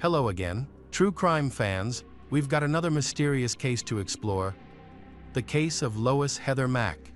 Hello again. True crime fans, we've got another mysterious case to explore. The case of Lois Heather Mack.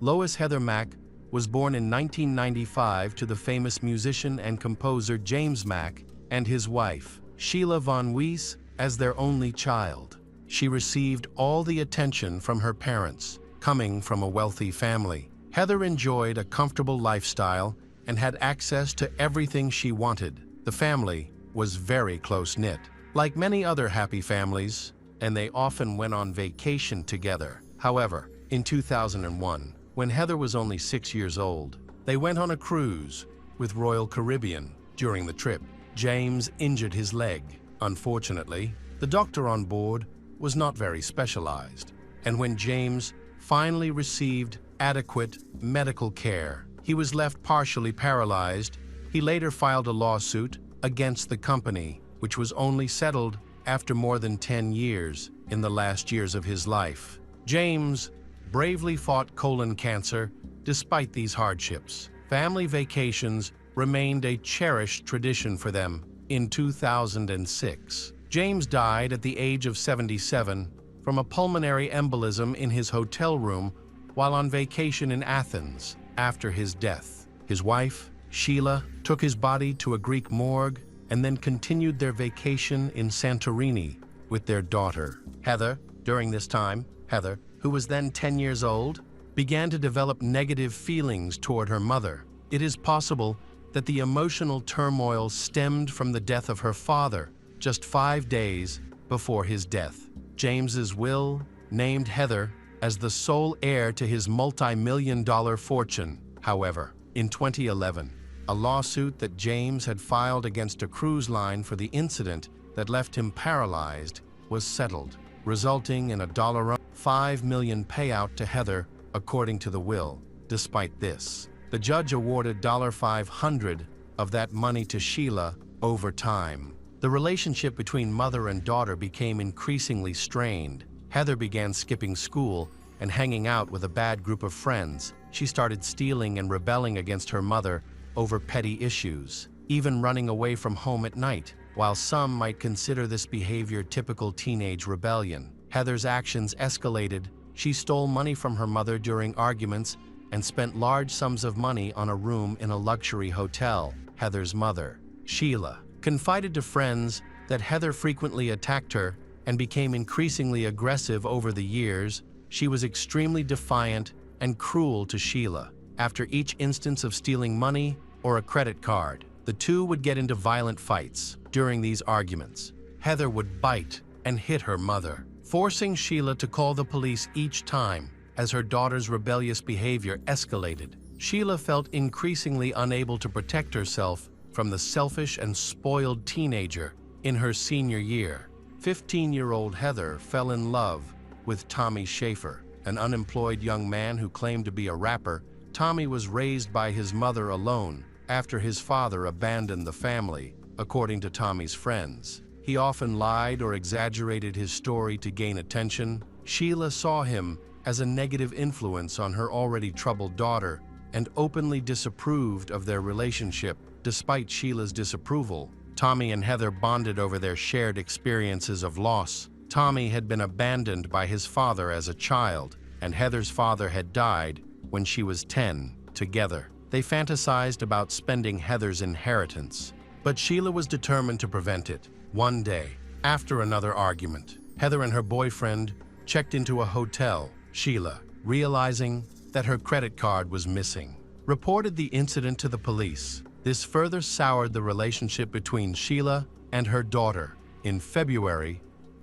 Lois Heather Mack was born in 1995 to the famous musician and composer James Mack and his wife, Sheila Von Weiss, as their only child. She received all the attention from her parents, coming from a wealthy family. Heather enjoyed a comfortable lifestyle and had access to everything she wanted. The family was very close-knit, like many other happy families, and they often went on vacation together. However, in 2001, when Heather was only 6 years old, they went on a cruise with Royal Caribbean. During the trip, James injured his leg. Unfortunately, the doctor on board was not very specialized, and when James finally received adequate medical care, he was left partially paralyzed. He later filed a lawsuit against the company, which was only settled after more than 10 years in the last years of his life. James bravely fought colon cancer despite these hardships. Family vacations remained a cherished tradition for them. In 2006, James died at the age of 77 from a pulmonary embolism in his hotel room while on vacation in Athens. After his death, his wife, Sheila, took his body to a Greek morgue and then continued their vacation in Santorini with their daughter, Heather. During this time, Heather, who was then 10 years old, began to develop negative feelings toward her mother. It is possible that the emotional turmoil stemmed from the death of her father just 5 days before his death. James's will named Heather as the sole heir to his multi-million-dollar fortune. However, in 2011, a lawsuit that James had filed against a cruise line for the incident that left him paralyzed was settled, resulting in a $5 million payout to Heather according to the will. Despite this, the judge awarded $500 of that money to Sheila over time. The relationship between mother and daughter became increasingly strained. Heather began skipping school and hanging out with a bad group of friends. She started stealing and rebelling against her mother over petty issues, even running away from home at night. While some might consider this behavior typical teenage rebellion, Heather's actions escalated. She stole money from her mother during arguments and spent large sums of money on a room in a luxury hotel. Heather's mother, Sheila, confided to friends that Heather frequently attacked her and became increasingly aggressive over the years. She was extremely defiant and cruel to Sheila. After each instance of stealing money or a credit card, the two would get into violent fights. During these arguments, Heather would bite and hit her mother, forcing Sheila to call the police each time. As her daughter's rebellious behavior escalated, Sheila felt increasingly unable to protect herself from the selfish and spoiled teenager. In her senior year, 15-year-old Heather fell in love with Tommy Schaefer, an unemployed young man who claimed to be a rapper. Tommy was raised by his mother alone after his father abandoned the family. According to Tommy's friends, he often lied or exaggerated his story to gain attention. Sheila saw him as a negative influence on her already troubled daughter and openly disapproved of their relationship. Despite Sheila's disapproval, Tommy and Heather bonded over their shared experiences of loss. Tommy had been abandoned by his father as a child, and Heather's father had died when she was 10. Together, they fantasized about spending Heather's inheritance, but Sheila was determined to prevent it. One day, after another argument, Heather and her boyfriend checked into a hotel. Sheila, realizing that her credit card was missing, reported the incident to the police. This further soured the relationship between Sheila and her daughter. In February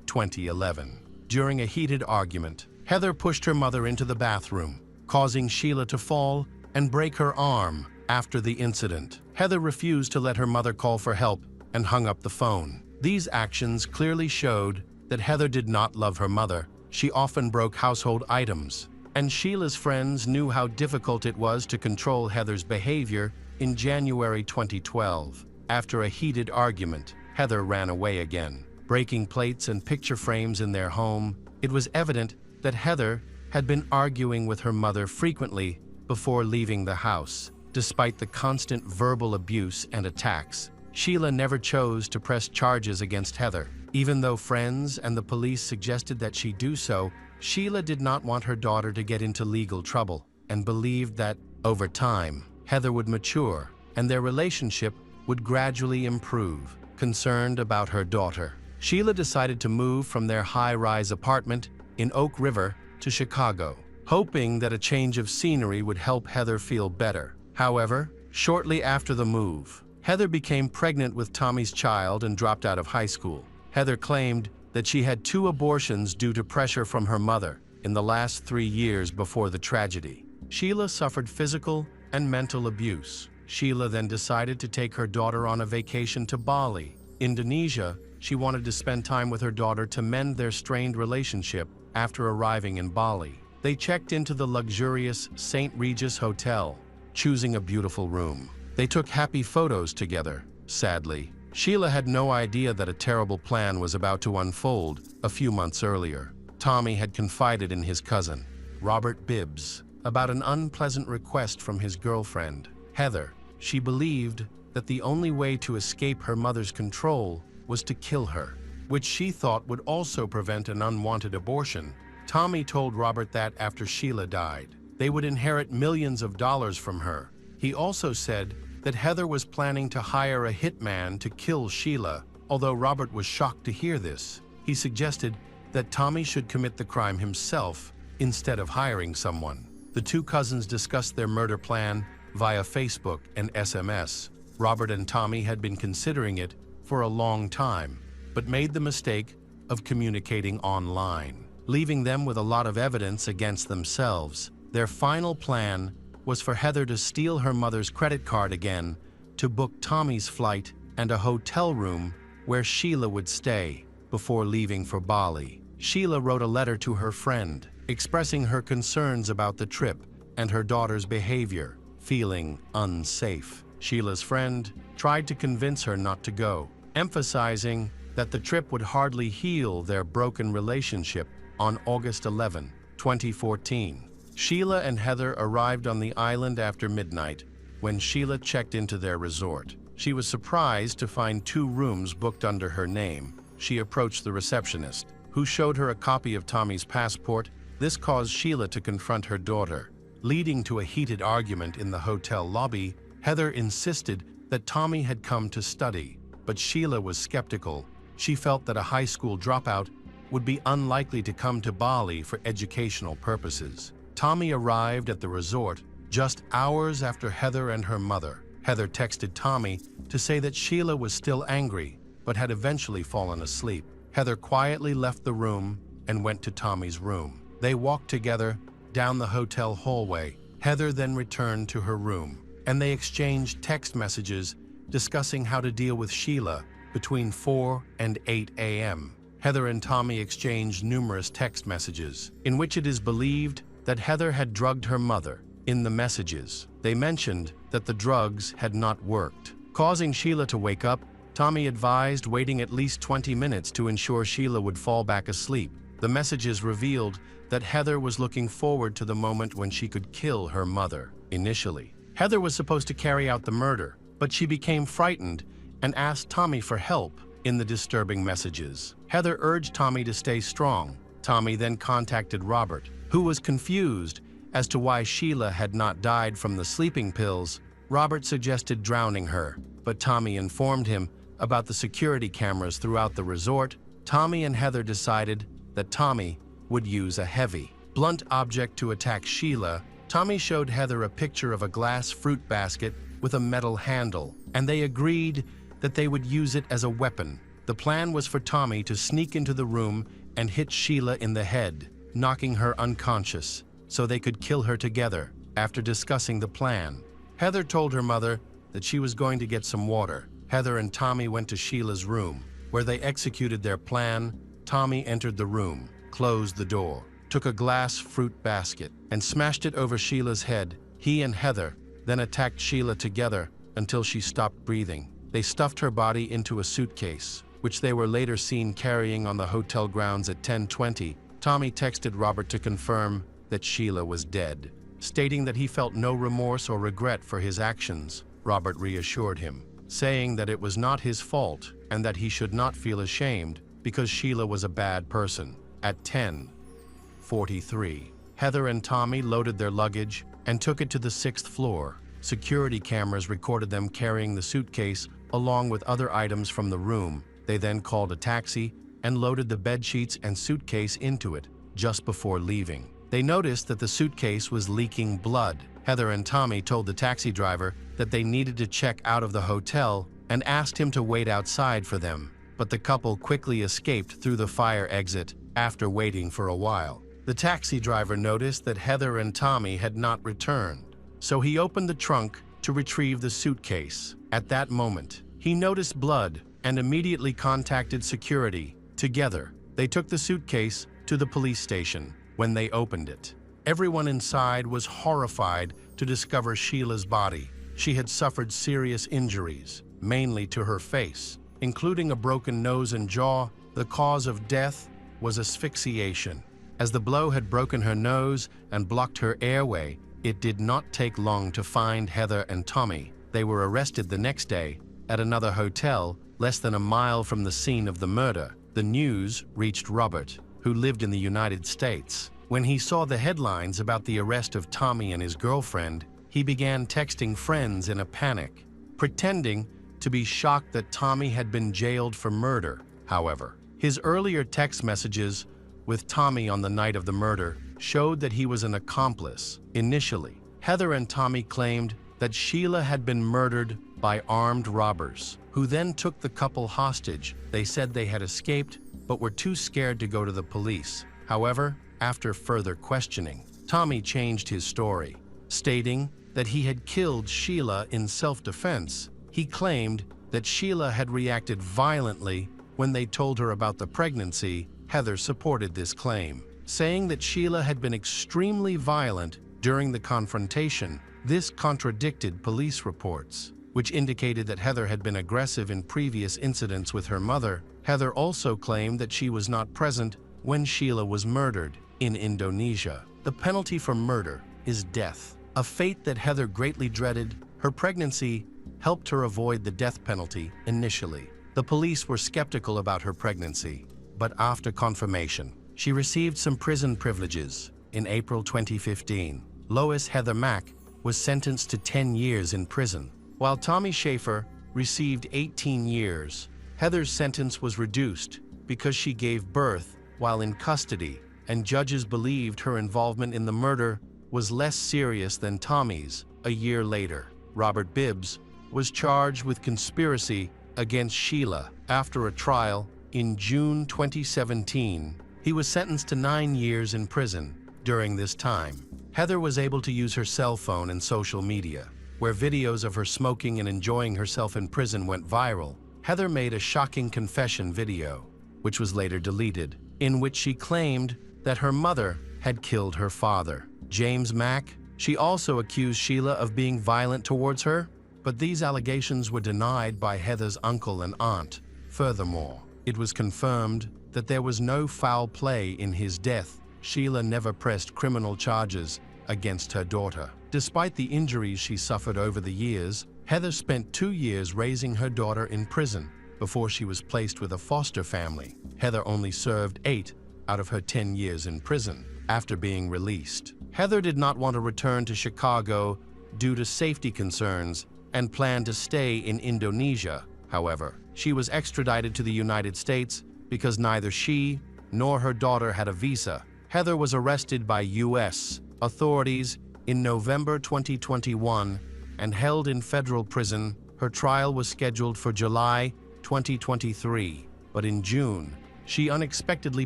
2011, during a heated argument, Heather pushed her mother into the bathroom, causing Sheila to fall and break her arm. After the incident, Heather refused to let her mother call for help and hung up the phone. These actions clearly showed that Heather did not love her mother. She often broke household items, and Sheila's friends knew how difficult it was to control Heather's behavior. In January 2012, after a heated argument, Heather ran away again, breaking plates and picture frames in their home. It was evident that Heather had been arguing with her mother frequently before leaving the house. Despite the constant verbal abuse and attacks, Sheila never chose to press charges against Heather. Even though friends and the police suggested that she do so, Sheila did not want her daughter to get into legal trouble and believed that, over time, Heather would mature and their relationship would gradually improve. Concerned about her daughter, Sheila decided to move from their high-rise apartment in Oak River to Chicago, hoping that a change of scenery would help Heather feel better. However, shortly after the move, Heather became pregnant with Tommy's child and dropped out of high school. Heather claimed that she had 2 abortions due to pressure from her mother in the last 3 years before the tragedy. Sheila suffered physical and mental abuse. Sheila then decided to take her daughter on a vacation to Bali, Indonesia. She wanted to spend time with her daughter to mend their strained relationship after arriving in Bali. They checked into the luxurious St. Regis Hotel, choosing a beautiful room. They took happy photos together. Sadly, Sheila had no idea that a terrible plan was about to unfold a few months earlier. Tommy had confided in his cousin, Robert Bibbs, about an unpleasant request from his girlfriend, Heather. She believed that the only way to escape her mother's control was to kill her, which she thought would also prevent an unwanted abortion. Tommy told Robert that after Sheila died, they would inherit millions of dollars from her. He also said that Heather was planning to hire a hitman to kill Sheila. Although Robert was shocked to hear this, he suggested that Tommy should commit the crime himself instead of hiring someone. The 2 cousins discussed their murder plan via Facebook and SMS. Robert and Tommy had been considering it for a long time, but made the mistake of communicating online, leaving them with a lot of evidence against themselves. Their final plan was for Heather to steal her mother's credit card again to book Tommy's flight and a hotel room where Sheila would stay before leaving for Bali. Sheila wrote a letter to her friend, expressing her concerns about the trip and her daughter's behavior, feeling unsafe. Sheila's friend tried to convince her not to go, emphasizing that the trip would hardly heal their broken relationship. On August 11, 2014, Sheila and Heather arrived on the island after midnight when Sheila checked into their resort. She was surprised to find 2 rooms booked under her name. She approached the receptionist, who showed her a copy of Tommy's passport. This caused Sheila to confront her daughter, leading to a heated argument in the hotel lobby. Heather insisted that Tommy had come to study, but Sheila was skeptical. She felt that a high school dropout would be unlikely to come to Bali for educational purposes. Tommy arrived at the resort just hours after Heather and her mother. Heather texted Tommy to say that Sheila was still angry, but had eventually fallen asleep. Heather quietly left the room and went to Tommy's room. They walked together down the hotel hallway. Heather then returned to her room, and they exchanged text messages discussing how to deal with Sheila between 4 and 8 a.m. Heather and Tommy exchanged numerous text messages, in which it is believed that Heather had drugged her mother. In the messages, they mentioned that the drugs had not worked, causing Sheila to wake up. Tommy advised waiting at least 20 minutes to ensure Sheila would fall back asleep. The messages revealed that Heather was looking forward to the moment when she could kill her mother. Initially, Heather was supposed to carry out the murder, but she became frightened and asked Tommy for help. In the disturbing messages, Heather urged Tommy to stay strong. Tommy then contacted Robert, who was confused as to why Sheila had not died from the sleeping pills. Robert suggested drowning her, but Tommy informed him about the security cameras throughout the resort. Tommy and Heather decided that Tommy would use a heavy, blunt object to attack Sheila. Tommy showed Heather a picture of a glass fruit basket with a metal handle, and they agreed that they would use it as a weapon. The plan was for Tommy to sneak into the room and hit Sheila in the head, knocking her unconscious, so they could kill her together. After discussing the plan, Heather told her mother that she was going to get some water. Heather and Tommy went to Sheila's room, where they executed their plan. Tommy entered the room, closed the door, took a glass fruit basket, and smashed it over Sheila's head. He and Heather then attacked Sheila together until she stopped breathing. They stuffed her body into a suitcase, which they were later seen carrying on the hotel grounds at 10:20. Tommy texted Robert to confirm that Sheila was dead, stating that he felt no remorse or regret for his actions. Robert reassured him, saying that it was not his fault and that he should not feel ashamed because Sheila was a bad person. At 10:43, Heather and Tommy loaded their luggage and took it to the 6th floor. Security cameras recorded them carrying the suitcase along with other items from the room. They then called a taxi and loaded the bedsheets and suitcase into it just before leaving. They noticed that the suitcase was leaking blood. Heather and Tommy told the taxi driver that they needed to check out of the hotel and asked him to wait outside for them, but the couple quickly escaped through the fire exit after waiting for a while. The taxi driver noticed that Heather and Tommy had not returned, so he opened the trunk to retrieve the suitcase. At that moment, he noticed blood and immediately contacted security. Together, they took the suitcase to the police station. When they opened it, everyone inside was horrified to discover Sheila's body. She had suffered serious injuries, mainly to her face, including a broken nose and jaw. The cause of death was asphyxiation. As the blow had broken her nose and blocked her airway, it did not take long to find Heather and Tommy. They were arrested the next day at another hotel less than a mile from the scene of the murder. The news reached Robert, who lived in the United States. When he saw the headlines about the arrest of Tommy and his girlfriend, he began texting friends in a panic, pretending to be shocked that Tommy had been jailed for murder. However, his earlier text messages with Tommy on the night of the murder showed that he was an accomplice. Initially, Heather and Tommy claimed that Sheila had been murdered by armed robbers, who then took the couple hostage. They said they had escaped, but were too scared to go to the police. However, after further questioning, Tommy changed his story, stating that he had killed Sheila in self-defense. He claimed that Sheila had reacted violently when they told her about the pregnancy. Heather supported this claim, saying that Sheila had been extremely violent during the confrontation. This contradicted police reports, which indicated that Heather had been aggressive in previous incidents with her mother. Heather also claimed that she was not present when Sheila was murdered. In Indonesia, the penalty for murder is death, a fate that Heather greatly dreaded. Her pregnancy helped her avoid the death penalty initially. The police were skeptical about her pregnancy, but after confirmation, she received some prison privileges. In April 2015, Lois Heather Mack was sentenced to 10 years in prison, while Tommy Schaefer received 18 years. Heather's sentence was reduced because she gave birth while in custody, and judges believed her involvement in the murder was less serious than Tommy's. A year later, Robert Bibbs was charged with conspiracy against Sheila. After a trial in June 2017, he was sentenced to 9 years in prison. During this time, Heather was able to use her cell phone and social media, where videos of her smoking and enjoying herself in prison went viral. Heather made a shocking confession video, which was later deleted, in which she claimed that her mother had killed her father, James Mack. She also accused Sheila of being violent towards her, but these allegations were denied by Heather's uncle and aunt. Furthermore, it was confirmed that there was no foul play in his death. Sheila never pressed criminal charges against her daughter. Despite the injuries she suffered over the years, Heather spent 2 years raising her daughter in prison before she was placed with a foster family. Heather only served 8 out of her 10 years in prison after being released. Heather did not want to return to Chicago due to safety concerns and planned to stay in Indonesia. However, she was extradited to the United States because neither she nor her daughter had a visa. Heather was arrested by U.S. authorities in November 2021 and held in federal prison. Her trial was scheduled for July 2023, but in June, she unexpectedly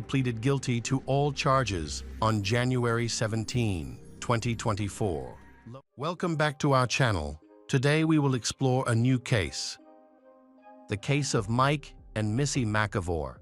pleaded guilty to all charges on January 17, 2024. Welcome back to our channel. Today we will explore a new case, the case of Mike and Missy McAvoy.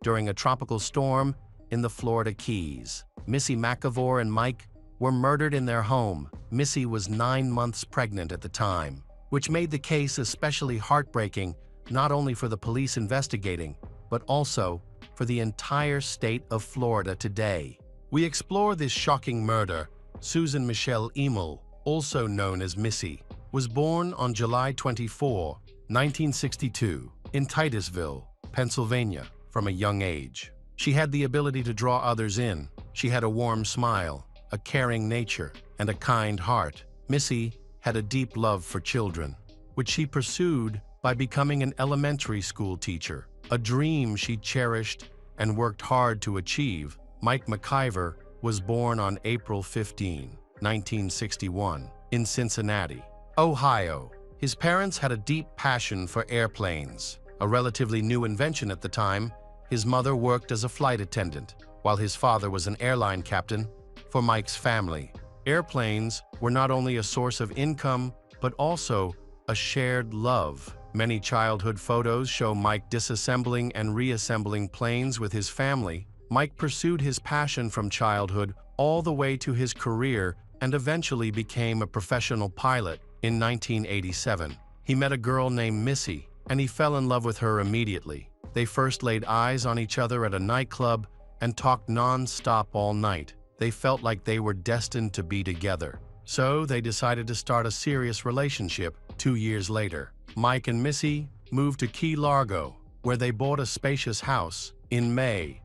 During a tropical storm in the Florida Keys, Missy McAvoy and Mike were murdered in their home. Missy was 9 months pregnant at the time, which made the case especially heartbreaking, not only for the police investigating, but also for the entire state of Florida today. We explore this shocking murder. Susan Michelle Emil, also known as Missy, was born on July 24, 1962, in Titusville, Pennsylvania, from a young age. She had the ability to draw others in. She had a warm smile, a caring nature, and a kind heart. Missy had a deep love for children, which she pursued by becoming an elementary school teacher, a dream she cherished and worked hard to achieve. Mike McIver was born on April 15, 1961, in Cincinnati, Ohio. His parents had a deep passion for airplanes, a relatively new invention at the time. His mother worked as a flight attendant, while his father was an airline captain for Mike's family. Airplanes were not only a source of income, but also a shared love. Many childhood photos show Mike disassembling and reassembling planes with his family. Mike pursued his passion from childhood all the way to his career and eventually became a professional pilot in 1987. He met a girl named Missy, and he fell in love with her immediately. They first laid eyes on each other at a nightclub and talked non-stop all night. They felt like they were destined to be together. So they decided to start a serious relationship 2 years later. Mike and Missy moved to Key Largo, where they bought a spacious house in May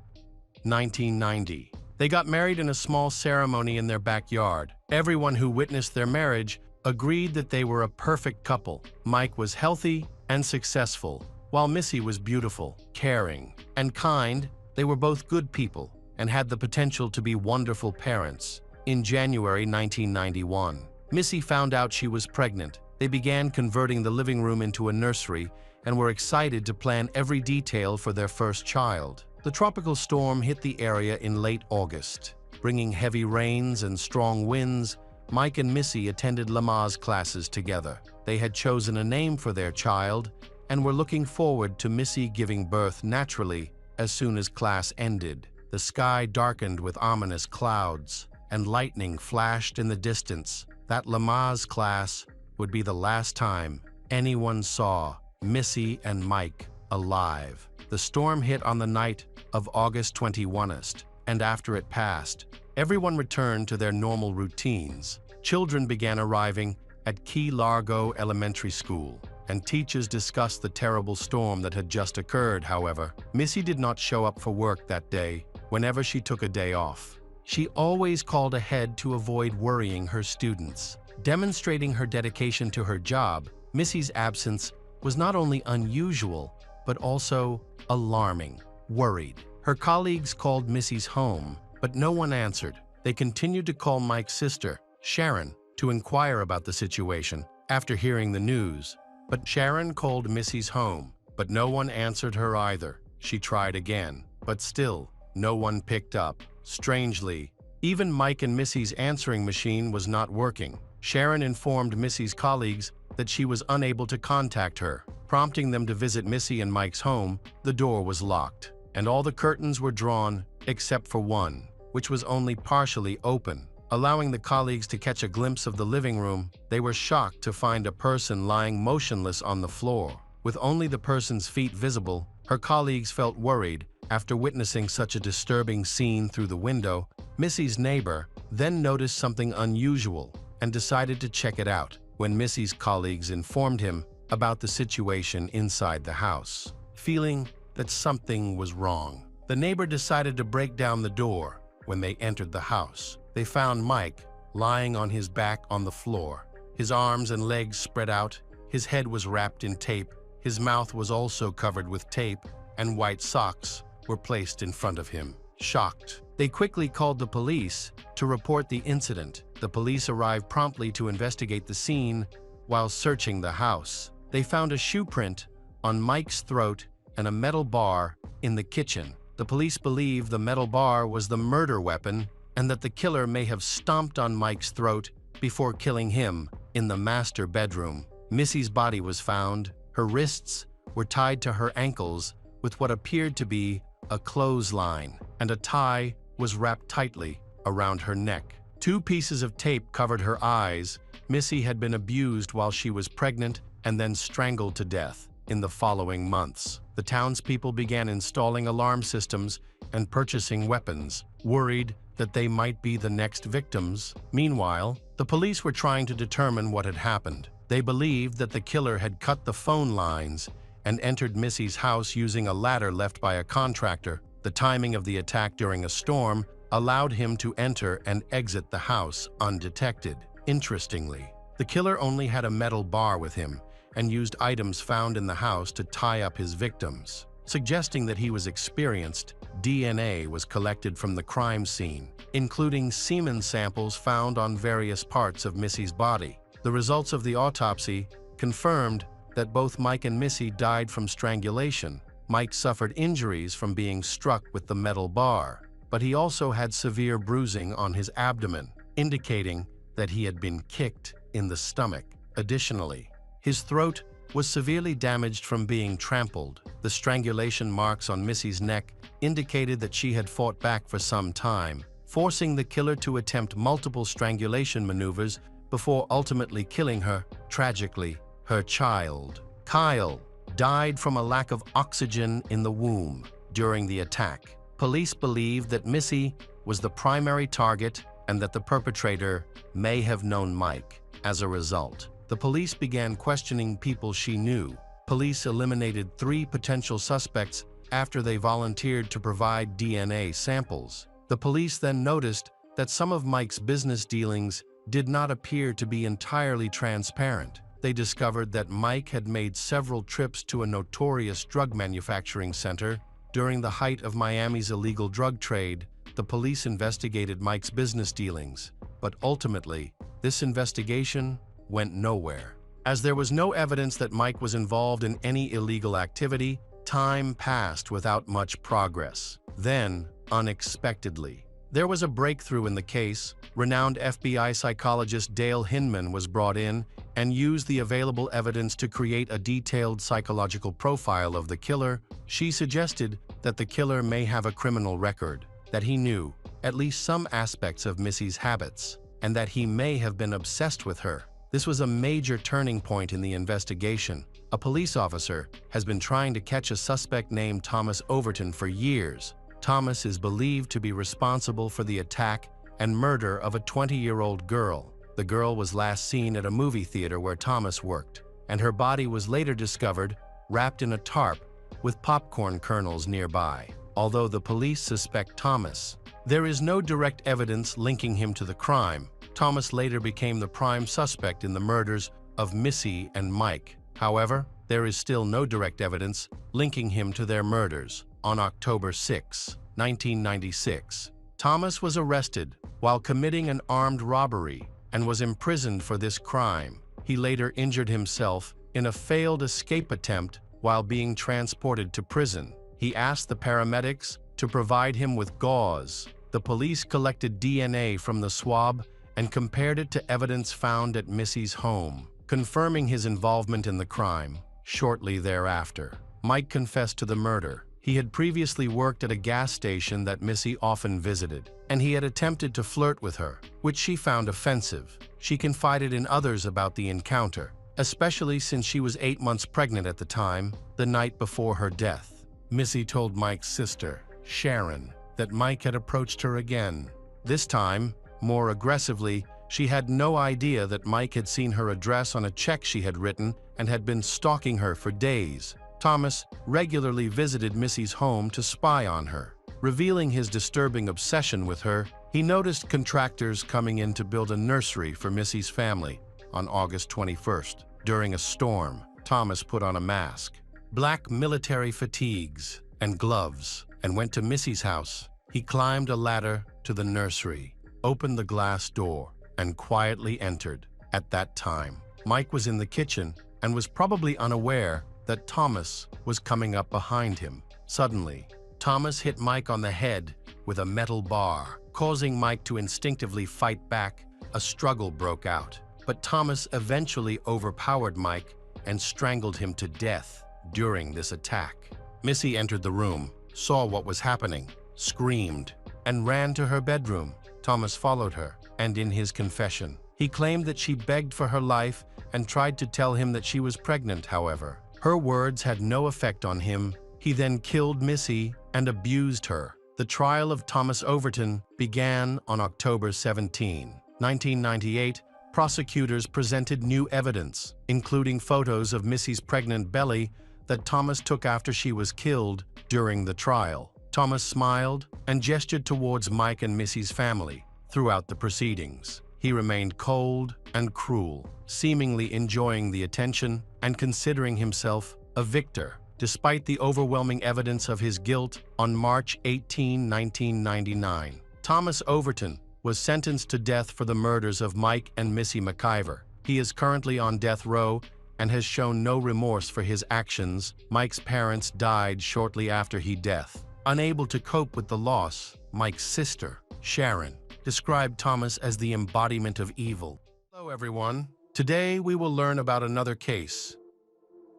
1990. They got married in a small ceremony in their backyard. Everyone who witnessed their marriage agreed that they were a perfect couple. Mike was healthy and successful, while Missy was beautiful, caring, and kind. They were both good people and had the potential to be wonderful parents. In January 1991, Missy found out she was pregnant. They began converting the living room into a nursery and were excited to plan every detail for their first child. The tropical storm hit the area in late August, bringing heavy rains and strong winds. Mike and Missy attended Lamaze classes together. They had chosen a name for their child and were looking forward to Missy giving birth naturally as soon as class ended. The sky darkened with ominous clouds, and lightning flashed in the distance. That Lamaze class would be the last time anyone saw Missy and Mike alive. The storm hit on the night of August 21st, and after it passed, everyone returned to their normal routines. Children began arriving at Key Largo Elementary School, and teachers discussed the terrible storm that had just occurred. However, Missy did not show up for work that day. Whenever she took a day off, she always called ahead to avoid worrying her students. Demonstrating her dedication to her job, Missy's absence was not only unusual, but also alarming. Worried, her colleagues called Missy's home, but no one answered. They continued to call Mike's sister, Sharon, to inquire about the situation after hearing the news. But Sharon called Missy's home, but no one answered her either. She tried again, but still, no one picked up. Strangely, even Mike and Missy's answering machine was not working. Sharon informed Missy's colleagues that she was unable to contact her, prompting them to visit Missy and Mike's home. The door was locked, and all the curtains were drawn except for one, which was only partially open, allowing the colleagues to catch a glimpse of the living room. They were shocked to find a person lying motionless on the floor, with only the person's feet visible. Her colleagues felt worried after witnessing such a disturbing scene through the window. Missy's neighbor then noticed something unusual and decided to check it out. When Missy's colleagues informed him about the situation inside the house, feeling that something was wrong, the neighbor decided to break down the door. When they entered the house, they found Mike lying on his back on the floor, his arms and legs spread out. His head was wrapped in tape. His mouth was also covered with tape, and white socks were placed in front of him. Shocked, they quickly called the police to report the incident. The police arrived promptly to investigate the scene. While searching the house, they found a shoe print on Mike's throat and a metal bar in the kitchen. The police believe the metal bar was the murder weapon and that the killer may have stomped on Mike's throat before killing him in the master bedroom. Missy's body was found. Her wrists were tied to her ankles with what appeared to be a clothesline, and a tie was wrapped tightly around her neck. 2 pieces of tape covered her eyes. Missy had been abused while she was pregnant and then strangled to death. In the following months, the townspeople began installing alarm systems and purchasing weapons, worried that they might be the next victims. Meanwhile, the police were trying to determine what had happened. They believed that the killer had cut the phone lines and entered Missy's house using a ladder left by a contractor. The timing of the attack during a storm allowed him to enter and exit the house undetected. Interestingly, the killer only had a metal bar with him and used items found in the house to tie up his victims. Suggesting that he was experienced, DNA was collected from the crime scene, including semen samples found on various parts of Missy's body. The results of the autopsy confirmed that both Mike and Missy died from strangulation. Mike suffered injuries from being struck with the metal bar, but he also had severe bruising on his abdomen, indicating that he had been kicked in the stomach. Additionally, his throat was severely damaged from being trampled. The strangulation marks on Missy's neck indicated that she had fought back for some time, forcing the killer to attempt multiple strangulation maneuvers before ultimately killing her. Tragically, her child, Kyle, died from a lack of oxygen in the womb during the attack. Police believe that Missy was the primary target and that the perpetrator may have known Mike. As a result, the police began questioning people she knew. Police eliminated 3 potential suspects after they volunteered to provide DNA samples. The police then noticed that some of Mike's business dealings did not appear to be entirely transparent. They discovered that Mike had made several trips to a notorious drug manufacturing center during the height of Miami's illegal drug trade. The police investigated Mike's business dealings, but ultimately, this investigation went nowhere. As there was no evidence that Mike was involved in any illegal activity, time passed without much progress. Then, unexpectedly, there was a breakthrough in the case. Renowned FBI psychologist Dale Hinman was brought in and used the available evidence to create a detailed psychological profile of the killer. She suggested that the killer may have a criminal record, that he knew at least some aspects of Missy's habits, and that he may have been obsessed with her. This was a major turning point in the investigation. A police officer has been trying to catch a suspect named Thomas Overton for years. Thomas is believed to be responsible for the attack and murder of a 20-year-old girl. The girl was last seen at a movie theater where Thomas worked, and her body was later discovered wrapped in a tarp with popcorn kernels nearby. Although the police suspect Thomas, there is no direct evidence linking him to the crime. Thomas later became the prime suspect in the murders of Missy and Mike. However, there is still no direct evidence linking him to their murders. On October 6, 1996, Thomas was arrested while committing an armed robbery and was imprisoned for this crime. He later injured himself in a failed escape attempt while being transported to prison. He asked the paramedics to provide him with gauze. The police collected DNA from the swab and compared it to evidence found at Missy's home, confirming his involvement in the crime. Shortly thereafter, Mike confessed to the murder. He had previously worked at a gas station that Missy often visited, and he had attempted to flirt with her, which she found offensive. She confided in others about the encounter, especially since she was 8 months pregnant at the time, the night before her death. Missy told Mike's sister, Sharon, that Mike had approached her again. This time, more aggressively. She had no idea that Mike had seen her address on a check she had written and had been stalking her for days. Thomas regularly visited Missy's home to spy on her. Revealing his disturbing obsession with her, he noticed contractors coming in to build a nursery for Missy's family. On August 21st, during a storm, Thomas put on a mask, black military fatigues, and gloves, and went to Missy's house. He climbed a ladder to the nursery, opened the glass door, and quietly entered. At that time, Mike was in the kitchen and was probably unaware that Thomas was coming up behind him. Suddenly, Thomas hit Mike on the head with a metal bar, causing Mike to instinctively fight back. A struggle broke out, but Thomas eventually overpowered Mike and strangled him to death during this attack. Missy entered the room, saw what was happening, screamed, and ran to her bedroom. Thomas followed her, and in his confession, he claimed that she begged for her life and tried to tell him that she was pregnant. However, her words had no effect on him. He then killed Missy and abused her. The trial of Thomas Overton began on October 17, 1998, prosecutors presented new evidence, including photos of Missy's pregnant belly that Thomas took after she was killed during the trial. Thomas smiled and gestured towards Mike and Missy's family throughout the proceedings. He remained cold and cruel, seemingly enjoying the attention and considering himself a victor. Despite the overwhelming evidence of his guilt, on March 18, 1999, Thomas Overton was sentenced to death for the murders of Mike and Missy McIver. He is currently on death row and has shown no remorse for his actions. Mike's parents died shortly after his death. Unable to cope with the loss, Mike's sister, Sharon, described Thomas as the embodiment of evil. Hello everyone. Today we will learn about another case.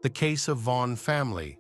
The case of Vaughn family.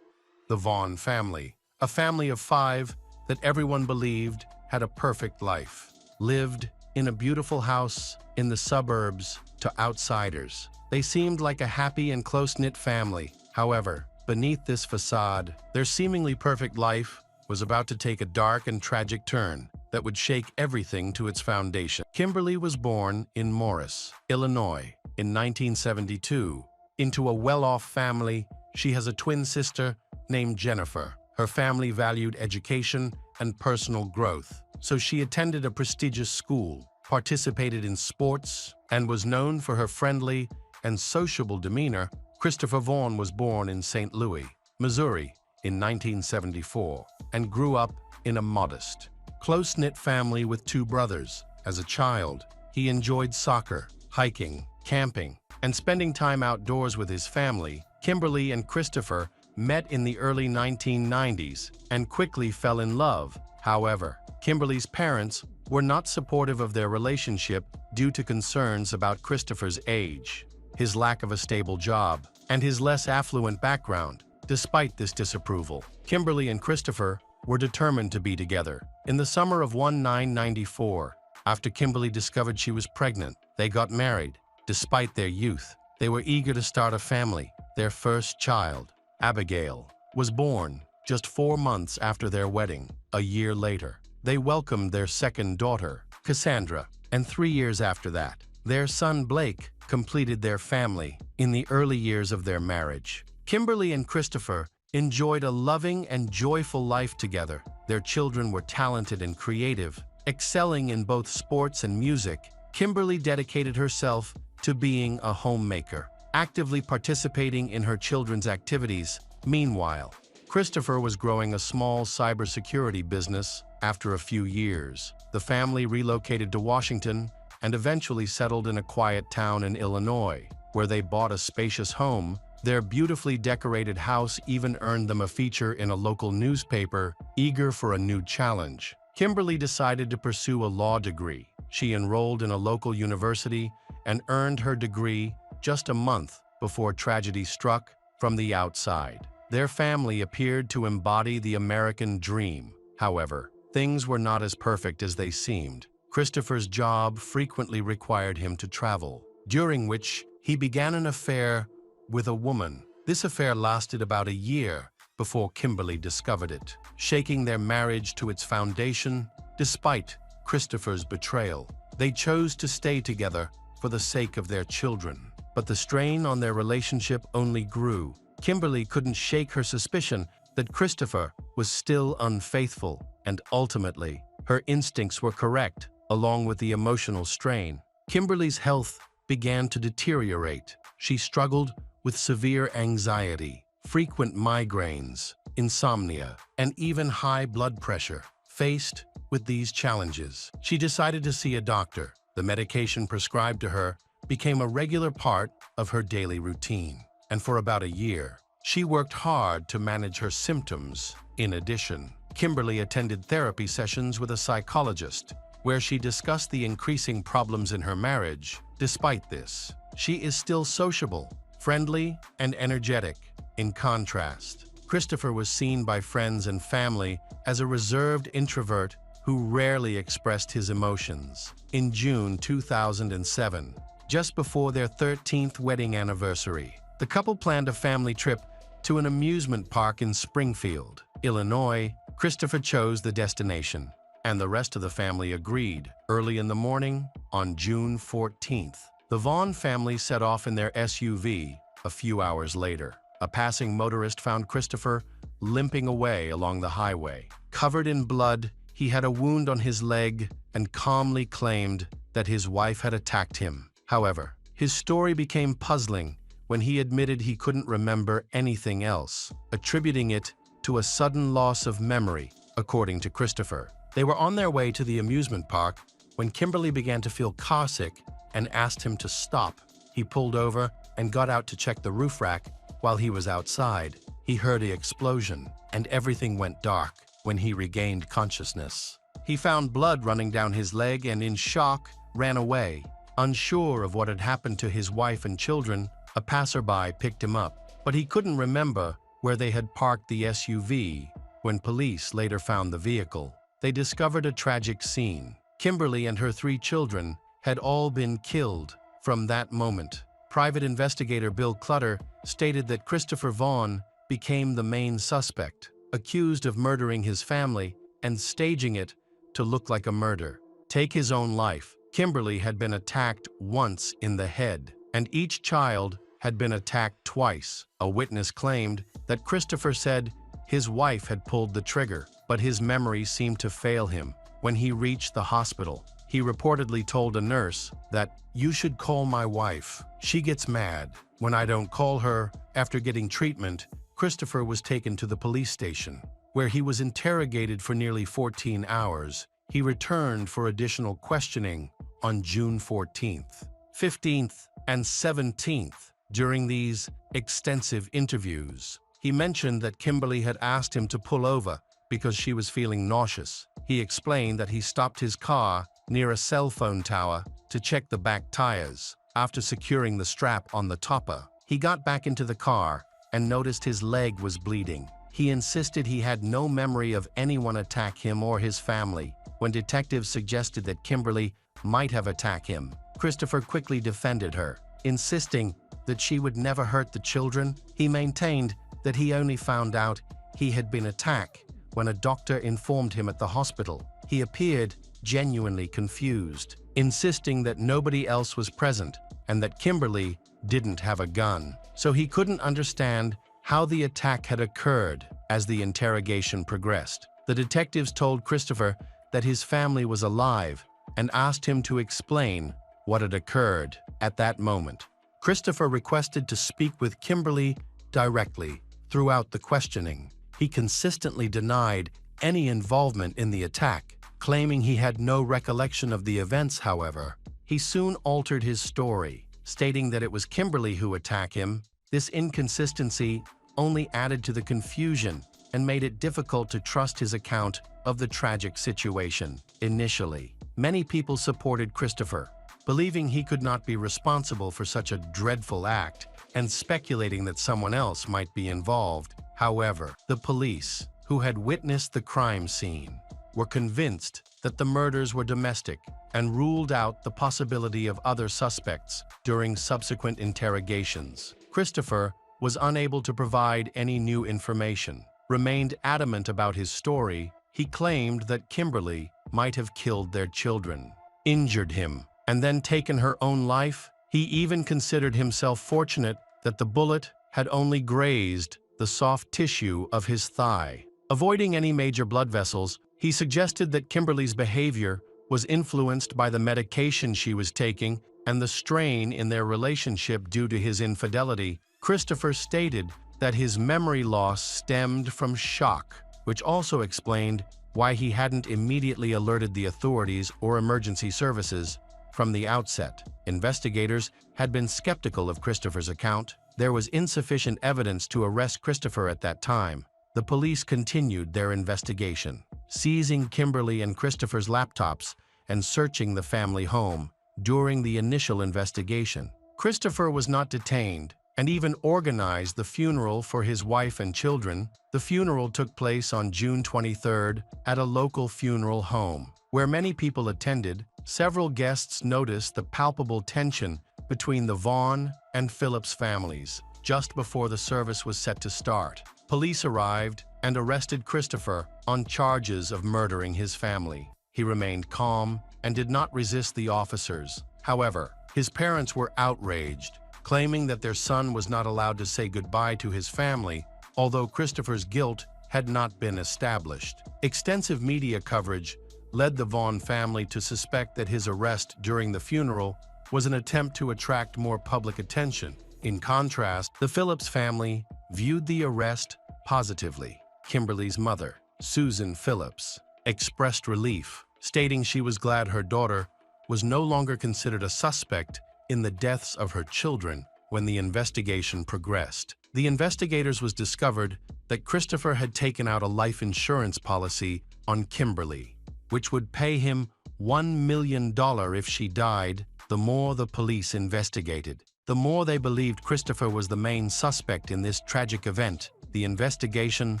The Vaughn family, a family of 5 that everyone believed had a perfect life, lived in a beautiful house in the suburbs to outsiders. They seemed like a happy and close-knit family. However, beneath this facade, their seemingly perfect life was about to take a dark and tragic turn that would shake everything to its foundation. Kimberly was born in Morris, Illinois, in 1972. Into a well-off family, she has a twin sister named Jennifer. Her family valued education and personal growth, so she attended a prestigious school, participated in sports, and was known for her friendly and sociable demeanor. Christopher Vaughn was born in St. Louis, Missouri, in 1974, and grew up in a modest, close-knit family with 2 brothers. As a child, he enjoyed soccer, hiking, camping, and spending time outdoors with his family. Kimberly and Christopher met in the early 1990s and quickly fell in love. However, Kimberly's parents were not supportive of their relationship due to concerns about Christopher's age, his lack of a stable job, and his less affluent background. Despite this disapproval, Kimberly and Christopher were determined to be together. In the summer of 1994, after Kimberly discovered she was pregnant, they got married. Despite their youth, they were eager to start a family. Their first child, Abigail, was born just 4 months after their wedding. A year later, they welcomed their second daughter, Cassandra, and 3 years after that, their son Blake completed their family. In the early years of their marriage, Kimberly and Christopher enjoyed a loving and joyful life together. Their children were talented and creative, excelling in both sports and music. Kimberly dedicated herself to being a homemaker, actively participating in her children's activities. Meanwhile, Christopher was growing a small cybersecurity business. After a few years, the family relocated to Washington and eventually settled in a quiet town in Illinois, where they bought a spacious home. Their beautifully decorated house even earned them a feature in a local newspaper. Eager for a new challenge, Kimberly decided to pursue a law degree. She enrolled in a local university and earned her degree just a month before tragedy struck from the outside. Their family appeared to embody the American dream. However, things were not as perfect as they seemed. Christopher's job frequently required him to travel, during which he began an affair with a woman. This affair lasted about a year before Kimberly discovered it, shaking their marriage to its foundation. Despite Christopher's betrayal, they chose to stay together for the sake of their children. But the strain on their relationship only grew. Kimberly couldn't shake her suspicion that Christopher was still unfaithful, and ultimately, her instincts were correct. Along with the emotional strain, Kimberly's health began to deteriorate. She struggled with severe anxiety, frequent migraines, insomnia, and even high blood pressure. Faced with these challenges, she decided to see a doctor. The medication prescribed to her became a regular part of her daily routine, and for about a year, she worked hard to manage her symptoms. In addition, Kimberly attended therapy sessions with a psychologist, where she discussed the increasing problems in her marriage. Despite this, she is still sociable, friendly, and energetic. In contrast, Christopher was seen by friends and family as a reserved introvert who rarely expressed his emotions. In June 2007, just before their 13th wedding anniversary, the couple planned a family trip to an amusement park in Springfield, Illinois. Christopher chose the destination and the rest of the family agreed. Early in the morning, on June 14th, the Vaughn family set off in their SUV. A few hours later, a passing motorist found Christopher limping away along the highway. Covered in blood, he had a wound on his leg and calmly claimed that his wife had attacked him. However, his story became puzzling when he admitted he couldn't remember anything else, attributing it to a sudden loss of memory, according to Christopher. They were on their way to the amusement park when Kimberly began to feel carsick and asked him to stop. He pulled over and got out to check the roof rack. While he was outside, he heard an explosion, and everything went dark when he regained consciousness. He found blood running down his leg and, in shock, ran away. Unsure of what had happened to his wife and children, a passerby picked him up, but he couldn't remember where they had parked the SUV. When police later found the vehicle, they discovered a tragic scene. Kimberly and her 3 children had all been killed. From that moment, private investigator Bill Clutter stated that Christopher Vaughn became the main suspect, accused of murdering his family and staging it to look like a murder. Take his own life. Kimberly had been attacked once in the head, and each child had been attacked twice. A witness claimed that Christopher said his wife had pulled the trigger, but his memory seemed to fail him. When he reached the hospital, he reportedly told a nurse that, "You should call my wife. She gets mad when I don't call her." After getting treatment, Christopher was taken to the police station, where he was interrogated for nearly 14 hours. He returned for additional questioning on June 14th, 15th, and 17th. During these extensive interviews, he mentioned that Kimberly had asked him to pull over because she was feeling nauseous. He explained that he stopped his car near a cell phone tower to check the back tires. After securing the strap on the topper, he got back into the car and noticed his leg was bleeding. He insisted he had no memory of anyone attack him or his family. When detectives suggested that Kimberly might have attacked him, Christopher quickly defended her, insisting that she would never hurt the children. He maintained that he only found out he had been attacked when a doctor informed him at the hospital. He appeared genuinely confused, insisting that nobody else was present and that Kimberly didn't have a gun. So he couldn't understand how the attack had occurred. As the interrogation progressed, the detectives told Christopher that his family was alive and asked him to explain what had occurred. At that moment, Christopher requested to speak with Kimberly directly. Throughout the questioning, he consistently denied any involvement in the attack, claiming he had no recollection of the events. However, he soon altered his story, stating that it was Kimberly who attacked him. This inconsistency only added to the confusion and made it difficult to trust his account of the tragic situation. Initially, many people supported Christopher, believing he could not be responsible for such a dreadful act and speculating that someone else might be involved. However, the police, who had witnessed the crime scene, were convinced that the murders were domestic and ruled out the possibility of other suspects. During subsequent interrogations, Christopher was unable to provide any new information, remained adamant about his story. He claimed that Kimberly might have killed their children, injured him, and then taken her own life. He even considered himself fortunate that the bullet had only grazed the soft tissue of his thigh. Avoiding any major blood vessels, he suggested that Kimberly's behavior was influenced by the medication she was taking and the strain in their relationship due to his infidelity. Christopher stated that his memory loss stemmed from shock, which also explained why he hadn't immediately alerted the authorities or emergency services from the outset. Investigators had been skeptical of Christopher's account. There was insufficient evidence to arrest Christopher at that time. The police continued their investigation, seizing Kimberly and Christopher's laptops and searching the family home. During the initial investigation, Christopher was not detained and even organized the funeral for his wife and children. The funeral took place on June 23rd at a local funeral home, where many people attended. Several guests noticed the palpable tension between the Vaughn and Phillips families just before the service was set to start. Police arrived and arrested Christopher on charges of murdering his family. He remained calm and did not resist the officers. However, his parents were outraged, claiming that their son was not allowed to say goodbye to his family, although Christopher's guilt had not been established. Extensive media coverage led the Vaughn family to suspect that his arrest during the funeral was an attempt to attract more public attention. In contrast, the Phillips family viewed the arrest positively. Kimberly's mother, Susan Phillips, expressed relief, stating she was glad her daughter was no longer considered a suspect in the deaths of her children. When the investigation progressed, the investigators was discovered that Christopher had taken out a life insurance policy on Kimberly, which would pay him $1 million if she died. The more the police investigated, the more they believed Christopher was the main suspect in this tragic event. The investigation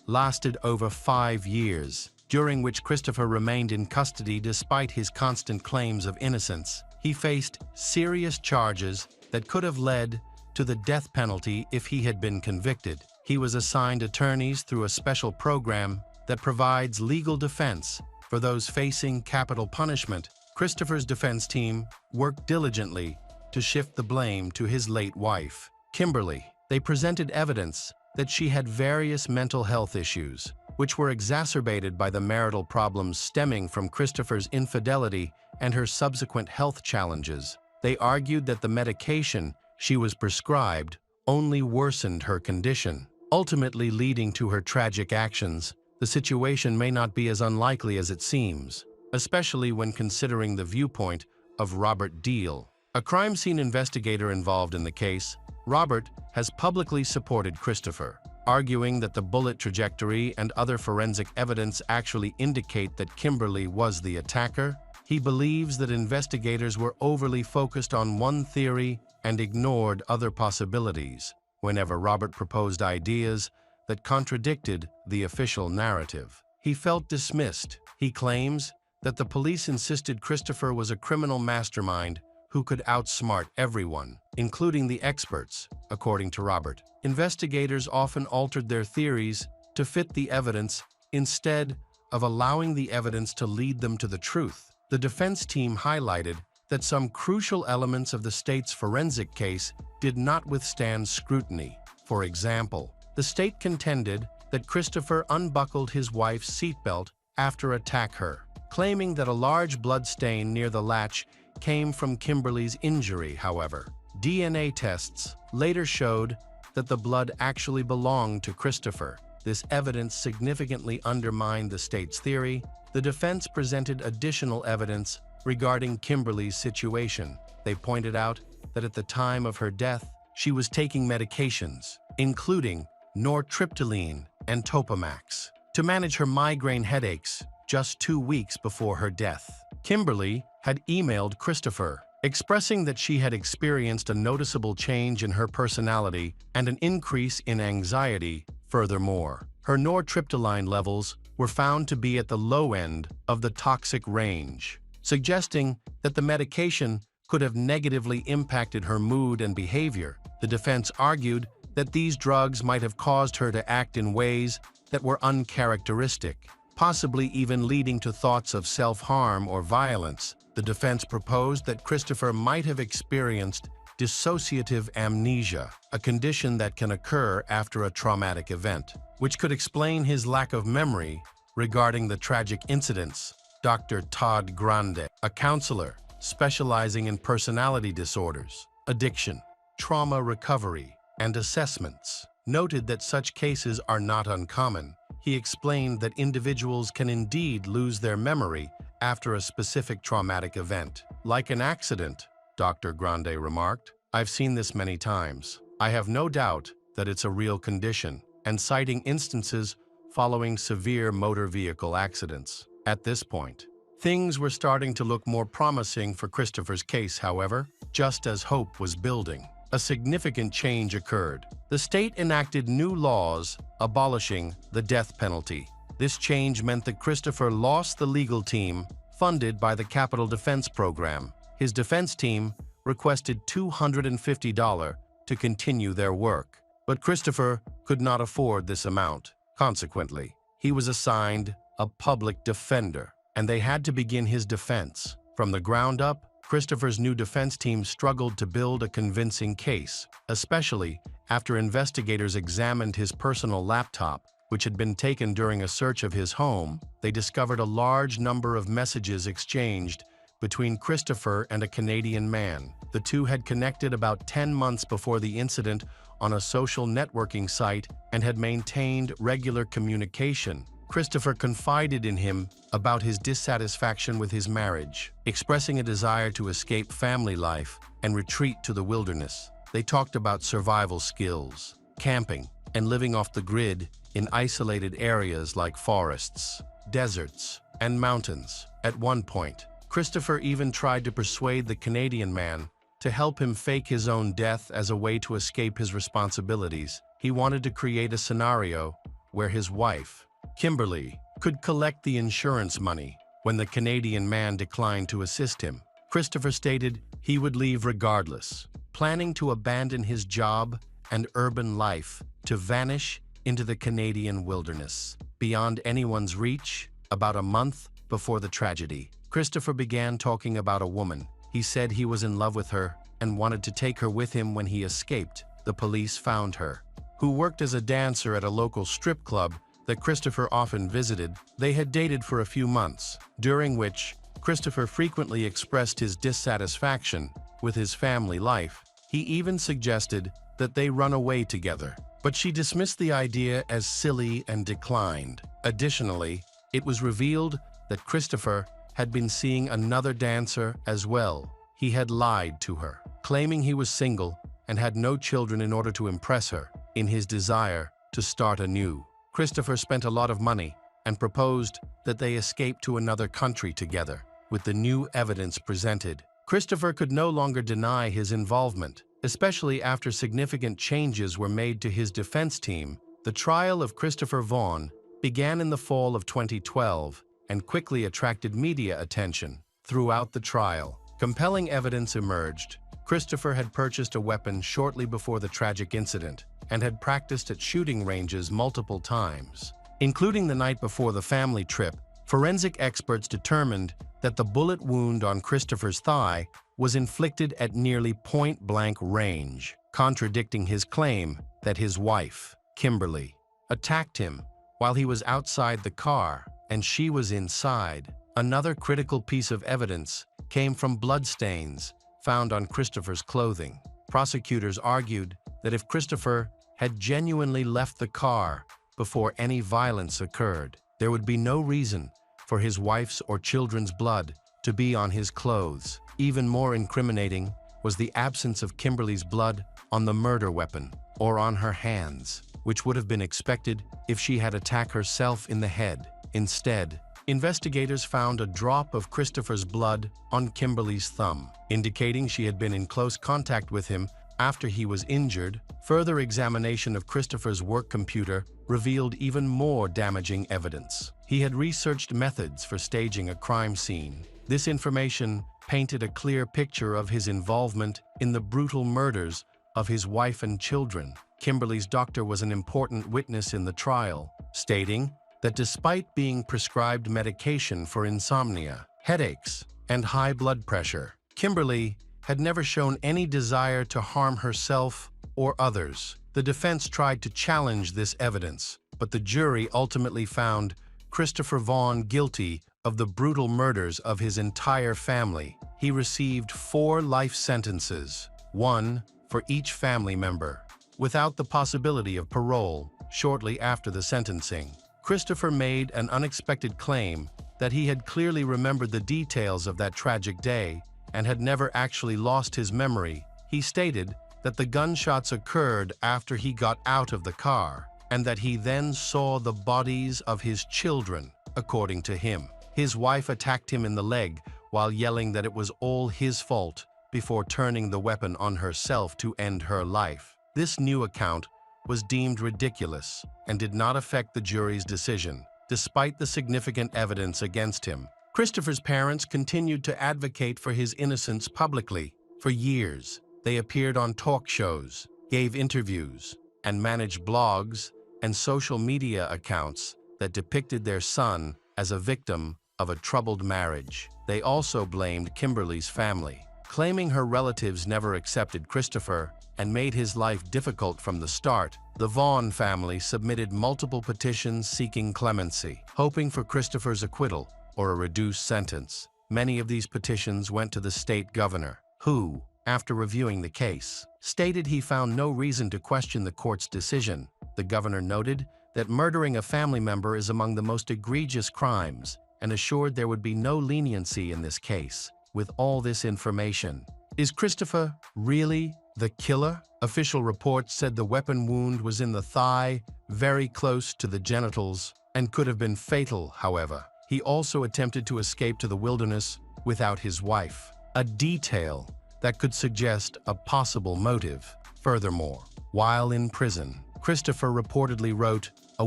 lasted over 5 years, during which Christopher remained in custody despite his constant claims of innocence. He faced serious charges that could have led to the death penalty if he had been convicted. He was assigned attorneys through a special program that provides legal defense for those facing capital punishment. Christopher's defense team worked diligently to shift the blame to his late wife, Kimberly. They presented evidence that she had various mental health issues, which were exacerbated by the marital problems stemming from Christopher's infidelity and her subsequent health challenges. They argued that the medication she was prescribed only worsened her condition, ultimately leading to her tragic actions. The situation may not be as unlikely as it seems, especially when considering the viewpoint of Robert Deal, a crime scene investigator involved in the case. Robert has publicly supported Christopher, arguing that the bullet trajectory and other forensic evidence actually indicate that Kimberly was the attacker. He believes that investigators were overly focused on one theory and ignored other possibilities whenever Robert proposed ideas that contradicted the official narrative. He felt dismissed. He claims that the police insisted Christopher was a criminal mastermind who could outsmart everyone, including the experts. According to Robert, investigators often altered their theories to fit the evidence instead of allowing the evidence to lead them to the truth. The defense team highlighted that some crucial elements of the state's forensic case did not withstand scrutiny. For example, the state contended that Christopher unbuckled his wife's seatbelt after attacking her, claiming that a large blood stain near the latch came from Kimberly's injury. However, DNA tests later showed that the blood actually belonged to Christopher. This evidence significantly undermined the state's theory. The defense presented additional evidence regarding Kimberly's situation. They pointed out that at the time of her death, she was taking medications, including nortriptyline and Topamax, to manage her migraine headaches just 2 weeks before her death. Kimberly had emailed Christopher, expressing that she had experienced a noticeable change in her personality and an increase in anxiety. Furthermore, her nortriptyline levels were found to be at the low end of the toxic range, suggesting that the medication could have negatively impacted her mood and behavior. The defense argued that these drugs might have caused her to act in ways that were uncharacteristic, possibly even leading to thoughts of self-harm or violence. The defense proposed that Christopher might have experienced dissociative amnesia, a condition that can occur after a traumatic event, which could explain his lack of memory regarding the tragic incidents. Dr. Todd Grande, a counselor specializing in personality disorders, addiction, trauma recovery, and assessments, noted that such cases are not uncommon. He explained that individuals can indeed lose their memory after a specific traumatic event. Like an accident, Dr. Grande remarked, "I've seen this many times. I have no doubt that it's a real condition," and citing instances following severe motor vehicle accidents. At this point, things were starting to look more promising for Christopher's case. However, just as hope was building, a significant change occurred. The state enacted new laws abolishing the death penalty. This change meant that Christopher lost the legal team funded by the Capital Defense Program. His defense team requested $250 to continue their work, but Christopher could not afford this amount. Consequently, he was assigned a public defender, and they had to begin his defense. From the ground up, Christopher's new defense team struggled to build a convincing case, especially after investigators examined his personal laptop, which had been taken during a search of his home. They discovered a large number of messages exchanged between Christopher and a Canadian man. The two had connected about 10 months before the incident on a social networking site and had maintained regular communication. Christopher confided in him about his dissatisfaction with his marriage, expressing a desire to escape family life and retreat to the wilderness. They talked about survival skills, camping, and living off the grid in isolated areas like forests, deserts, and mountains. At one point, Christopher even tried to persuade the Canadian man to help him fake his own death as a way to escape his responsibilities. He wanted to create a scenario where his wife, Kimberly, could collect the insurance money when the Canadian man declined to assist him. Christopher stated he would leave regardless, planning to abandon his job and urban life to vanish into the Canadian wilderness. Beyond anyone's reach, about a month before the tragedy, Christopher began talking about a woman. He said he was in love with her and wanted to take her with him when he escaped. The police found her, who worked as a dancer at a local strip club that Christopher often visited. They had dated for a few months, during which Christopher frequently expressed his dissatisfaction with his family life. He even suggested that they run away together, but she dismissed the idea as silly and declined. Additionally, it was revealed that Christopher had been seeing another dancer as well. He had lied to her, claiming he was single and had no children in order to impress her in his desire to start anew. Christopher spent a lot of money and proposed that they escape to another country together. With the new evidence presented, Christopher could no longer deny his involvement, especially after significant changes were made to his defense team. The trial of Christopher Vaughn began in the fall of 2012 and quickly attracted media attention. Throughout the trial, compelling evidence emerged. Christopher had purchased a weapon shortly before the tragic incident and had practiced at shooting ranges multiple times. Including the night before the family trip, forensic experts determined that the bullet wound on Christopher's thigh was inflicted at nearly point-blank range, contradicting his claim that his wife, Kimberly, attacked him while he was outside the car and she was inside. Another critical piece of evidence came from bloodstains found on Christopher's clothing. Prosecutors argued that if Christopher had genuinely left the car before any violence occurred, there would be no reason for his wife's or children's blood to be on his clothes. Even more incriminating was the absence of Kimberly's blood on the murder weapon or on her hands, which would have been expected if she had attacked herself in the head. Instead, investigators found a drop of Christopher's blood on Kimberly's thumb, indicating she had been in close contact with him after he was injured. Further examination of Christopher's work computer revealed even more damaging evidence. He had researched methods for staging a crime scene. This information painted a clear picture of his involvement in the brutal murders of his wife and children. Kimberly's doctor was an important witness in the trial, stating that despite being prescribed medication for insomnia, headaches, and high blood pressure, Kimberly had never shown any desire to harm herself or others. The defense tried to challenge this evidence, but the jury ultimately found Christopher Vaughn guilty of the brutal murders of his entire family. He received 4 life sentences, 1 for each family member, without the possibility of parole. Shortly after the sentencing, Christopher made an unexpected claim that he had clearly remembered the details of that tragic day and had never actually lost his memory. He stated that the gunshots occurred after he got out of the car and that he then saw the bodies of his children. According to him, his wife attacked him in the leg while yelling that it was all his fault before turning the weapon on herself to end her life. This new account was deemed ridiculous and did not affect the jury's decision, despite the significant evidence against him. Christopher's parents continued to advocate for his innocence publicly. For years, they appeared on talk shows, gave interviews, and managed blogs and social media accounts that depicted their son as a victim of a troubled marriage. They also blamed Kimberly's family, claiming her relatives never accepted Christopher and made his life difficult from the start. The Vaughn family submitted multiple petitions seeking clemency, hoping for Christopher's acquittal or a reduced sentence. Many of these petitions went to the state governor, who, after reviewing the case, stated he found no reason to question the court's decision. The governor noted that murdering a family member is among the most egregious crimes and assured there would be no leniency in this case. With all this information, is Christopher really the killer? Official reports said the weapon wound was in the thigh, very close to the genitals, and could have been fatal, however. He also attempted to escape to the wilderness without his wife, a detail that could suggest a possible motive. Furthermore, while in prison, Christopher reportedly wrote a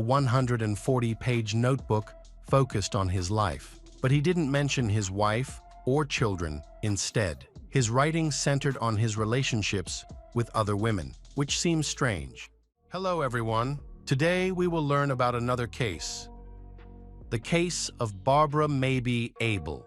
140-page notebook focused on his life, but he didn't mention his wife or children. Instead, his writing centered on his relationships with other women, which seems strange. Hello everyone. Today we will learn about another case. The case of Barbara Maybe Abel.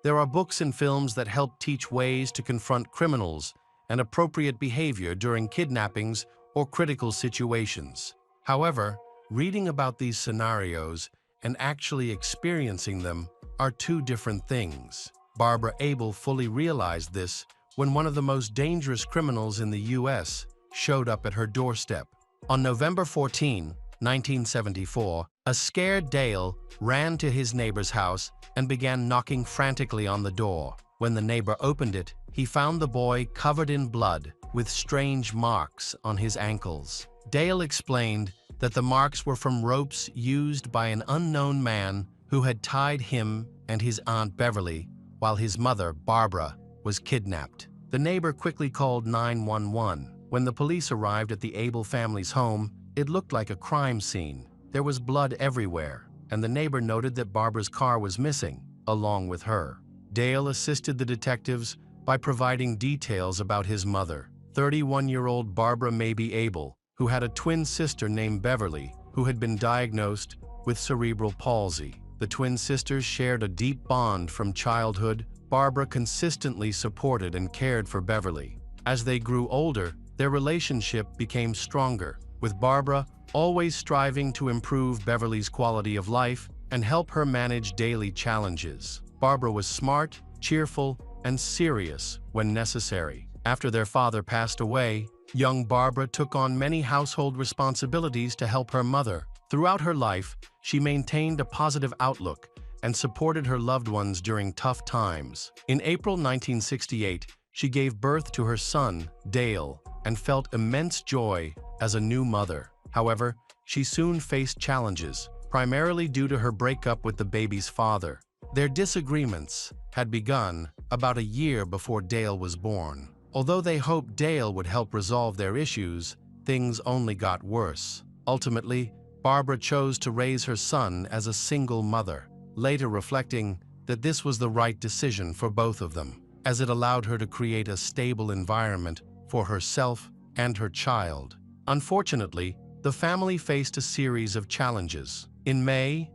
There are books and films that help teach ways to confront criminals and appropriate behavior during kidnappings or critical situations. However, reading about these scenarios and actually experiencing them are two different things. Barbara Abel fully realized this when one of the most dangerous criminals in the U.S. showed up at her doorstep. On November 14, 1974, a scared Dale ran to his neighbor's house and began knocking frantically on the door. When the neighbor opened it, he found the boy covered in blood with strange marks on his ankles. Dale explained that the marks were from ropes used by an unknown man who had tied him and his Aunt Beverly while his mother, Barbara, was kidnapped. The neighbor quickly called 911. When the police arrived at the Abel family's home, it looked like a crime scene. There was blood everywhere, and the neighbor noted that Barbara's car was missing, along with her. Dale assisted the detectives by providing details about his mother, 31-year-old Barbara Maybe Abel, who had a twin sister named Beverly, who had been diagnosed with cerebral palsy. The twin sisters shared a deep bond from childhood. Barbara consistently supported and cared for Beverly. As they grew older, their relationship became stronger, with Barbara always striving to improve Beverly's quality of life and help her manage daily challenges. Barbara was smart, cheerful, and serious when necessary. After their father passed away, young Barbara took on many household responsibilities to help her mother. Throughout her life, she maintained a positive outlook and supported her loved ones during tough times. In April 1968, she gave birth to her son, Dale, and felt immense joy as a new mother. However, she soon faced challenges, primarily due to her breakup with the baby's father. Their disagreements had begun about a year before Dale was born. Although they hoped Dale would help resolve their issues, things only got worse. Ultimately, Barbara chose to raise her son as a single mother, later reflecting that this was the right decision for both of them, as it allowed her to create a stable environment for herself and her child. Unfortunately, the family faced a series of challenges. In May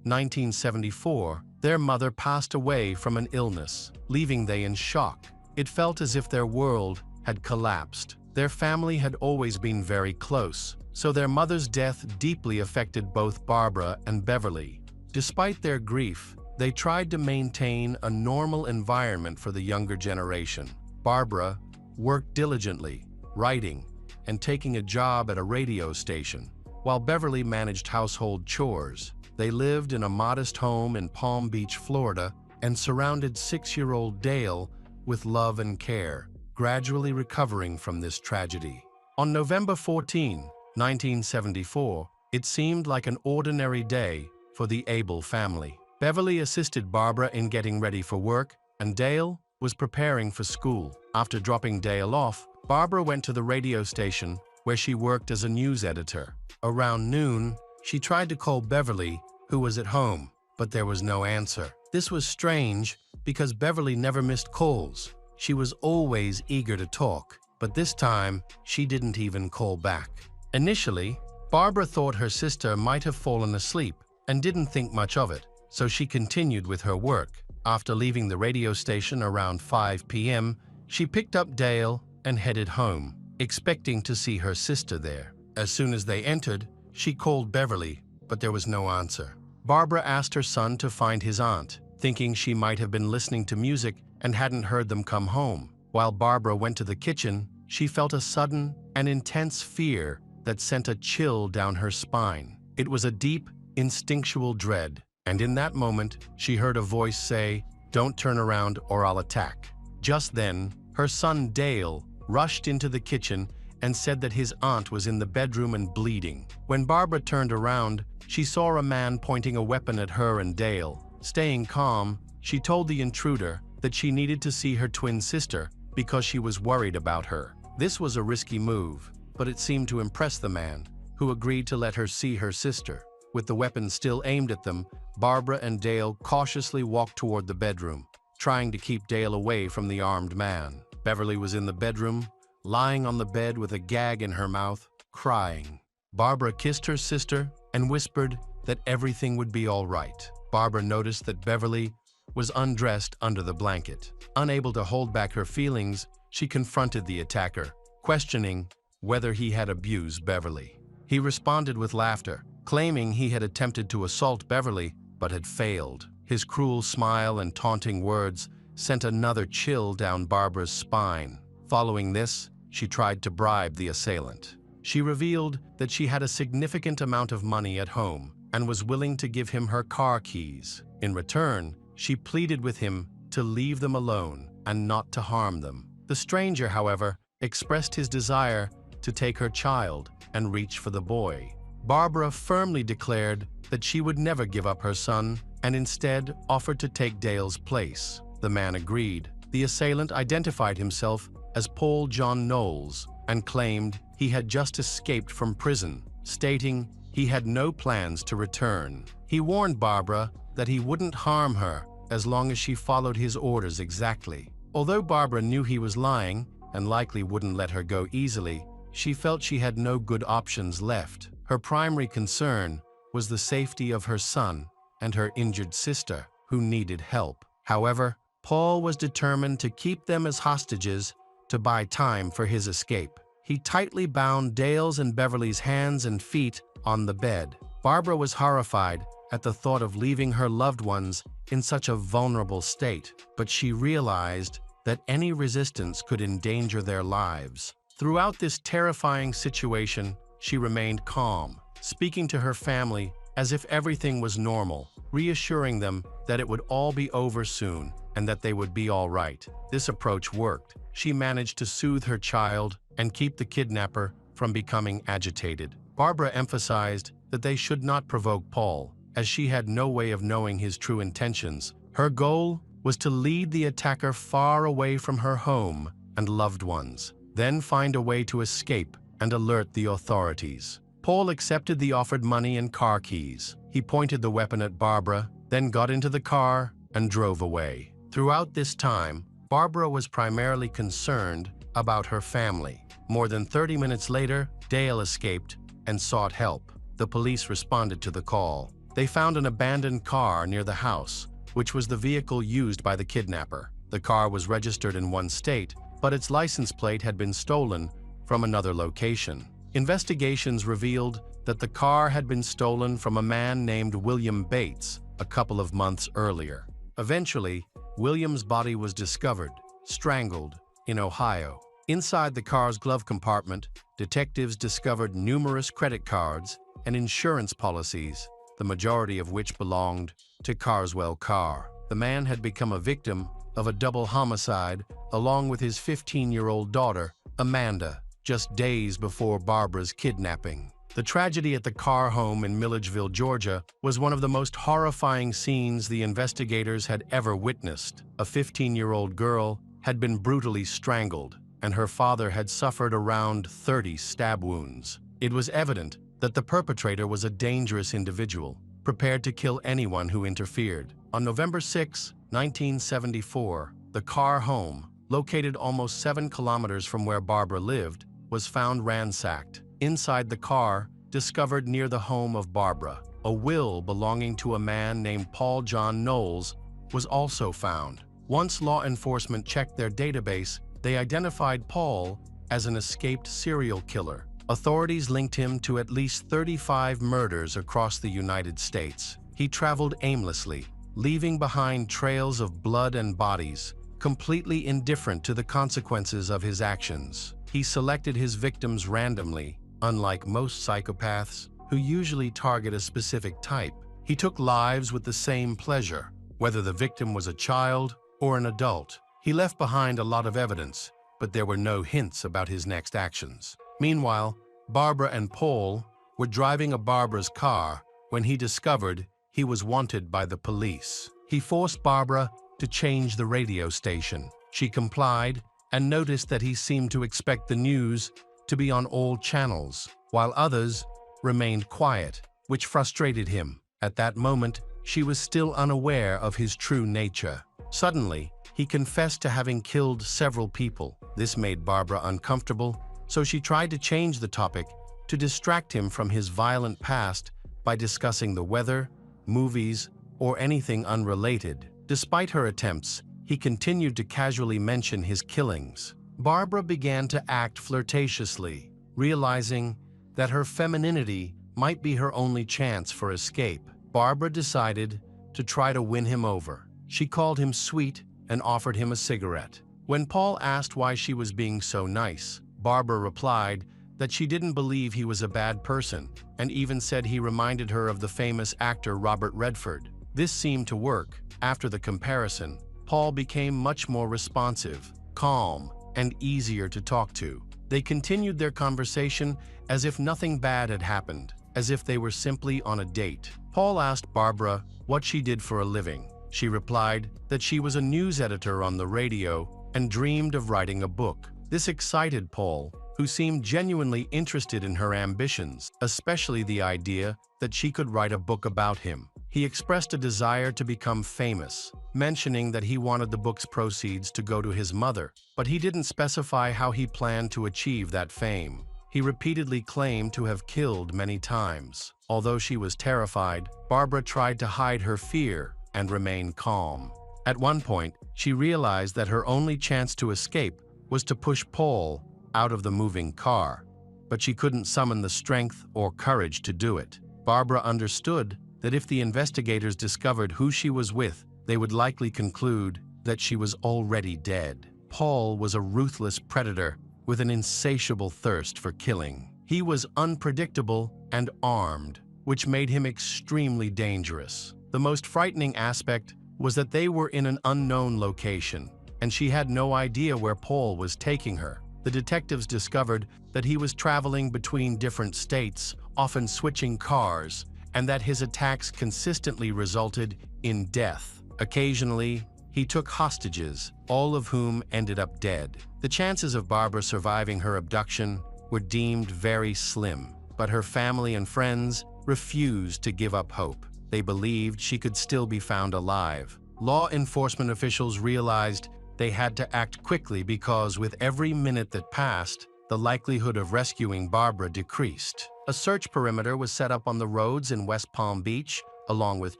1974, their mother passed away from an illness, leaving them in shock. It felt as if their world had collapsed. Their family had always been very close, so their mother's death deeply affected both Barbara and Beverly. Despite their grief, they tried to maintain a normal environment for the younger generation. Barbara worked diligently, writing and taking a job at a radio station, while Beverly managed household chores. They lived in a modest home in Palm Beach, Florida, and surrounded 6-year-old Dale with love and care, gradually recovering from this tragedy. On November 14, 1974, it seemed like an ordinary day for the Abel family. Beverly assisted Barbara in getting ready for work, and Dale was preparing for school. After dropping Dale off, Barbara went to the radio station where she worked as a news editor. Around noon, she tried to call Beverly, who was at home, but there was no answer. This was strange because Beverly never missed calls. She was always eager to talk, but this time she didn't even call back. Initially, Barbara thought her sister might have fallen asleep and didn't think much of it, so she continued with her work. After leaving the radio station around 5 p.m., she picked up Dale and headed home, expecting to see her sister there. As soon as they entered, she called Beverly, but there was no answer. Barbara asked her son to find his aunt, thinking she might have been listening to music and hadn't heard them come home. While Barbara went to the kitchen, she felt a sudden and intense fear that sent a chill down her spine. It was a deep, instinctual dread, and in that moment, she heard a voice say, "Don't turn around or I'll attack." Just then, her son Dale rushed into the kitchen and said that his aunt was in the bedroom and bleeding. When Barbara turned around, she saw a man pointing a weapon at her and Dale. Staying calm, she told the intruder that she needed to see her twin sister because she was worried about her. This was a risky move, but it seemed to impress the man, who agreed to let her see her sister. With the weapon still aimed at them, Barbara and Dale cautiously walked toward the bedroom, trying to keep Dale away from the armed man. Beverly was in the bedroom, lying on the bed with a gag in her mouth, crying. Barbara kissed her sister and whispered that everything would be all right. Barbara noticed that Beverly was undressed under the blanket. Unable to hold back her feelings, she confronted the attacker, questioning whether he had abused Beverly. He responded with laughter, claiming he had attempted to assault Beverly but had failed. His cruel smile and taunting words sent another chill down Barbara's spine. Following this, she tried to bribe the assailant. She revealed that she had a significant amount of money at home and was willing to give him her car keys. In return, she pleaded with him to leave them alone and not to harm them. The stranger, however, expressed his desire to take her child and reach for the boy. Barbara firmly declared that she would never give up her son and instead offered to take Dale's place. The man agreed. The assailant identified himself as Paul John Knowles and claimed he had just escaped from prison, stating he had no plans to return. He warned Barbara that he wouldn't harm her as long as she followed his orders exactly. Although Barbara knew he was lying and likely wouldn't let her go easily, she felt she had no good options left. Her primary concern was the safety of her son and her injured sister, who needed help. However, Paul was determined to keep them as hostages to buy time for his escape. He tightly bound Dale's and Beverly's hands and feet on the bed. Barbara was horrified at the thought of leaving her loved ones in such a vulnerable state, but she realized that any resistance could endanger their lives. Throughout this terrifying situation, she remained calm, speaking to her family as if everything was normal, reassuring them that it would all be over soon and that they would be all right. This approach worked. She managed to soothe her child and keep the kidnapper from becoming agitated. Barbara emphasized that they should not provoke Paul, as she had no way of knowing his true intentions. Her goal was to lead the attacker far away from her home and loved ones, then find a way to escape and alert the authorities. Paul accepted the offered money and car keys. He pointed the weapon at Barbara, then got into the car and drove away. Throughout this time, Barbara was primarily concerned about her family. More than 30 minutes later, Dale escaped and sought help. The police responded to the call. They found an abandoned car near the house, which was the vehicle used by the kidnapper. The car was registered in one state, but its license plate had been stolen from another location. Investigations revealed that the car had been stolen from a man named William Bates a couple of months earlier. Eventually, William's body was discovered, strangled, in Ohio. Inside the car's glove compartment, detectives discovered numerous credit cards and insurance policies, the majority of which belonged to Carswell Carr. The man had become a victim of a double homicide along with his 15-year-old daughter, Amanda, just days before Barbara's kidnapping. The tragedy at the Carr home in Milledgeville, Georgia, was one of the most horrifying scenes the investigators had ever witnessed. A 15-year-old girl had been brutally strangled, and her father had suffered around 30 stab wounds. It was evident that the perpetrator was a dangerous individual, prepared to kill anyone who interfered. On November 6, 1974, the Carr home, located almost 7 kilometers from where Barbara lived, was found ransacked. Inside the car, discovered near the home of Barbara. A will belonging to a man named Paul John Knowles was also found. Once law enforcement checked their database, they identified Paul as an escaped serial killer. Authorities linked him to at least 35 murders across the United States. He traveled aimlessly, leaving behind trails of blood and bodies, completely indifferent to the consequences of his actions. He selected his victims randomly, unlike most psychopaths, who usually target a specific type. He took lives with the same pleasure, whether the victim was a child or an adult. He left behind a lot of evidence, but there were no hints about his next actions. Meanwhile, Barbara and Paul were driving a Barbara's car when he discovered he was wanted by the police. He forced Barbara to change the radio station. She complied and noticed that he seemed to expect the news to be on all channels, while others remained quiet, which frustrated him. At that moment, she was still unaware of his true nature. Suddenly, he confessed to having killed several people. This made Barbara uncomfortable, so she tried to change the topic to distract him from his violent past by discussing the weather, movies, or anything unrelated. Despite her attempts, he continued to casually mention his killings. Barbara began to act flirtatiously, realizing that her femininity might be her only chance for escape. Barbara decided to try to win him over. She called him sweet and offered him a cigarette. When Paul asked why she was being so nice, Barbara replied that she didn't believe he was a bad person, and even said he reminded her of the famous actor Robert Redford. This seemed to work. After the comparison, Paul became much more responsive, calm, and easier to talk to. They continued their conversation as if nothing bad had happened, as if they were simply on a date. Paul asked Barbara what she did for a living. She replied that she was a news editor on the radio and dreamed of writing a book. This excited Paul, who seemed genuinely interested in her ambitions, especially the idea that she could write a book about him. He expressed a desire to become famous, mentioning that he wanted the book's proceeds to go to his mother, but he didn't specify how he planned to achieve that fame. He repeatedly claimed to have killed many times. Although she was terrified, Barbara tried to hide her fear and remain calm. At one point, she realized that her only chance to escape was to push Paul out of the moving car, but she couldn't summon the strength or courage to do it. Barbara understood that if the investigators discovered who she was with, they would likely conclude that she was already dead. Paul was a ruthless predator with an insatiable thirst for killing. He was unpredictable and armed, which made him extremely dangerous. The most frightening aspect was that they were in an unknown location, and she had no idea where Paul was taking her. The detectives discovered that he was traveling between different states, often switching cars, and that his attacks consistently resulted in death. Occasionally, he took hostages, all of whom ended up dead. The chances of Barbara surviving her abduction were deemed very slim, but her family and friends refused to give up hope. They believed she could still be found alive. Law enforcement officials realized they had to act quickly because with every minute that passed, the likelihood of rescuing Barbara decreased. A search perimeter was set up on the roads in West Palm Beach, along with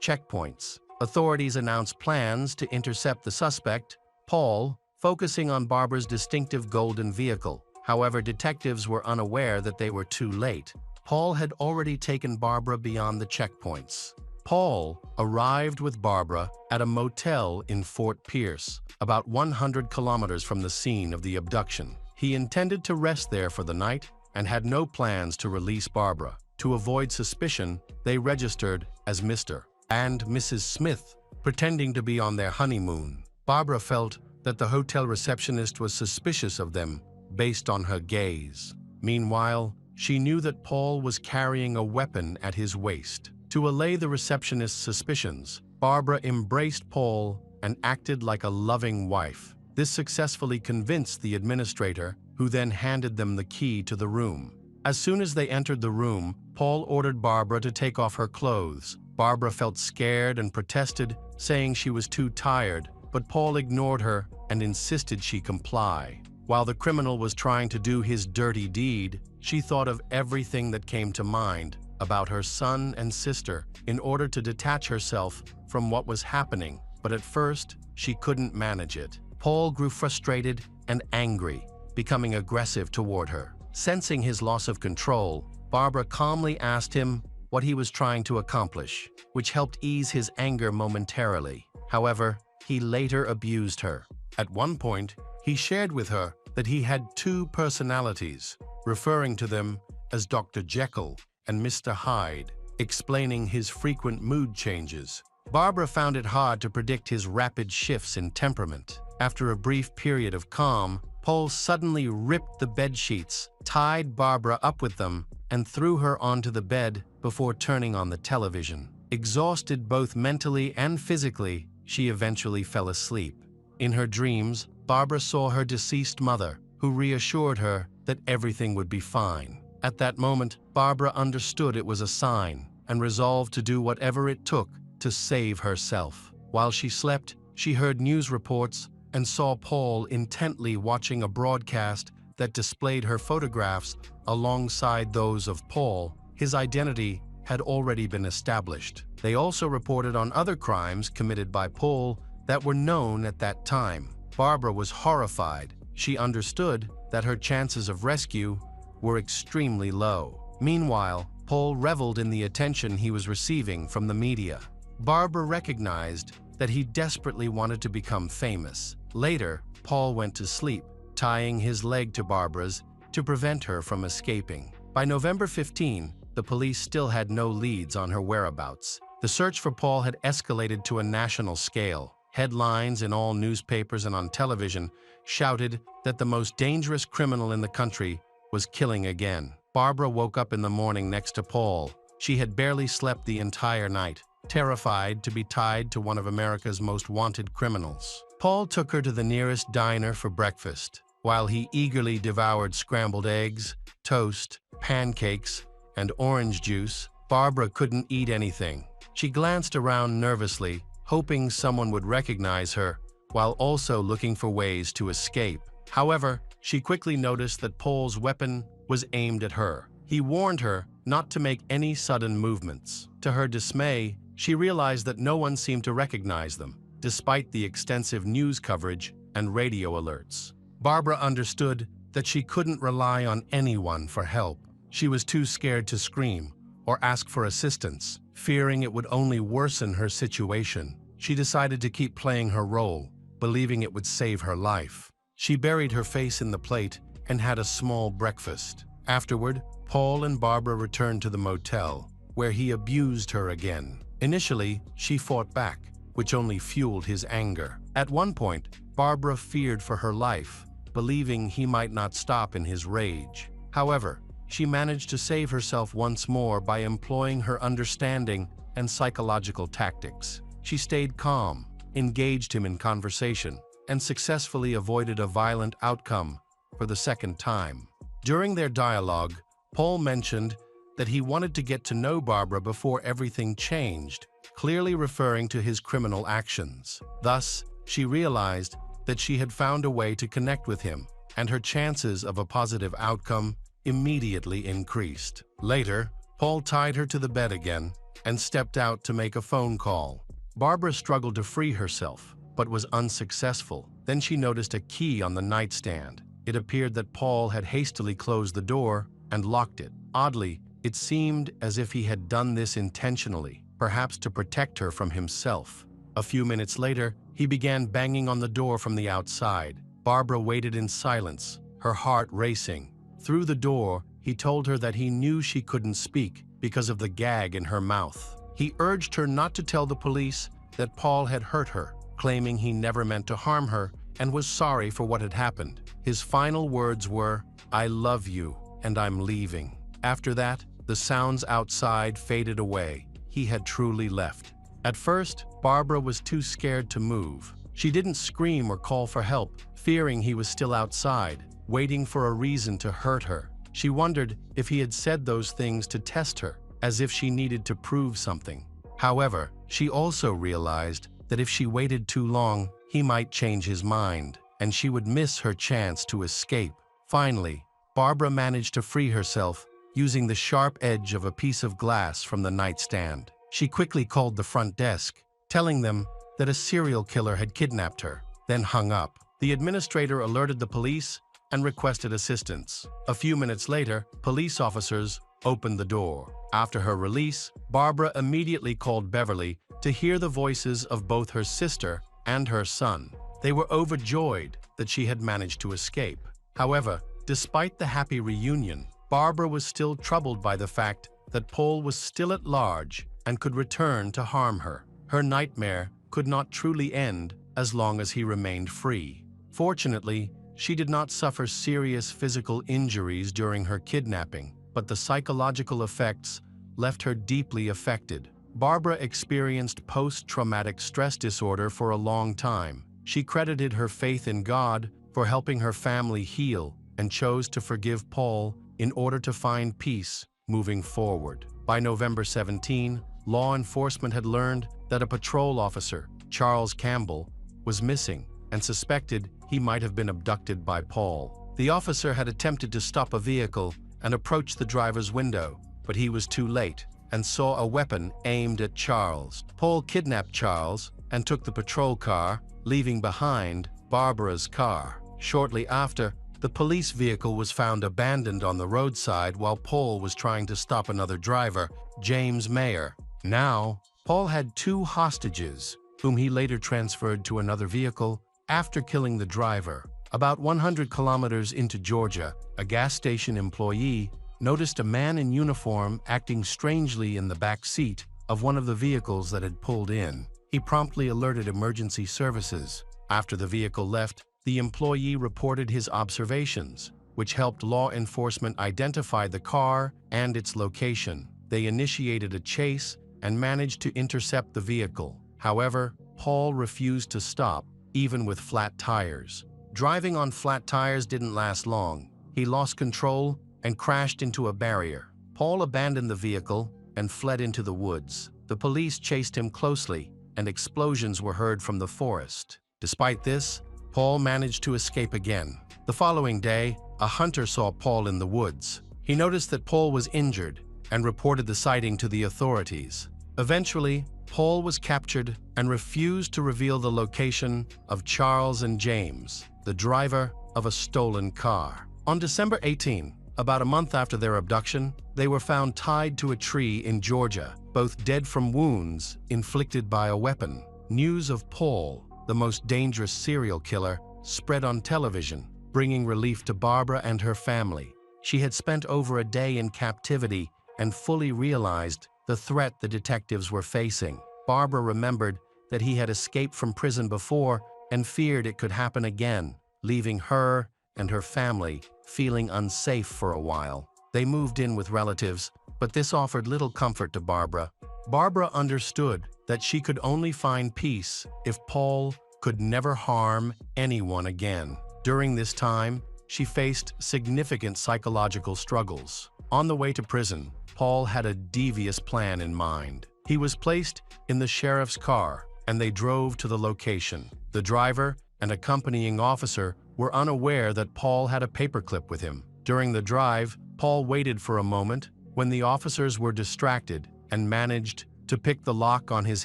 checkpoints. Authorities announced plans to intercept the suspect, Paul, focusing on Barbara's distinctive golden vehicle. However, detectives were unaware that they were too late. Paul had already taken Barbara beyond the checkpoints. Paul arrived with Barbara at a motel in Fort Pierce, about 100 kilometers from the scene of the abduction. He intended to rest there for the night and had no plans to release Barbara. To avoid suspicion, they registered as Mr. and Mrs. Smith, pretending to be on their honeymoon. Barbara felt that the hotel receptionist was suspicious of them based on her gaze. Meanwhile, she knew that Paul was carrying a weapon at his waist. To allay the receptionist's suspicions, Barbara embraced Paul and acted like a loving wife. This successfully convinced the administrator, who then handed them the key to the room. As soon as they entered the room, Paul ordered Barbara to take off her clothes. Barbara felt scared and protested, saying she was too tired, but Paul ignored her and insisted she comply. While the criminal was trying to do his dirty deed, She thought of everything that came to mind about her son and sister in order to detach herself from what was happening, but at first, she couldn't manage it. Paul grew frustrated and angry, becoming aggressive toward her. Sensing his loss of control, Barbara calmly asked him what he was trying to accomplish, which helped ease his anger momentarily. However, he later abused her. At one point, he shared with her that he had two personalities, referring to them as Dr. Jekyll and Mr. Hyde, explaining his frequent mood changes. Barbara found it hard to predict his rapid shifts in temperament. After a brief period of calm, Paul suddenly ripped the bedsheets, tied Barbara up with them, and threw her onto the bed before turning on the television. Exhausted both mentally and physically, she eventually fell asleep. In her dreams, Barbara saw her deceased mother, who reassured her that everything would be fine. At that moment, Barbara understood it was a sign and resolved to do whatever it took to save herself. While she slept, she heard news reports and saw Paul intently watching a broadcast that displayed her photographs alongside those of Paul. His identity had already been established. They also reported on other crimes committed by Paul that were known at that time. Barbara was horrified. She understood that her chances of rescue were extremely low. Meanwhile, Paul reveled in the attention he was receiving from the media. Barbara recognized that he desperately wanted to become famous. Later, Paul went to sleep, tying his leg to Barbara's to prevent her from escaping. By November 15, the police still had no leads on her whereabouts. The search for Paul had escalated to a national scale. Headlines in all newspapers and on television shouted that the most dangerous criminal in the country was killing again. Barbara woke up in the morning next to Paul. She had barely slept the entire night, terrified to be tied to one of America's most wanted criminals. Paul took her to the nearest diner for breakfast. While he eagerly devoured scrambled eggs, toast, pancakes, and orange juice, Barbara couldn't eat anything. She glanced around nervously, hoping someone would recognize her, while also looking for ways to escape. However, she quickly noticed that Paul's weapon was aimed at her. He warned her not to make any sudden movements. To her dismay, she realized that no one seemed to recognize them, despite the extensive news coverage and radio alerts. Barbara understood that she couldn't rely on anyone for help. She was too scared to scream or ask for assistance, fearing it would only worsen her situation. She decided to keep playing her role, believing it would save her life. She buried her face in the plate and had a small breakfast. Afterward, Paul and Barbara returned to the motel, where he abused her again. Initially, she fought back, which only fueled his anger. At one point, Barbara feared for her life, believing he might not stop in his rage. However, she managed to save herself once more by employing her understanding and psychological tactics. She stayed calm, engaged him in conversation, and successfully avoided a violent outcome for the second time. During their dialogue, Paul mentioned that he wanted to get to know Barbara before everything changed, clearly referring to his criminal actions. Thus, she realized that she had found a way to connect with him, and her chances of a positive outcome immediately increased. Later, Paul tied her to the bed again and stepped out to make a phone call. Barbara struggled to free herself, but was unsuccessful. Then she noticed a key on the nightstand. It appeared that Paul had hastily closed the door and locked it. Oddly, it seemed as if he had done this intentionally, perhaps to protect her from himself. A few minutes later, he began banging on the door from the outside. Barbara waited in silence, her heart racing. Through the door, he told her that he knew she couldn't speak because of the gag in her mouth. He urged her not to tell the police that Paul had hurt her, claiming he never meant to harm her and was sorry for what had happened. His final words were, "I love you, and I'm leaving." After that, the sounds outside faded away. He had truly left. At first, Barbara was too scared to move. She didn't scream or call for help, fearing he was still outside, waiting for a reason to hurt her. She wondered if he had said those things to test her, as if she needed to prove something. However, she also realized that if she waited too long, he might change his mind, and she would miss her chance to escape. Finally, Barbara managed to free herself using the sharp edge of a piece of glass from the nightstand. She quickly called the front desk, telling them that a serial killer had kidnapped her, then hung up. The administrator alerted the police and requested assistance. A few minutes later, police officers opened the door. After her release, Barbara immediately called Beverly to hear the voices of both her sister and her son. They were overjoyed that she had managed to escape. However, despite the happy reunion, Barbara was still troubled by the fact that Paul was still at large and could return to harm her. Her nightmare could not truly end as long as he remained free. Fortunately, she did not suffer serious physical injuries during her kidnapping, but the psychological effects left her deeply affected. Barbara experienced post-traumatic stress disorder for a long time. She credited her faith in God for helping her family heal and chose to forgive Paul in order to find peace moving forward. By November 17, law enforcement had learned that a patrol officer, Charles Campbell, was missing and suspected he might have been abducted by Paul. The officer had attempted to stop a vehicle and approach the driver's window, but he was too late and saw a weapon aimed at Charles. Paul kidnapped Charles and took the patrol car, leaving behind Barbara's car. Shortly after, the police vehicle was found abandoned on the roadside while Paul was trying to stop another driver, James Mayer. Now, Paul had two hostages, whom he later transferred to another vehicle after killing the driver. About 100 kilometers into Georgia, a gas station employee noticed a man in uniform acting strangely in the back seat of one of the vehicles that had pulled in. He promptly alerted emergency services. After the vehicle left, the employee reported his observations, which helped law enforcement identify the car and its location. They initiated a chase and managed to intercept the vehicle. However, Paul refused to stop, even with flat tires. Driving on flat tires didn't last long. He lost control and crashed into a barrier. Paul abandoned the vehicle and fled into the woods. The police chased him closely, and explosions were heard from the forest. Despite this, Paul managed to escape again. The following day, a hunter saw Paul in the woods. He noticed that Paul was injured and reported the sighting to the authorities. Eventually, Paul was captured and refused to reveal the location of Charles and James, the driver of a stolen car. On December 18, about a month after their abduction, they were found tied to a tree in Georgia, both dead from wounds inflicted by a weapon. News of Paul, the most dangerous serial killer, spread on television, bringing relief to Barbara and her family. She had spent over a day in captivity and fully realized the threat the detectives were facing. Barbara remembered that he had escaped from prison before and feared it could happen again, leaving her and her family feeling unsafe for a while. They moved in with relatives, but this offered little comfort to Barbara. Barbara understood that she could only find peace if Paul could never harm anyone again. During this time, she faced significant psychological struggles. On the way to prison, Paul had a devious plan in mind. He was placed in the sheriff's car, and they drove to the location. The driver and accompanying officer were unaware that Paul had a paperclip with him. During the drive, Paul waited for a moment when the officers were distracted and managed to pick the lock on his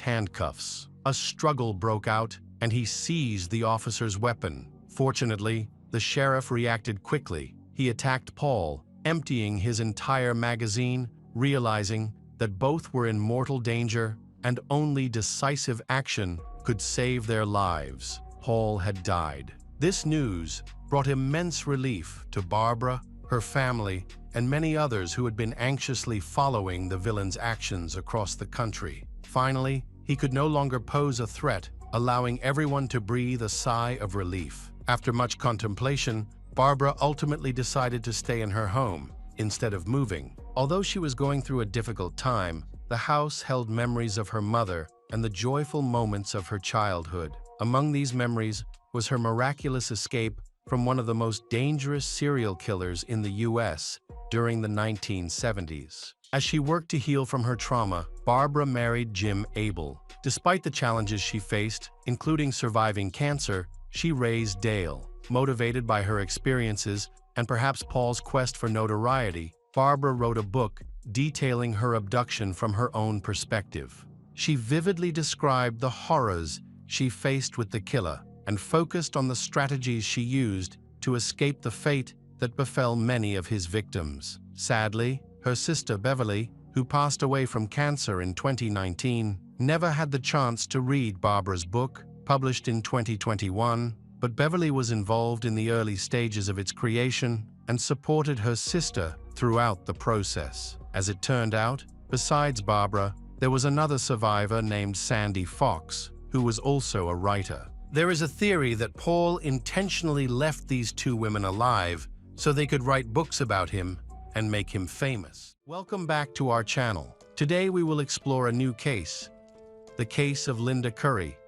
handcuffs. A struggle broke out, and he seized the officer's weapon. Fortunately, the sheriff reacted quickly. He attacked Paul, emptying his entire magazine, realizing that both were in mortal danger and only decisive action could save their lives. Paul had died. This news brought immense relief to Barbara, her family, and many others who had been anxiously following the villain's actions across the country. Finally, he could no longer pose a threat, allowing everyone to breathe a sigh of relief. After much contemplation, Barbara ultimately decided to stay in her home instead of moving. Although she was going through a difficult time, the house held memories of her mother and the joyful moments of her childhood. Among these memories was her miraculous escape from one of the most dangerous serial killers in the U.S. during the 1970s. As she worked to heal from her trauma, Barbara married Jim Abel. Despite the challenges she faced, including surviving cancer, she raised Dale. Motivated by her experiences and perhaps Paul's quest for notoriety, Barbara wrote a book detailing her abduction from her own perspective. She vividly described the horrors she faced with the killer and focused on the strategies she used to escape the fate that befell many of his victims. Sadly, her sister Beverly, who passed away from cancer in 2019, never had the chance to read Barbara's book, published in 2021, but Beverly was involved in the early stages of its creation and supported her sister throughout the process. As it turned out, besides Barbara, there was another survivor named Sandy Fox, who was also a writer. There is a theory that Paul intentionally left these two women alive so they could write books about him and make him famous. Welcome back to our channel. Today we will explore a new case, the case of Linda Curry.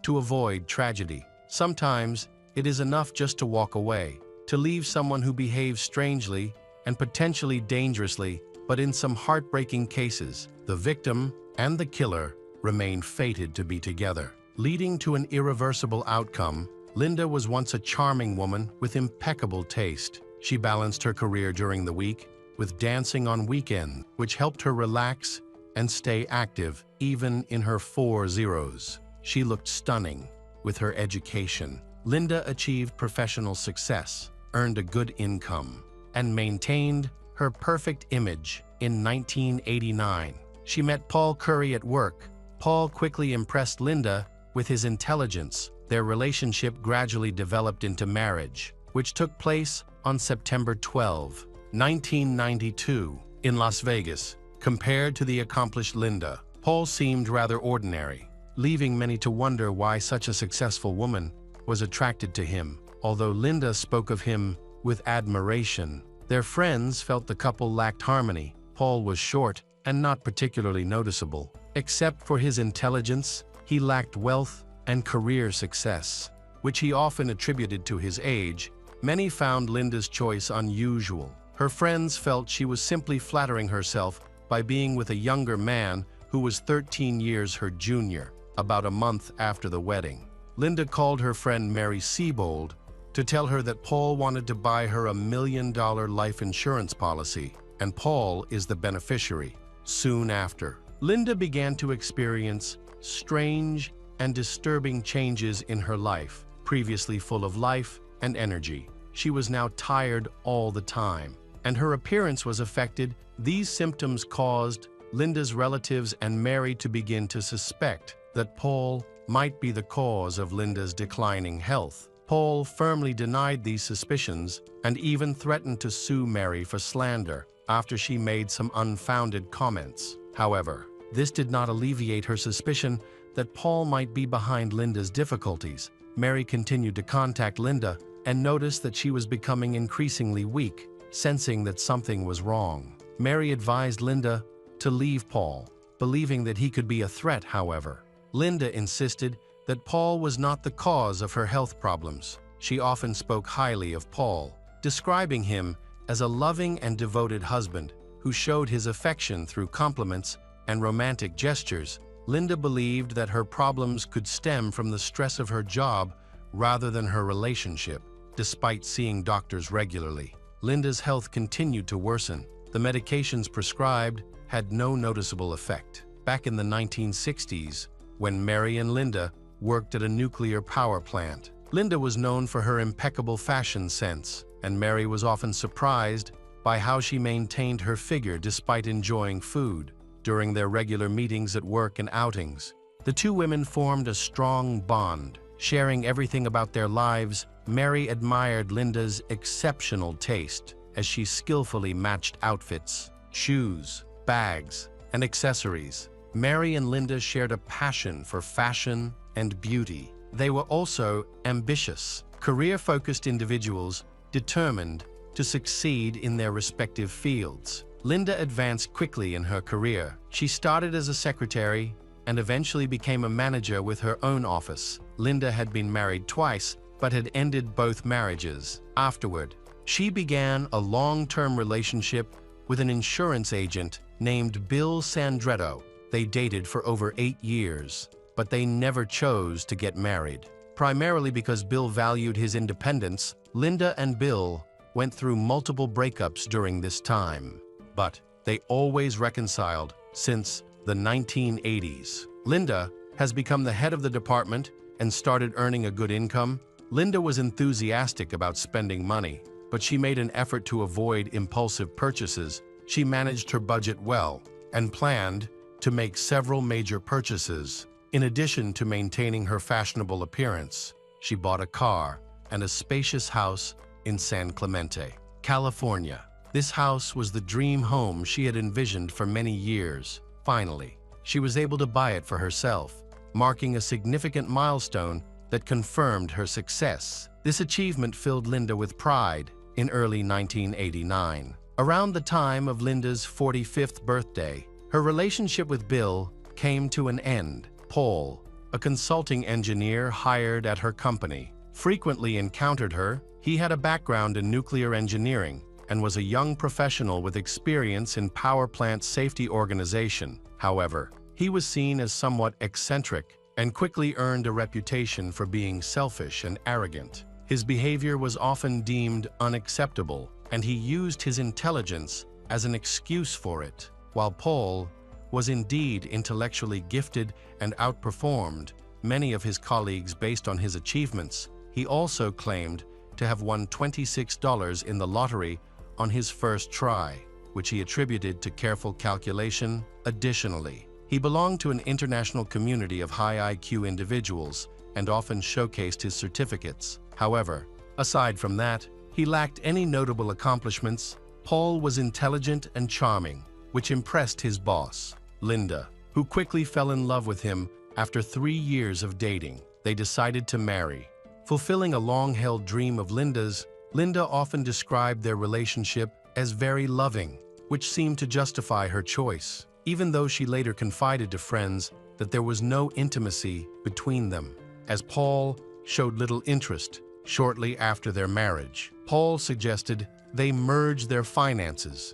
To avoid tragedy, sometimes it is enough just to walk away, to leave someone who behaves strangely and potentially dangerously, but in some heartbreaking cases, the victim and the killer remain fated to be together. Leading to an irreversible outcome, Linda was once a charming woman with impeccable taste. She balanced her career during the week with dancing on weekends, which helped her relax and stay active even in her 40s. She looked stunning with her education. Linda achieved professional success, earned a good income, and maintained her perfect image. In 1989, she met Paul Curry at work. Paul quickly impressed Linda with his intelligence. Their relationship gradually developed into marriage, which took place on September 12, 1992, in Las Vegas. Compared to the accomplished Linda, Paul seemed rather ordinary, leaving many to wonder why such a successful woman was attracted to him. Although Linda spoke of him with admiration, their friends felt the couple lacked harmony. Paul was short and not particularly noticeable. Except for his intelligence, he lacked wealth and career success, which he often attributed to his age. Many found Linda's choice unusual. Her friends felt she was simply flattering herself by being with a younger man who was 13 years her junior, about a month after the wedding. Linda called her friend Mary Siebold to tell her that Paul wanted to buy her $1 million life insurance policy, and Paul is the beneficiary. Soon after, Linda began to experience strange and disturbing changes in her life. Previously full of life and energy, she was now tired all the time, and her appearance was affected. These symptoms caused Linda's relatives and Mary to begin to suspect that Paul might be the cause of Linda's declining health. Paul firmly denied these suspicions and even threatened to sue Mary for slander after she made some unfounded comments. However, this did not alleviate her suspicion that Paul might be behind Linda's difficulties. Mary continued to contact Linda and noticed that she was becoming increasingly weak, sensing that something was wrong. Mary advised Linda to leave Paul, believing that he could be a threat. However, Linda insisted that Paul was not the cause of her health problems. She often spoke highly of Paul, describing him as a loving and devoted husband who showed his affection through compliments and romantic gestures. Linda believed that her problems could stem from the stress of her job rather than her relationship. Despite seeing doctors regularly, Linda's health continued to worsen. The medications prescribed had no noticeable effect. Back in the 1960s, when Mary and Linda worked at a nuclear power plant, Linda was known for her impeccable fashion sense, and Mary was often surprised by how she maintained her figure despite enjoying food. During their regular meetings at work and outings, the two women formed a strong bond, sharing everything about their lives. Mary admired Linda's exceptional taste as she skillfully matched outfits, shoes, bags, and accessories. Mary and Linda shared a passion for fashion and beauty. They were also ambitious, career-focused individuals determined to succeed in their respective fields. Linda advanced quickly in her career. She started as a secretary and eventually became a manager with her own office. Linda had been married twice, but had ended both marriages. Afterward, she began a long-term relationship with an insurance agent named Bill Sandretto. They dated for over 8 years, but they never chose to get married. Primarily because Bill valued his independence, Linda and Bill went through multiple breakups during this time, but they always reconciled since the 1980s. Linda has become the head of the department and started earning a good income. Linda was enthusiastic about spending money, but she made an effort to avoid impulsive purchases. She managed her budget well and planned to make several major purchases. In addition to maintaining her fashionable appearance, she bought a car and a spacious house in San Clemente, California. This house was the dream home she had envisioned for many years. Finally, she was able to buy it for herself, marking a significant milestone that confirmed her success. This achievement filled Linda with pride. In early 1989, around the time of Linda's 45th birthday, her relationship with Bill came to an end. Paul, a consulting engineer hired at her company, frequently encountered her. He had a background in nuclear engineering and was a young professional with experience in power plant safety organization. However, he was seen as somewhat eccentric and quickly earned a reputation for being selfish and arrogant. His behavior was often deemed unacceptable, and he used his intelligence as an excuse for it. While Paul was indeed intellectually gifted and outperformed many of his colleagues based on his achievements, he also claimed to have won $26 in the lottery on his first try, which he attributed to careful calculation. Additionally, he belonged to an international community of high IQ individuals and often showcased his certificates. However, aside from that, he lacked any notable accomplishments. Paul was intelligent and charming, which impressed his boss, Linda, who quickly fell in love with him after 3 years of dating. They decided to marry. Fulfilling a long-held dream of Linda's, Linda often described their relationship as very loving, which seemed to justify her choice, even though she later confided to friends that there was no intimacy between them, as Paul showed little interest. Shortly after their marriage, Paul suggested they merge their finances.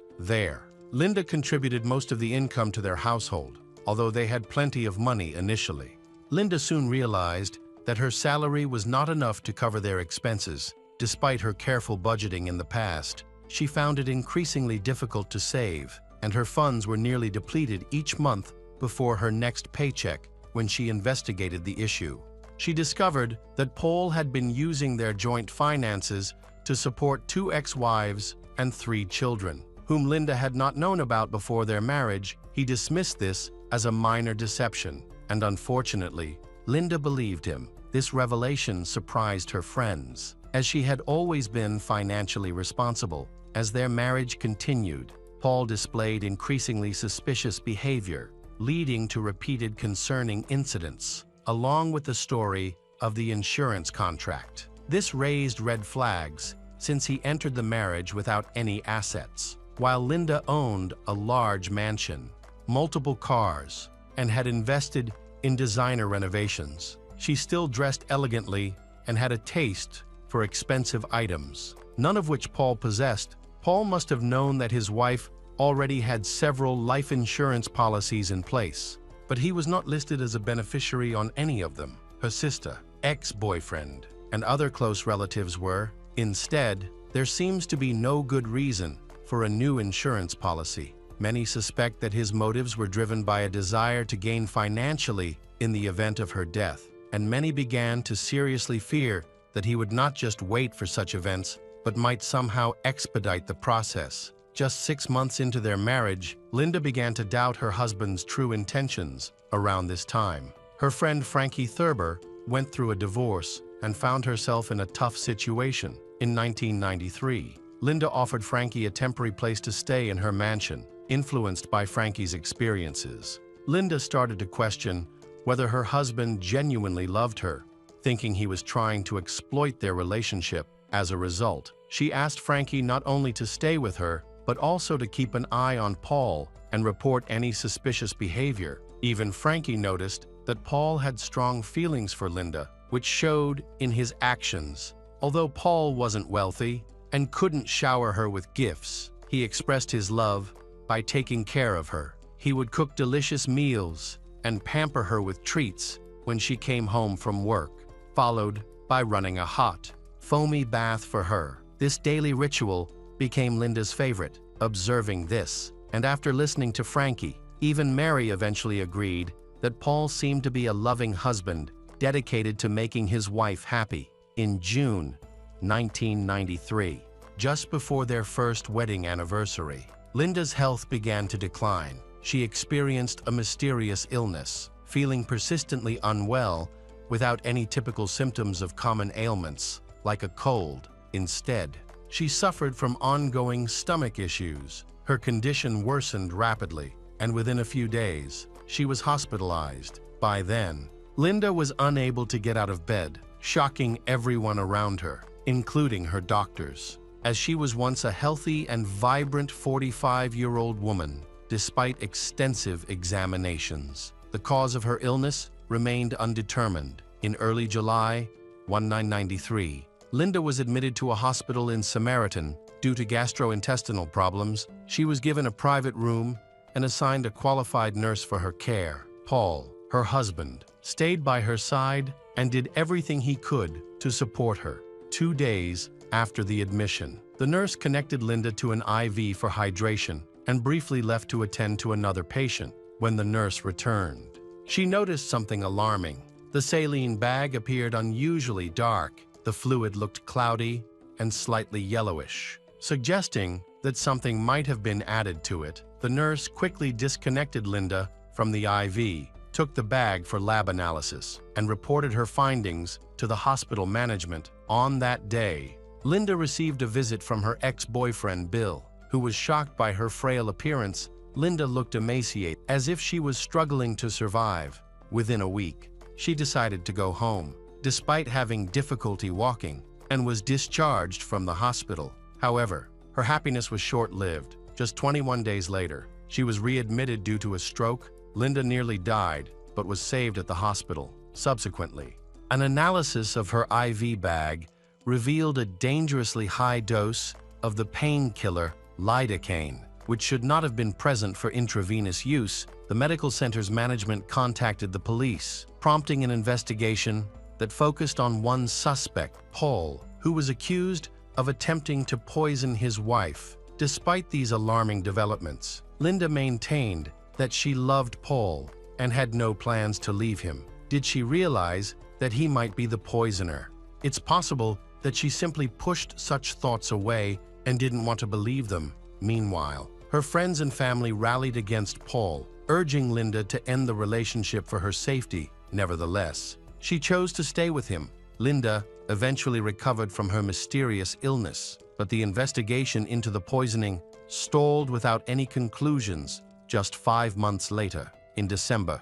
Linda contributed most of the income to their household, although they had plenty of money initially. Linda soon realized that her salary was not enough to cover their expenses. Despite her careful budgeting in the past, she found it increasingly difficult to save, and her funds were nearly depleted each month before her next paycheck. When she investigated the issue, she discovered that Paul had been using their joint finances to support 2 ex-wives and 3 children, whom Linda had not known about before their marriage. He dismissed this as a minor deception, and unfortunately, Linda believed him. This revelation surprised her friends, as she had always been financially responsible. As their marriage continued, Paul displayed increasingly suspicious behavior, leading to repeated concerning incidents, along with the story of the insurance contract. This raised red flags since he entered the marriage without any assets. While Linda owned a large mansion, multiple cars, and had invested in designer renovations, she still dressed elegantly and had a taste for expensive items, none of which Paul possessed. Paul must have known that his wife already had several life insurance policies in place, but he was not listed as a beneficiary on any of them. Her sister, ex-boyfriend, and other close relatives were. Instead, there seems to be no good reason for a new insurance policy. Many suspect that his motives were driven by a desire to gain financially in the event of her death, and many began to seriously fear that he would not just wait for such events, but might somehow expedite the process. Just 6 months into their marriage, Linda began to doubt her husband's true intentions. Around this time, her friend Frankie Thurber went through a divorce and found herself in a tough situation. In 1993, Linda offered Frankie a temporary place to stay in her mansion. Influenced by Frankie's experiences, Linda started to question whether her husband genuinely loved her, thinking he was trying to exploit their relationship. As a result, she asked Frankie not only to stay with her, but also to keep an eye on Paul and report any suspicious behavior. Even Frankie noticed that Paul had strong feelings for Linda, which showed in his actions. Although Paul wasn't wealthy and couldn't shower her with gifts, he expressed his love by taking care of her. He would cook delicious meals and pamper her with treats when she came home from work, followed by running a hot, foamy bath for her. This daily ritual became Linda's favorite. Observing this, and after listening to Frankie, even Mary eventually agreed that Paul seemed to be a loving husband, dedicated to making his wife happy. In June 1993, just before their first wedding anniversary, Linda's health began to decline. She experienced a mysterious illness, feeling persistently unwell without any typical symptoms of common ailments, like a cold. Instead, she suffered from ongoing stomach issues. Her condition worsened rapidly, and within a few days, she was hospitalized. By then, Linda was unable to get out of bed, shocking everyone around her, including her doctors. As she was once a healthy and vibrant 45-year-old woman, despite extensive examinations, the cause of her illness remained undetermined. In early July 1993, Linda was admitted to a hospital in Samaritan due to gastrointestinal problems. She was given a private room and assigned a qualified nurse for her care. Paul, her husband, stayed by her side and did everything he could to support her. 2 days after the admission, the nurse connected Linda to an IV for hydration and briefly left to attend to another patient. When the nurse returned, she noticed something alarming. The saline bag appeared unusually dark. The fluid looked cloudy and slightly yellowish, suggesting that something might have been added to it. The nurse quickly disconnected Linda from the IV, took the bag for lab analysis, and reported her findings to the hospital management. On that day, Linda received a visit from her ex-boyfriend Bill, who was shocked by her frail appearance. Linda looked emaciated, as if she was struggling to survive. Within a week, she decided to go home, despite having difficulty walking, and was discharged from the hospital. However, her happiness was short-lived. Just 21 days later, she was readmitted due to a stroke. Linda nearly died, but was saved at the hospital. Subsequently, an analysis of her IV bag revealed a dangerously high dose of the painkiller lidocaine, which should not have been present for intravenous use. The medical center's management contacted the police, prompting an investigation that focused on one suspect, Paul, who was accused of attempting to poison his wife. Despite these alarming developments, Linda maintained that she loved Paul and had no plans to leave him. Did she realize that he might be the poisoner? It's possible that she simply pushed such thoughts away and didn't want to believe them. Meanwhile, her friends and family rallied against Paul, urging Linda to end the relationship for her safety. Nevertheless, she chose to stay with him. Linda eventually recovered from her mysterious illness, but the investigation into the poisoning stalled without any conclusions. Just 5 months later, in December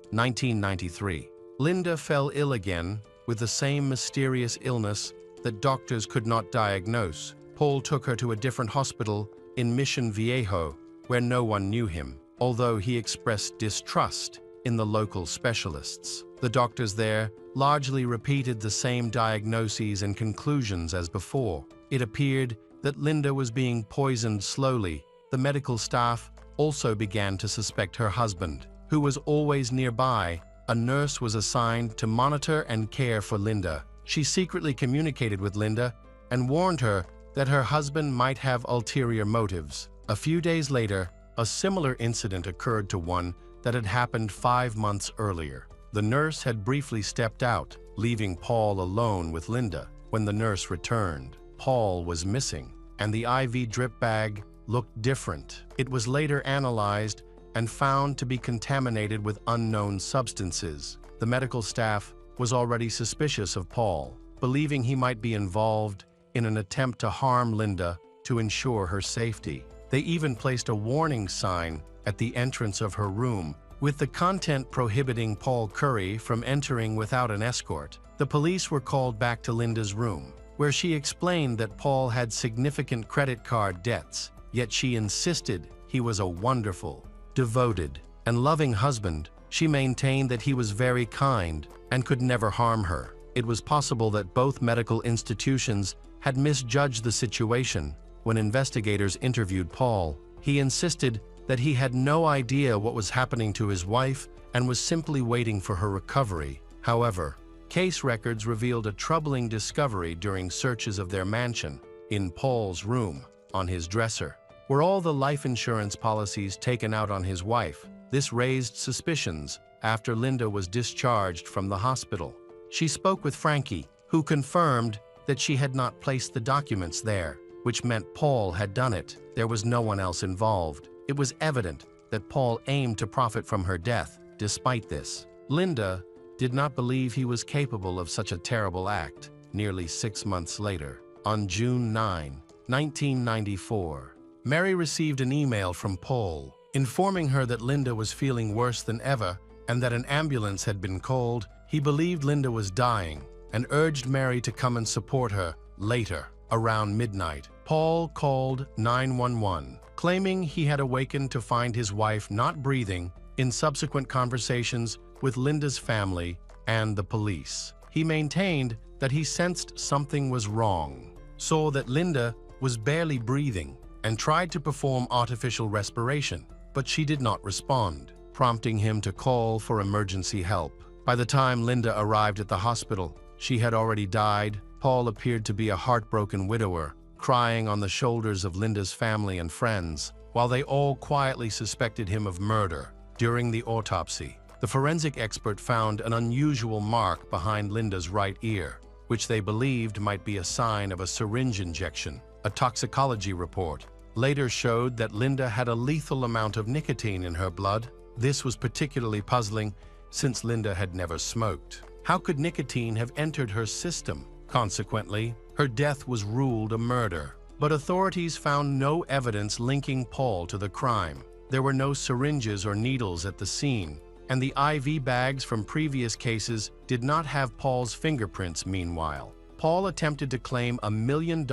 1993, Linda fell ill again with the same mysterious illness that doctors could not diagnose. Paul took her to a different hospital in Mission Viejo, where no one knew him, although he expressed distrust in the local specialists. The doctors there largely repeated the same diagnoses and conclusions as before. It appeared that Linda was being poisoned slowly. The medical staff also began to suspect her husband, who was always nearby. A nurse was assigned to monitor and care for Linda. She secretly communicated with Linda and warned her that her husband might have ulterior motives. A few days later, a similar incident occurred to one that had happened 5 months earlier. The nurse had briefly stepped out, leaving Paul alone with Linda. When the nurse returned, Paul was missing, and the IV drip bag looked different. It was later analyzed and found to be contaminated with unknown substances. The medical staff was already suspicious of Paul, believing he might be involved in an attempt to harm Linda to ensure her safety. They even placed a warning sign at the entrance of her room, with the content prohibiting Paul Curry from entering without an escort. The police were called back to Linda's room, where she explained that Paul had significant credit card debts, yet she insisted he was a wonderful, devoted, and loving husband. She maintained that he was very kind and could never harm her. It was possible that both medical institutions had misjudged the situation. When investigators interviewed Paul, he insisted that he had no idea what was happening to his wife and was simply waiting for her recovery. However, case records revealed a troubling discovery during searches of their mansion. in Paul's room, on his dresser, were all the life insurance policies taken out on his wife. This raised suspicions after Linda was discharged from the hospital. She spoke with Frankie, who confirmed that she had not placed the documents there, which meant Paul had done it. There was no one else involved. It was evident that Paul aimed to profit from her death. Despite this, Linda did not believe he was capable of such a terrible act. Nearly 6 months later, on June 9, 1994, Mary received an email from Paul informing her that Linda was feeling worse than ever and that an ambulance had been called. He believed Linda was dying and urged Mary to come and support her later, around midnight. Paul called 911, claiming he had awakened to find his wife not breathing. In subsequent conversations with Linda's family and the police, he maintained that he sensed something was wrong, saw that Linda was barely breathing, and tried to perform artificial respiration, but she did not respond, prompting him to call for emergency help. By the time Linda arrived at the hospital, she had already died. Paul appeared to be a heartbroken widower, crying on the shoulders of Linda's family and friends, while they all quietly suspected him of murder. During the autopsy, the forensic expert found an unusual mark behind Linda's right ear, which they believed might be a sign of a syringe injection. A toxicology report later showed that Linda had a lethal amount of nicotine in her blood. This was particularly puzzling since Linda had never smoked. How could nicotine have entered her system? Consequently, her death was ruled a murder. But authorities found no evidence linking Paul to the crime. There were no syringes or needles at the scene, and the IV bags from previous cases did not have Paul's fingerprints. Meanwhile, Paul attempted to claim $1 million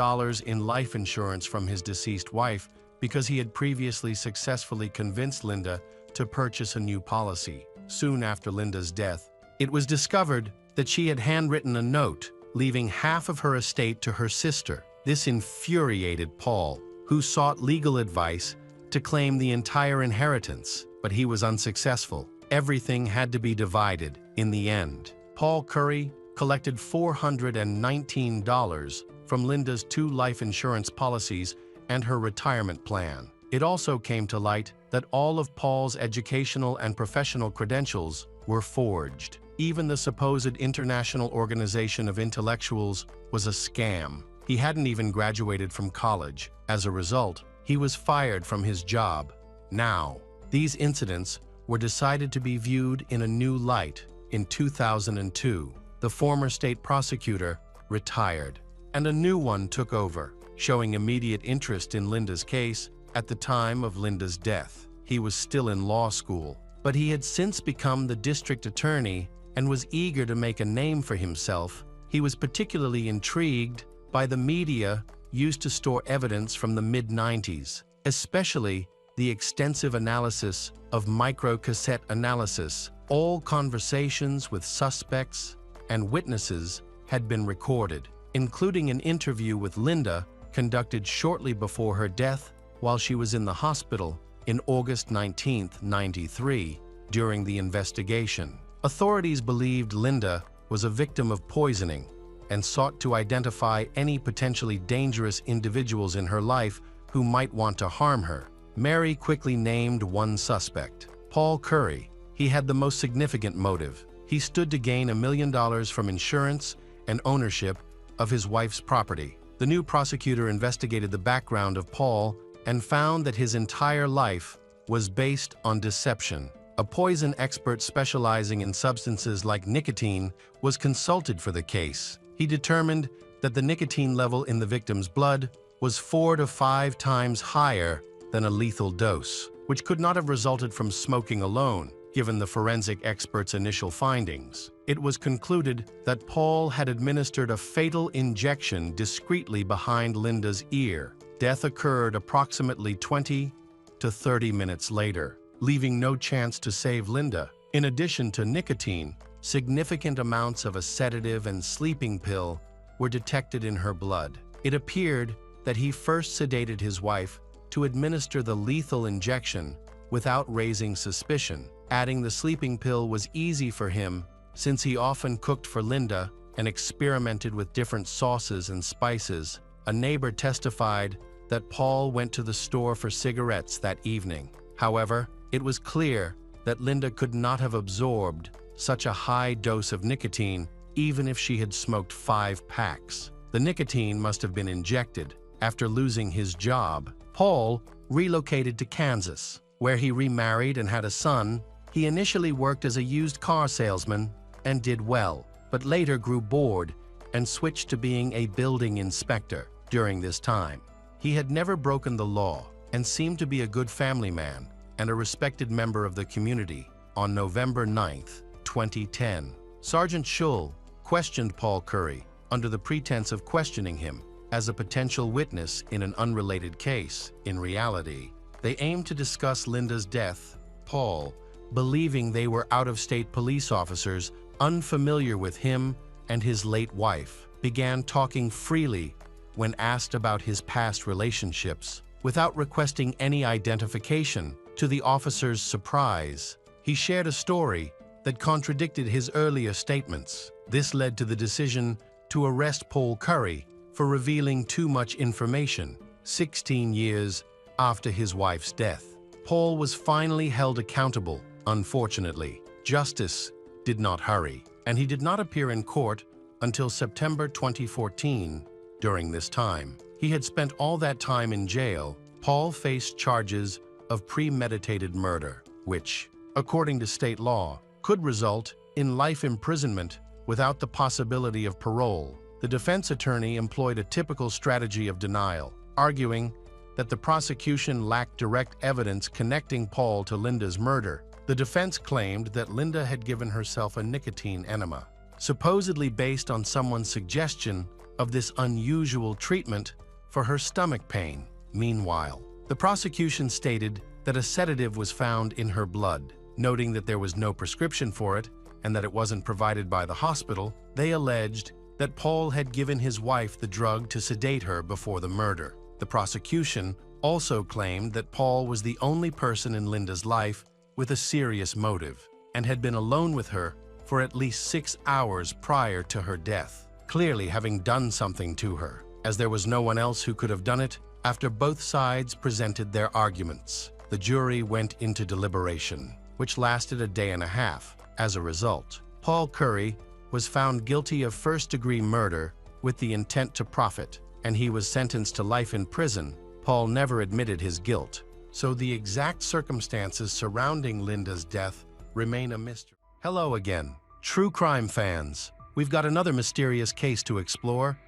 in life insurance from his deceased wife because he had previously successfully convinced Linda to purchase a new policy. Soon after Linda's death, it was discovered that she had handwritten a note, leaving half of her estate to her sister. This infuriated Paul, who sought legal advice to claim the entire inheritance, but he was unsuccessful. Everything had to be divided. In the end, Paul Curry collected $419 from Linda's 2 life insurance policies and her retirement plan. It also came to light that all of Paul's educational and professional credentials were forged. Even the supposed International Organization of Intellectuals was a scam. He hadn't even graduated from college. As a result, he was fired from his job. Now, these incidents were decided to be viewed in a new light. In 2002, the former state prosecutor retired, and a new one took over, showing immediate interest in Linda's case. At the time of Linda's death, he was still in law school, but he had since become the district attorney and was eager to make a name for himself. He was particularly intrigued by the media used to store evidence from the mid-90s, especially the extensive analysis of microcassette analysis. All conversations with suspects and witnesses had been recorded, including an interview with Linda conducted shortly before her death while she was in the hospital in August 19, 1993. During the investigation, authorities believed Linda was a victim of poisoning and sought to identify any potentially dangerous individuals in her life who might want to harm her. Mary quickly named one suspect, Paul Curry. He had the most significant motive. He stood to gain $1 million from insurance and ownership of his wife's property. The new prosecutor investigated the background of Paul and found that his entire life was based on deception. A poison expert specializing in substances like nicotine was consulted for the case. He determined that the nicotine level in the victim's blood was 4 to 5 times higher than a lethal dose, which could not have resulted from smoking alone, given the forensic expert's initial findings. It was concluded that Paul had administered a fatal injection discreetly behind Linda's ear. Death occurred approximately 20 to 30 minutes later, leaving no chance to save Linda. In addition to nicotine, significant amounts of a sedative and sleeping pill were detected in her blood. It appeared that he first sedated his wife to administer the lethal injection without raising suspicion. Adding the sleeping pill was easy for him since he often cooked for Linda and experimented with different sauces and spices. A neighbor testified that Paul went to the store for cigarettes that evening. However, it was clear that Linda could not have absorbed such a high dose of nicotine even if she had smoked 5 packs. The nicotine must have been injected. After losing his job, Paul relocated to Kansas, where he remarried and had a son. He initially worked as a used car salesman and did well, but later grew bored and switched to being a building inspector. During this time, he had never broken the law and seemed to be a good family man and a respected member of the community. On November 9, 2010, Sergeant Schull questioned Paul Curry under the pretense of questioning him as a potential witness in an unrelated case. In reality, they aimed to discuss Linda's death. Paul, believing they were out-of-state police officers unfamiliar with him and his late wife, began talking freely when asked about his past relationships, without requesting any identification. To the officer's surprise, he shared a story that contradicted his earlier statements. This led to the decision to arrest Paul Curry for revealing too much information. 16 years after his wife's death, Paul was finally held accountable. Unfortunately, justice did not hurry, and he did not appear in court until September 2014. During this time, he had spent all that time in jail. Paul faced charges of premeditated murder, which, according to state law, could result in life imprisonment without the possibility of parole. The defense attorney employed a typical strategy of denial, arguing that the prosecution lacked direct evidence connecting Paul to Linda's murder. The defense claimed that Linda had given herself a nicotine enema, supposedly based on someone's suggestion of this unusual treatment for her stomach pain. Meanwhile, the prosecution stated that a sedative was found in her blood. Noting that there was no prescription for it and that it wasn't provided by the hospital, they alleged that Paul had given his wife the drug to sedate her before the murder. The prosecution also claimed that Paul was the only person in Linda's life with a serious motive and had been alone with her for at least 6 hours prior to her death, clearly having done something to her, as there was no one else who could have done it. After both sides presented their arguments, the jury went into deliberation, which lasted a day and a half. As a result, Paul Curry was found guilty of first-degree murder with the intent to profit, and he was sentenced to life in prison. Paul never admitted his guilt, so the exact circumstances surrounding Linda's death remain a mystery. Hello again, true crime fans. We've got another mysterious case to explore: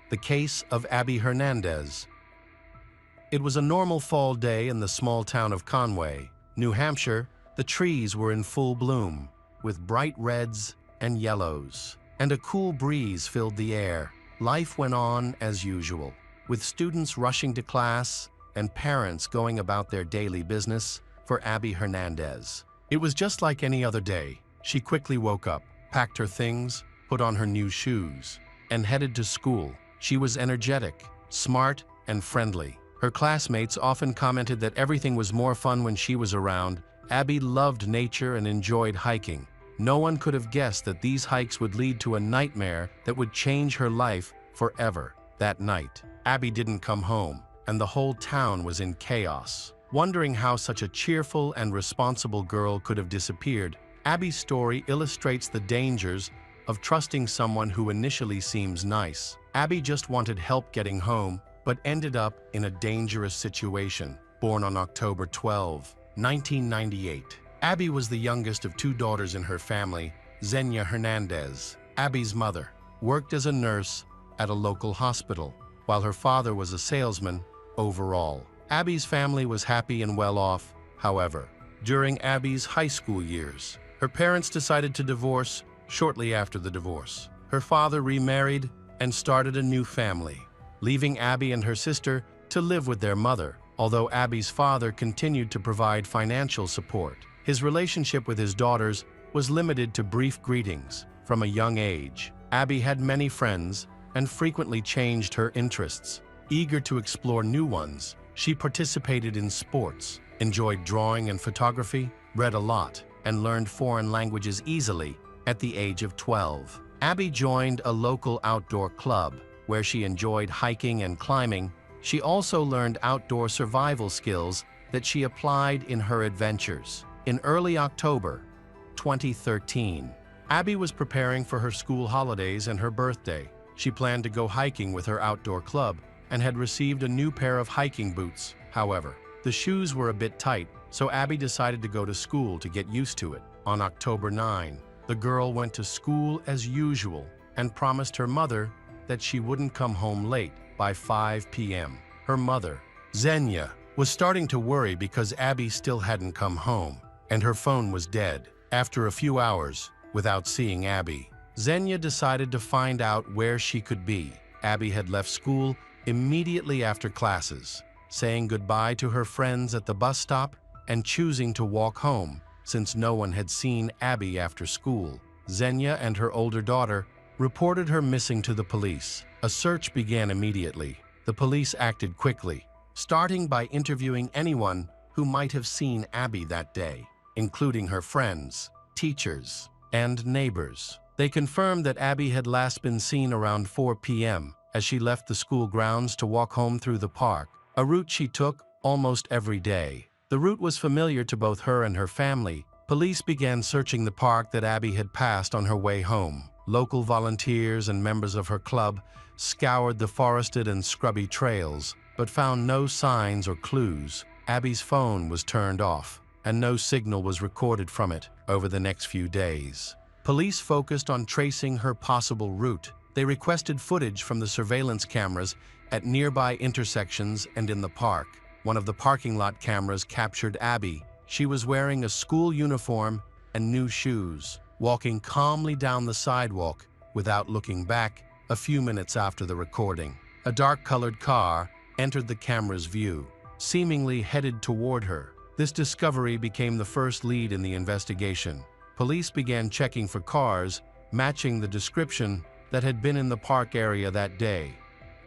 the case of Abby Hernandez. It was a normal fall day in the small town of Conway, New Hampshire. The trees were in full bloom, with bright reds and yellows, and a cool breeze filled the air. Life went on as usual, with students rushing to class and parents going about their daily business. For Abby Hernandez, it was just like any other day. She quickly woke up, packed her things, put on her new shoes, and headed to school. She was energetic, smart, and friendly. Her classmates often commented that everything was more fun when she was around. Abby loved nature and enjoyed hiking. No one could have guessed that these hikes would lead to a nightmare that would change her life forever. That night, Abby didn't come home, and the whole town was in chaos, wondering how such a cheerful and responsible girl could have disappeared. Abby's story illustrates the dangers of trusting someone who initially seems nice. Abby just wanted help getting home, but ended up in a dangerous situation. Born on October 12, 1998, Abby was the youngest of 2 daughters in her family. Xenia Hernandez, Abby's mother, worked as a nurse at a local hospital, while her father was a salesman. Overall, Abby's family was happy and well off. However, during Abby's high school years, her parents decided to divorce. Shortly after the divorce, her father remarried and started a new family, leaving Abby and her sister to live with their mother. Although Abby's father continued to provide financial support, his relationship with his daughters was limited to brief greetings. From a young age, Abby had many friends and frequently changed her interests. Eager to explore new ones, she participated in sports, enjoyed drawing and photography, read a lot, and learned foreign languages easily. At the age of 12, Abby joined a local outdoor club where she enjoyed hiking and climbing, she also learned outdoor survival skills that she applied in her adventures. In early October 2013, Abby was preparing for her school holidays and her birthday. She planned to go hiking with her outdoor club and had received a new pair of hiking boots. However, the shoes were a bit tight, so Abby decided to go to school to get used to it. On October 9, the girl went to school as usual and promised her mother that she wouldn't come home late by 5 p.m. Her mother, Xenia, was starting to worry because Abby still hadn't come home, and her phone was dead. After a few hours, without seeing Abby, Xenia decided to find out where she could be. Abby had left school immediately after classes, saying goodbye to her friends at the bus stop and choosing to walk home since no one had seen Abby after school. Xenia and her older daughter reported her missing to the police. A search began immediately. The police acted quickly, starting by interviewing anyone who might have seen Abby that day, including her friends, teachers, and neighbors. They confirmed that Abby had last been seen around 4 p.m. as she left the school grounds to walk home through the park, a route she took almost every day. The route was familiar to both her and her family. Police began searching the park that Abby had passed on her way home. Local volunteers and members of her club scoured the forested and scrubby trails, but found no signs or clues. Abby's phone was turned off, and no signal was recorded from it over the next few days. Police focused on tracing her possible route. They requested footage from the surveillance cameras at nearby intersections and in the park. One of the parking lot cameras captured Abby. She was wearing a school uniform and new shoes, walking calmly down the sidewalk without looking back. A few minutes after the recording, a dark-colored car entered the camera's view, seemingly headed toward her. This discovery became the first lead in the investigation. Police began checking for cars matching the description that had been in the park area that day.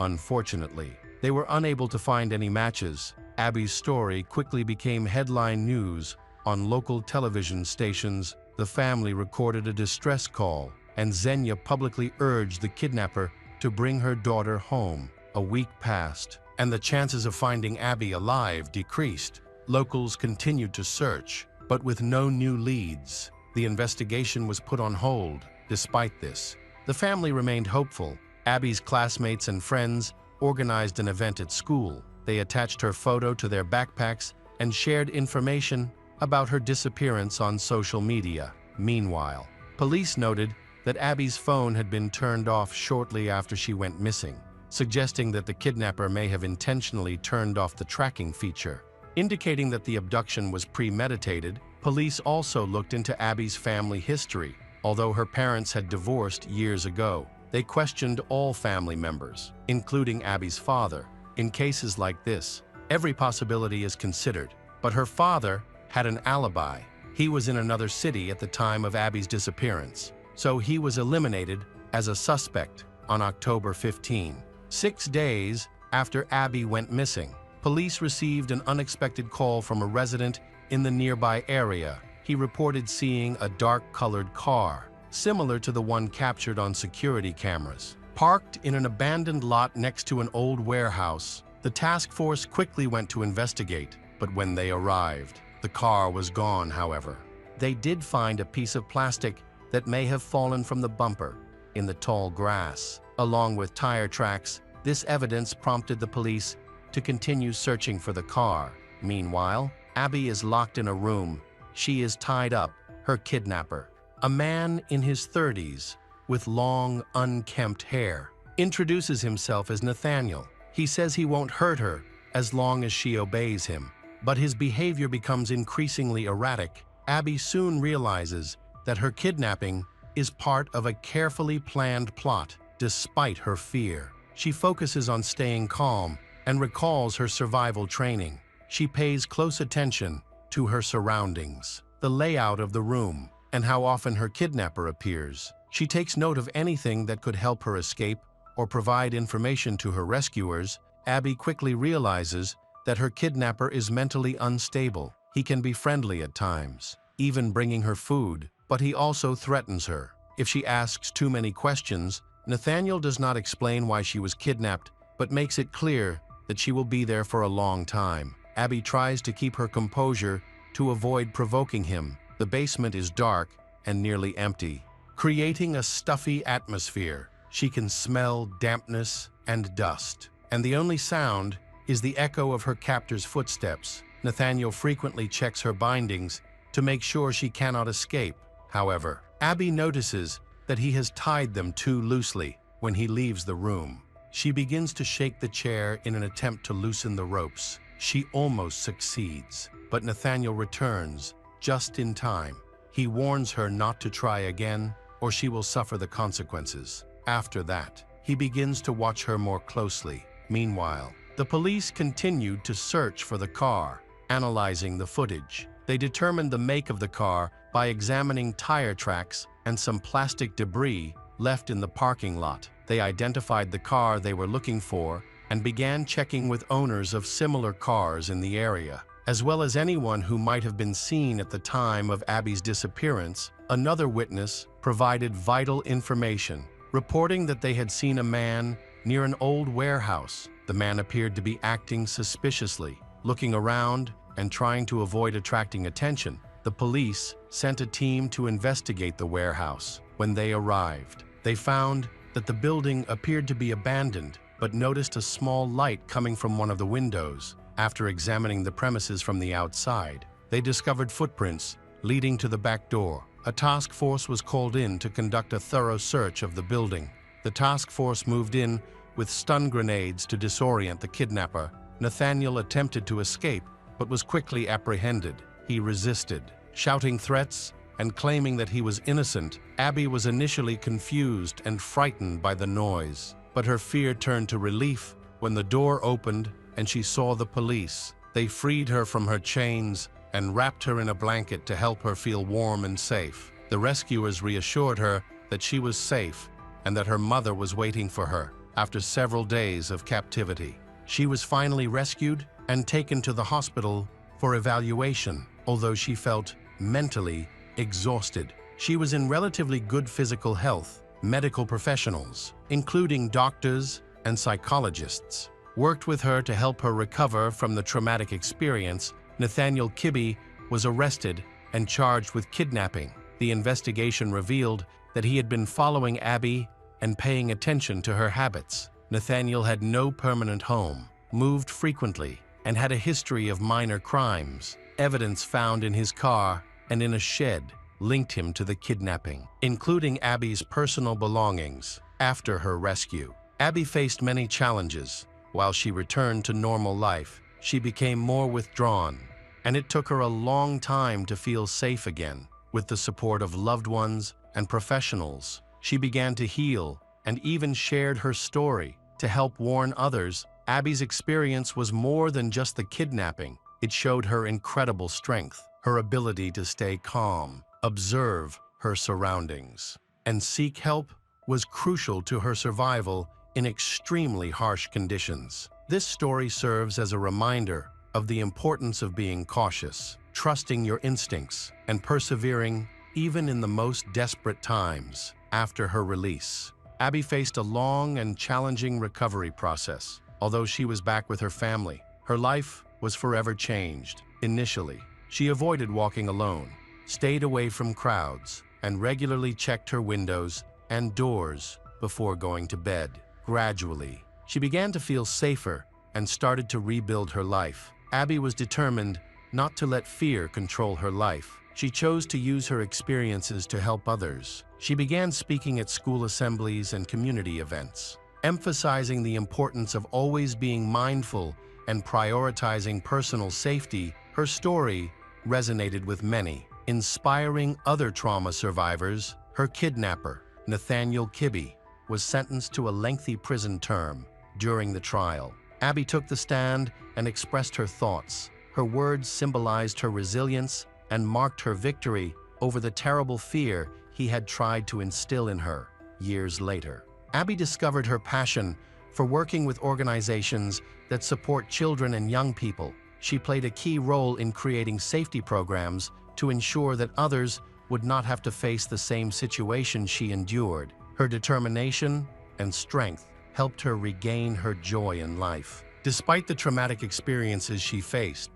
Unfortunately, they were unable to find any matches. Abby's story quickly became headline news on local television stations. The family recorded a distress call, and Xenia publicly urged the kidnapper to bring her daughter home. A week passed, and the chances of finding Abby alive decreased. Locals continued to search, but with no new leads. The investigation was put on hold. Despite this, the family remained hopeful. Abby's classmates and friends organized an event at school. They attached her photo to their backpacks and shared information about her disappearance on social media. Meanwhile, police noted that Abby's phone had been turned off shortly after she went missing, suggesting that the kidnapper may have intentionally turned off the tracking feature. Indicating that the abduction was premeditated, police also looked into Abby's family history. Although her parents had divorced years ago, they questioned all family members, including Abby's father. In cases like this, every possibility is considered, but her father had an alibi. He was in another city at the time of Abby's disappearance, so he was eliminated as a suspect on October 15. 6 days after Abby went missing, police received an unexpected call from a resident in the nearby area. He reported seeing a dark-colored car, similar to the one captured on security cameras, parked in an abandoned lot next to an old warehouse. The task force quickly went to investigate, but when they arrived, the car was gone, however. They did find a piece of plastic that may have fallen from the bumper in the tall grass, along with tire tracks. This evidence prompted the police to continue searching for the car. Meanwhile, Abby is locked in a room. She is tied up. Her kidnapper, a man in his 30s with long, unkempt hair, introduces himself as Nathaniel. He says he won't hurt her as long as she obeys him, but his behavior becomes increasingly erratic. Abby soon realizes that her kidnapping is part of a carefully planned plot. Despite her fear, she focuses on staying calm and recalls her survival training. She pays close attention to her surroundings, the layout of the room, and how often her kidnapper appears. She takes note of anything that could help her escape or provide information to her rescuers. Abby quickly realizes that her kidnapper is mentally unstable. He can be friendly at times, even bringing her food, but he also threatens her. If she asks too many questions, Nathaniel does not explain why she was kidnapped, but makes it clear that she will be there for a long time. Abby tries to keep her composure to avoid provoking him. The basement is dark and nearly empty, creating a stuffy atmosphere. She can smell dampness and dust, and the only sound is the echo of her captor's footsteps. Nathaniel frequently checks her bindings to make sure she cannot escape. However, Abby notices that he has tied them too loosely when he leaves the room. She begins to shake the chair in an attempt to loosen the ropes. She almost succeeds, but Nathaniel returns just in time. He warns her not to try again, or she will suffer the consequences. After that, he begins to watch her more closely. Meanwhile, the police continued to search for the car, analyzing the footage. They determined the make of the car by examining tire tracks and some plastic debris left in the parking lot. They identified the car they were looking for and began checking with owners of similar cars in the area, as well as anyone who might have been seen at the time of Abby's disappearance. Another witness provided vital information, reporting that they had seen a man near an old warehouse. The man appeared to be acting suspiciously, looking around and trying to avoid attracting attention. The police sent a team to investigate the warehouse. When they arrived, they found that the building appeared to be abandoned, but noticed a small light coming from one of the windows. After examining the premises from the outside, they discovered footprints leading to the back door. A task force was called in to conduct a thorough search of the building. The task force moved in with stun grenades to disorient the kidnapper. Nathaniel attempted to escape, but was quickly apprehended. He resisted, shouting threats and claiming that he was innocent. Abby was initially confused and frightened by the noise, but her fear turned to relief when the door opened and she saw the police. They freed her from her chains and wrapped her in a blanket to help her feel warm and safe. The rescuers reassured her that she was safe and that her mother was waiting for her. After several days of captivity, she was finally rescued and taken to the hospital for evaluation. Although she felt mentally exhausted, she was in relatively good physical health. Medical professionals, including doctors and psychologists, worked with her to help her recover from the traumatic experience. Nathaniel Kibbe was arrested and charged with kidnapping. The investigation revealed that he had been following Abby and paying attention to her habits. Nathaniel had no permanent home, moved frequently, and had a history of minor crimes. Evidence found in his car and in a shed linked him to the kidnapping, including Abby's personal belongings. After her rescue, Abby faced many challenges. While she returned to normal life, she became more withdrawn, and it took her a long time to feel safe again. With the support of loved ones and professionals, she began to heal and even shared her story to help warn others. Abby's experience was more than just the kidnapping. It showed her incredible strength, her ability to stay calm, observe her surroundings, and seek help was crucial to her survival in extremely harsh conditions. This story serves as a reminder of the importance of being cautious, trusting your instincts, and persevering even in the most desperate times. After her release, Abby faced a long and challenging recovery process. Although she was back with her family, her life was forever changed. Initially, she avoided walking alone, stayed away from crowds, and regularly checked her windows and doors before going to bed. Gradually, she began to feel safer and started to rebuild her life. Abby was determined not to let fear control her life. She chose to use her experiences to help others. She began speaking at school assemblies and community events, emphasizing the importance of always being mindful and prioritizing personal safety. Her story resonated with many, inspiring other trauma survivors. Her kidnapper, Nathaniel Kibbe, was sentenced to a lengthy prison term. During the trial, Abby took the stand and expressed her thoughts. Her words symbolized her resilience and marked her victory over the terrible fear he had tried to instill in her. Years later, Abby discovered her passion for working with organizations that support children and young people. She played a key role in creating safety programs to ensure that others would not have to face the same situation she endured. Her determination and strength helped her regain her joy in life, despite the traumatic experiences she faced.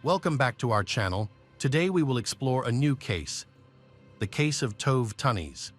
Welcome back to our channel. Today we will explore a new case, the case of Tove Tunnies.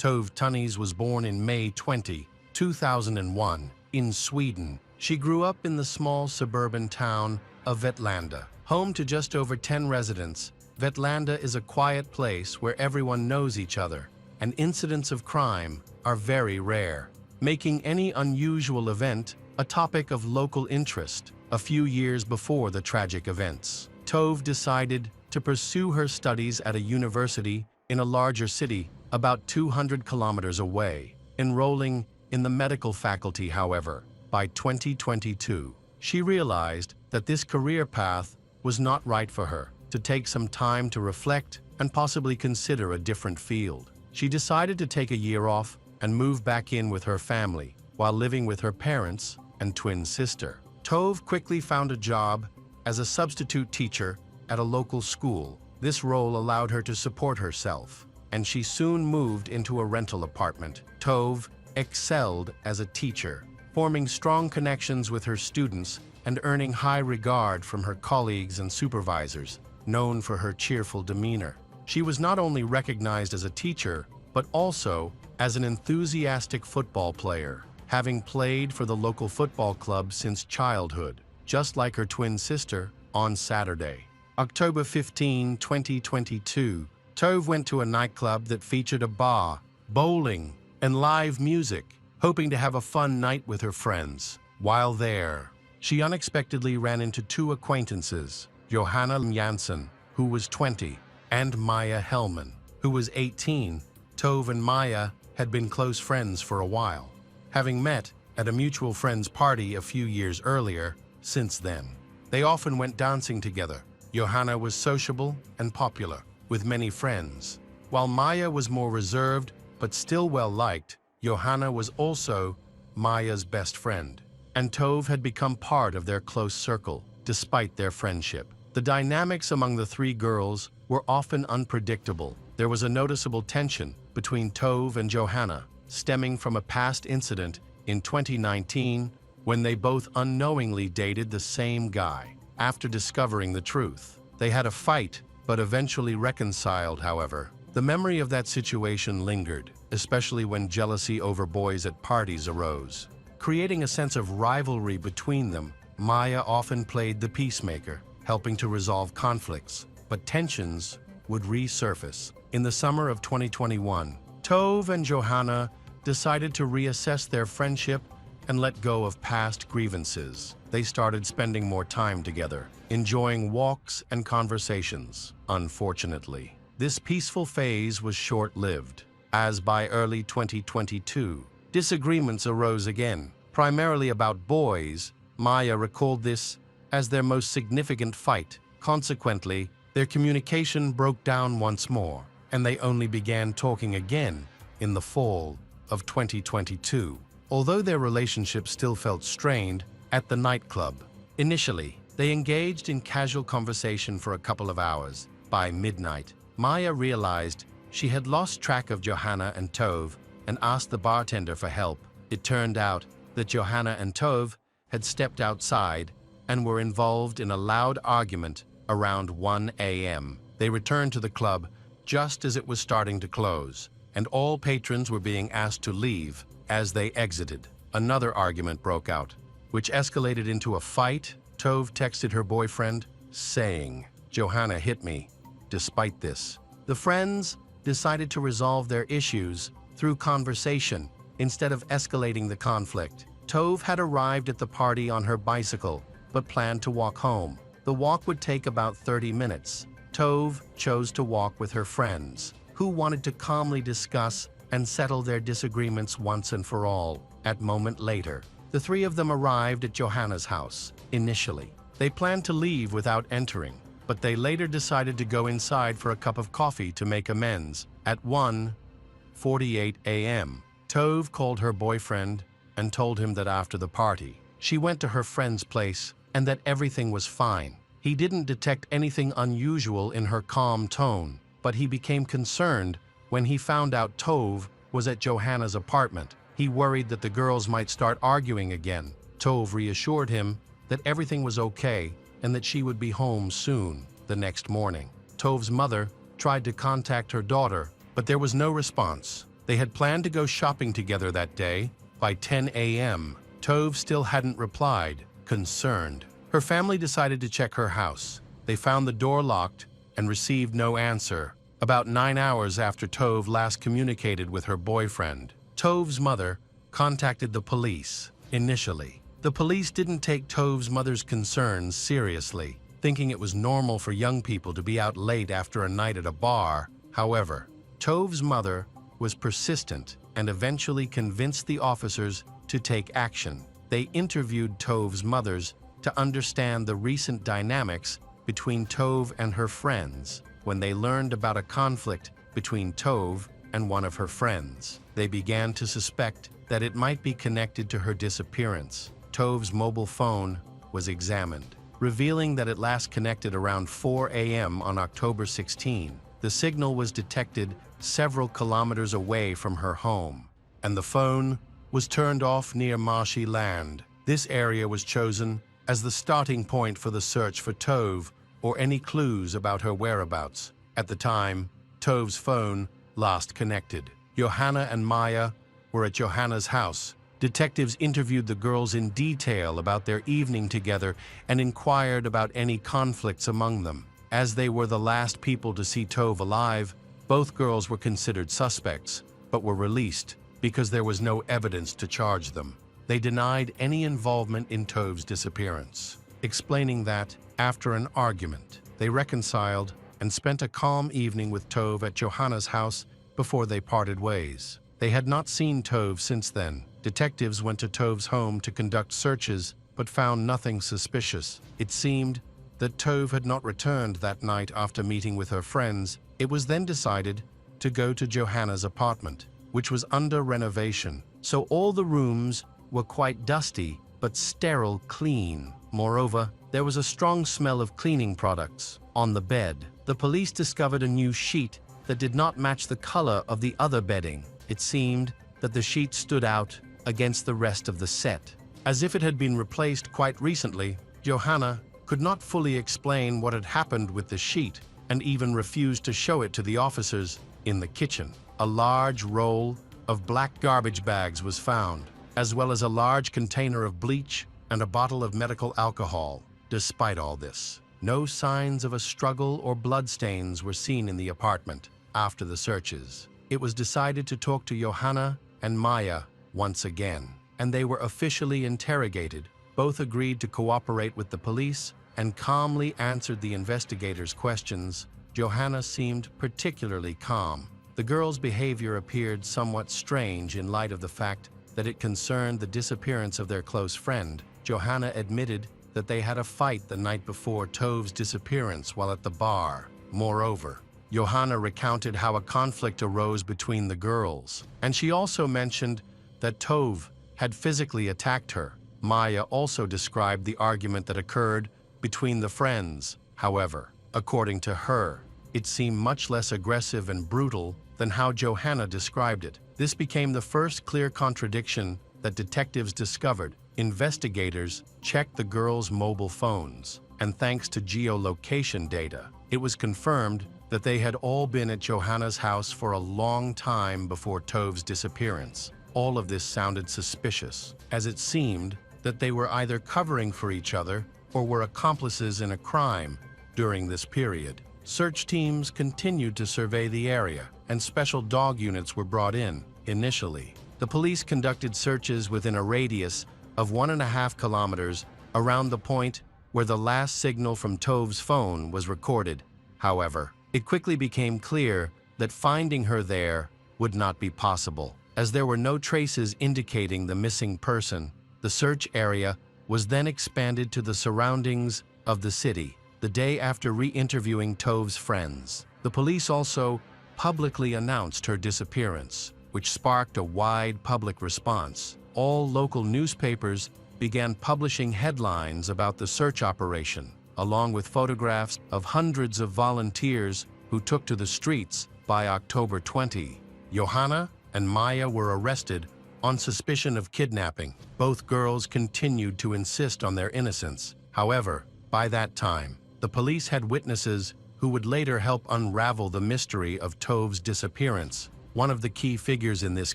Tove Tunnies was born in May 20, 2001, in Sweden. She grew up in the small suburban town of Vetlanda. Home to just over 10 residents, Vetlanda is a quiet place where everyone knows each other, and incidents of crime are very rare, making any unusual event a topic of local interest. A few years before the tragic events, Tove decided to pursue her studies at a university in a larger city about 200 kilometers away. Enrolling in the medical faculty, however, by 2022, she realized that this career path was not right for her. To take some time to reflect and possibly consider a different field, she decided to take a year off and move back in with her family while living with her parents and twin sister. Tove quickly found a job as a substitute teacher at a local school. This role allowed her to support herself, and she soon moved into a rental apartment. Tove excelled as a teacher, forming strong connections with her students and earning high regard from her colleagues and supervisors, known for her cheerful demeanor. She was not only recognized as a teacher, but also as an enthusiastic football player, having played for the local football club since childhood, just like her twin sister. On Saturday, October 15, 2022, Tove went to a nightclub that featured a bar, bowling, and live music, hoping to have a fun night with her friends. While there, she unexpectedly ran into two acquaintances, Johanna Jansen, who was 20, and Maya Hellman, who was 18. Tove and Maya had been close friends for a while, having met at a mutual friend's party a few years earlier. Since then, they often went dancing together. Johanna was sociable and popular, with many friends, while Maya was more reserved but still well-liked. Johanna was also Maya's best friend, and Tove had become part of their close circle, despite their friendship. The dynamics among the three girls were often unpredictable. There was a noticeable tension between Tove and Johanna, stemming from a past incident in 2019 when they both unknowingly dated the same guy. After discovering the truth, they had a fight, but eventually reconciled. However, the memory of that situation lingered, especially when jealousy over boys at parties arose, creating a sense of rivalry between them. Maya often played the peacemaker, helping to resolve conflicts, but tensions would resurface. In the summer of 2021, Tove and Johanna decided to reassess their friendship and let go of past grievances. They started spending more time together, enjoying walks and conversations. Unfortunately, this peaceful phase was short-lived, as by early 2022, disagreements arose again, primarily about boys. Maya recalled this as their most significant fight. Consequently, their communication broke down once more, and they only began talking again in the fall of 2022. Although their relationship still felt strained at the nightclub, initially, they engaged in casual conversation for a couple of hours. By midnight, Maya realized she had lost track of Johanna and Tove and asked the bartender for help. It turned out that Johanna and Tove had stepped outside and were involved in a loud argument around 1 a.m. They returned to the club just as it was starting to close, and all patrons were being asked to leave. As they exited, another argument broke out, which escalated into a fight. Tove texted her boyfriend, saying, "Johanna hit me." Despite this, the friends decided to resolve their issues through conversation instead of escalating the conflict. Tove had arrived at the party on her bicycle, but planned to walk home. The walk would take about 30 minutes. Tove chose to walk with her friends, who wanted to calmly discuss and settle their disagreements once and for all. A moment later, the three of them arrived at Johanna's house. Initially, they planned to leave without entering, but they later decided to go inside for a cup of coffee to make amends. At 1:48 a.m., Tove called her boyfriend and told him that after the party, she went to her friend's place and that everything was fine. He didn't detect anything unusual in her calm tone, but he became concerned When he found out Tove was at Johanna's apartment, he worried that the girls might start arguing again. Tove reassured him that everything was okay and that she would be home soon. The next morning, Tove's mother tried to contact her daughter, but there was no response. They had planned to go shopping together that day by 10 a.m. Tove still hadn't replied. Concerned, her family decided to check her house. They found the door locked and received no answer. About 9 hours after Tove last communicated with her boyfriend, Tove's mother contacted the police. Initially, the police didn't take Tove's mother's concerns seriously, thinking it was normal for young people to be out late after a night at a bar. However, Tove's mother was persistent and eventually convinced the officers to take action. They interviewed Tove's mothers to understand the recent dynamics between Tove and her friends. When they learned about a conflict between Tove and one of her friends, they began to suspect that it might be connected to her disappearance. Tove's mobile phone was examined, revealing that it last connected around 4 a.m. on October 16. The signal was detected several kilometers away from her home, and the phone was turned off near marshy land. This area was chosen as the starting point for the search for Tove or any clues about her whereabouts. At the time Tove's phone last connected, Johanna and Maya were at Johanna's house. Detectives interviewed the girls in detail about their evening together and inquired about any conflicts among them. As they were the last people to see Tove alive, both girls were considered suspects, but were released because there was no evidence to charge them. They denied any involvement in Tove's disappearance, explaining that, after an argument, they reconciled and spent a calm evening with Tove at Johanna's house before they parted ways. They had not seen Tove since then. Detectives went to Tove's home to conduct searches, but found nothing suspicious. It seemed that Tove had not returned that night after meeting with her friends. It was then decided to go to Johanna's apartment, which was under renovation, so all the rooms were quite dusty but sterile clean. Moreover, there was a strong smell of cleaning products. On the bed, the police discovered a new sheet that did not match the color of the other bedding. It seemed that the sheet stood out against the rest of the set, as if it had been replaced quite recently. Johanna could not fully explain what had happened with the sheet and even refused to show it to the officers. In the kitchen, a large roll of black garbage bags was found, as well as a large container of bleach and a bottle of medical alcohol. Despite all this, no signs of a struggle or bloodstains were seen in the apartment. After the searches, it was decided to talk to Johanna and Maya once again, and they were officially interrogated. Both agreed to cooperate with the police and calmly answered the investigators' questions. Johanna seemed particularly calm. The girl's behavior appeared somewhat strange in light of the fact that it concerned the disappearance of their close friend. Johanna admitted that they had a fight the night before Tove's disappearance while at the bar. Moreover, Johanna recounted how a conflict arose between the girls, and she also mentioned that Tove had physically attacked her. Maya also described the argument that occurred between the friends. However, according to her, it seemed much less aggressive and brutal than how Johanna described it. This became the first clear contradiction that detectives discovered. Investigators checked the girls' mobile phones, and thanks to geolocation data, it was confirmed that they had all been at Johanna's house for a long time before Tove's disappearance. All of this sounded suspicious, as it seemed that they were either covering for each other or were accomplices in a crime during this period. Search teams continued to survey the area, and special dog units were brought in. Initially, the police conducted searches within a radius of 1.5 kilometers around the point where the last signal from Tove's phone was recorded. However, it quickly became clear that finding her there would not be possible, as there were no traces indicating the missing person. The search area was then expanded to the surroundings of the city. The day after re-interviewing Tove's friends, the police also publicly announced her disappearance, which sparked a wide public response. All local newspapers began publishing headlines about the search operation, along with photographs of hundreds of volunteers who took to the streets By October 20, Johanna and Maya were arrested on suspicion of kidnapping. Both girls continued to insist on their innocence. However, by that time, the police had witnesses who would later help unravel the mystery of Tove's disappearance. One of the key figures in this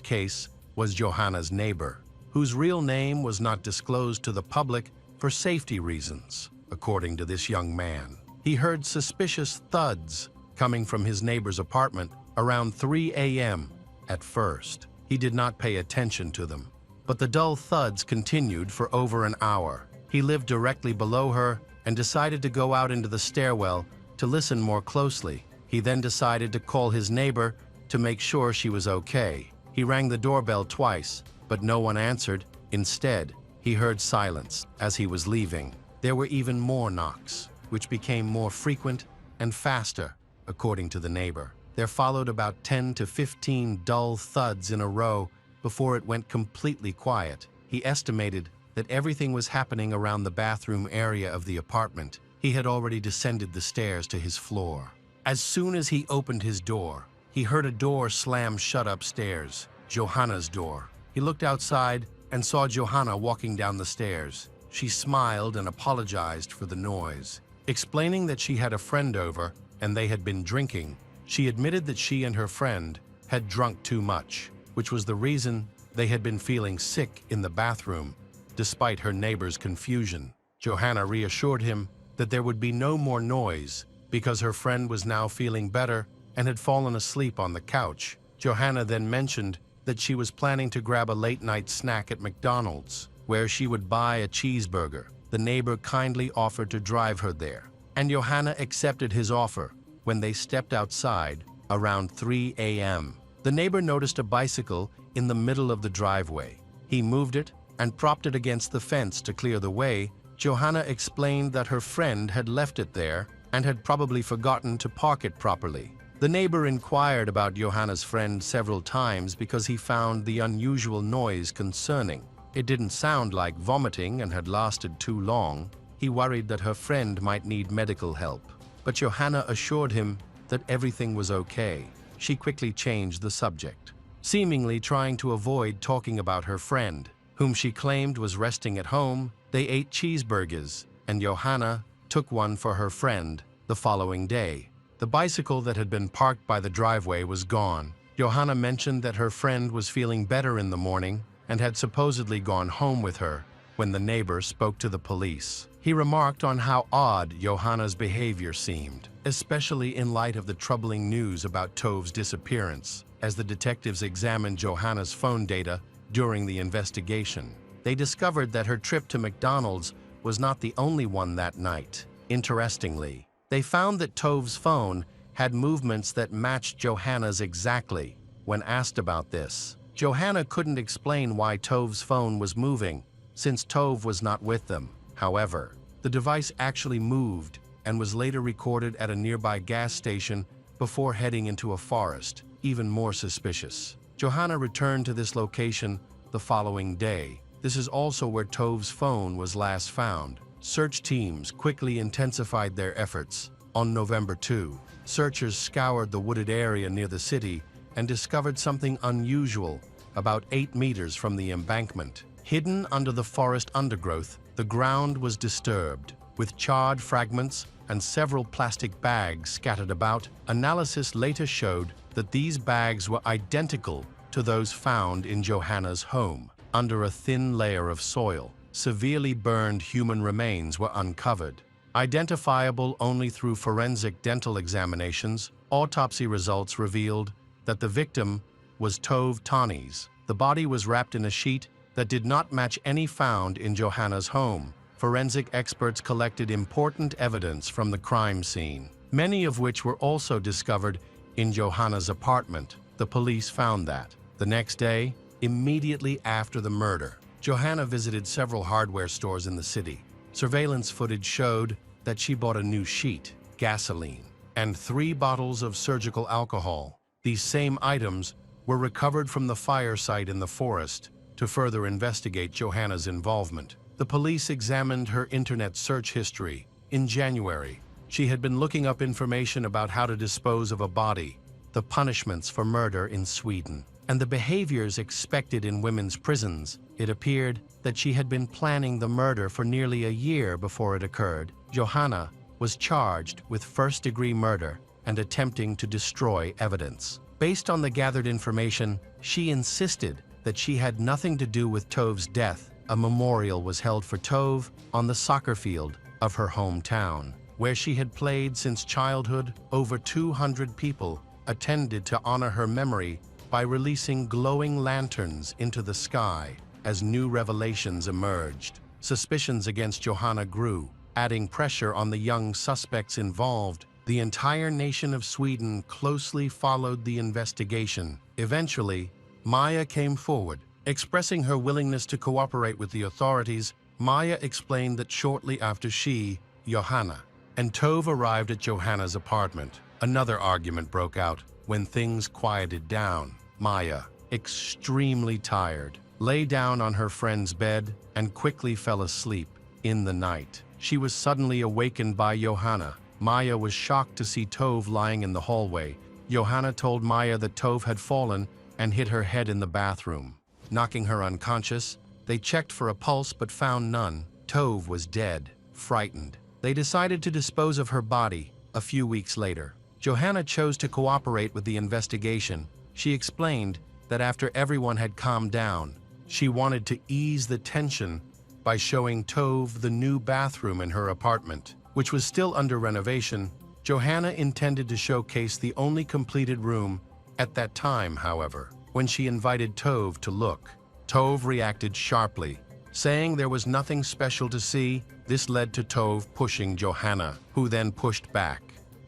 case was Johanna's neighbor, whose real name was not disclosed to the public for safety reasons. According to this young man, he heard suspicious thuds coming from his neighbor's apartment around 3 a.m. At first, he did not pay attention to them, but the dull thuds continued for over an hour. He lived directly below her and decided to go out into the stairwell to listen more closely. He then decided to call his neighbor to make sure she was okay. He rang the doorbell twice, but no one answered. Instead, he heard silence as he was leaving. There were even more knocks, which became more frequent and faster, according to the neighbor. There followed about 10 to 15 dull thuds in a row before it went completely quiet. He estimated that everything was happening around the bathroom area of the apartment. He had already descended the stairs to his floor. As soon as he opened his door, he heard a door slam shut upstairs, Johanna's door. He looked outside and saw Johanna walking down the stairs. She smiled and apologized for the noise. Explaining that she had a friend over and they had been drinking, she admitted that she and her friend had drunk too much, which was the reason they had been feeling sick in the bathroom, despite her neighbor's confusion. Johanna reassured him that there would be no more noise because her friend was now feeling better and had fallen asleep on the couch. Johanna then mentioned that she was planning to grab a late-night snack at McDonald's, where she would buy a cheeseburger. The neighbor kindly offered to drive her there, and Johanna accepted his offer. When they stepped outside around 3 a.m., the neighbor noticed a bicycle in the middle of the driveway. He moved it and propped it against the fence to clear the way. Johanna explained that her friend had left it there and had probably forgotten to park it properly. The neighbor inquired about Johanna's friend several times because he found the unusual noise concerning. It didn't sound like vomiting and had lasted too long. He worried that her friend might need medical help, but Johanna assured him that everything was okay. She quickly changed the subject, seemingly trying to avoid talking about her friend, whom she claimed was resting at home. They ate cheeseburgers, and Johanna took one for her friend the following day. The bicycle that had been parked by the driveway was gone. Johanna mentioned that her friend was feeling better in the morning and had supposedly gone home with her when the neighbor spoke to the police. He remarked on how odd Johanna's behavior seemed, especially in light of the troubling news about Tove's disappearance. As the detectives examined Johanna's phone data during the investigation, they discovered that her trip to McDonald's was not the only one that night. Interestingly, they found that Tove's phone had movements that matched Johanna's exactly. When asked about this, Johanna couldn't explain why Tove's phone was moving, since Tove was not with them. However, the device actually moved and was later recorded at a nearby gas station before heading into a forest. Even more suspicious, Johanna returned to this location the following day. This is also where Tove's phone was last found. Search teams quickly intensified their efforts. On November 2, searchers scoured the wooded area near the city and discovered something unusual about 8 meters from the embankment. Hidden under the forest undergrowth, the ground was disturbed, with charred fragments and several plastic bags scattered about. Analysis later showed that these bags were identical to those found in Johanna's home. Under a thin layer of soil, severely burned human remains were uncovered. Identifiable only through forensic dental examinations, autopsy results revealed that the victim was Tove Tanis. The body was wrapped in a sheet that did not match any found in Johanna's home. Forensic experts collected important evidence from the crime scene, many of which were also discovered in Johanna's apartment. The police found that. The next day, immediately after the murder, Johanna visited several hardware stores in the city. Surveillance footage showed that she bought a new sheet, gasoline, and 3 bottles of surgical alcohol. These same items were recovered from the fire site in the forest to further investigate Johanna's involvement. The police examined her internet search history. In January, she had been looking up information about how to dispose of a body. the punishments for murder in Sweden, and the behaviors expected in women's prisons, it appeared that she had been planning the murder for nearly a year before it occurred. Johanna was charged with first-degree murder and attempting to destroy evidence. Based on the gathered information, she insisted that she had nothing to do with Tove's death. A memorial was held for Tove on the soccer field of her hometown, where she had played since childhood. Over 200 people attended to honor her memory by releasing glowing lanterns into the sky as new revelations emerged. Suspicions against Johanna grew, adding pressure on the young suspects involved. The entire nation of Sweden closely followed the investigation. Eventually, Maja came forward, expressing her willingness to cooperate with the authorities. Maja explained that shortly after she, Johanna, and Tove arrived at Johanna's apartment, another argument broke out. When things quieted down, Maja, extremely tired, lay down on her friend's bed and quickly fell asleep. In the night, she was suddenly awakened by Johanna. Maja was shocked to see Tove lying in the hallway. Johanna told Maja that Tove had fallen and hit her head in the bathroom, knocking her unconscious. They checked for a pulse but found none. Tove was dead. Frightened, they decided to dispose of her body. A few weeks later, Johanna chose to cooperate with the investigation. She explained that after everyone had calmed down, she wanted to ease the tension by showing Tove the new bathroom in her apartment, which was still under renovation. Johanna intended to showcase the only completed room at that time, however. When she invited Tove to look, Tove reacted sharply, saying there was nothing special to see. This led to Tove pushing Johanna, who then pushed back,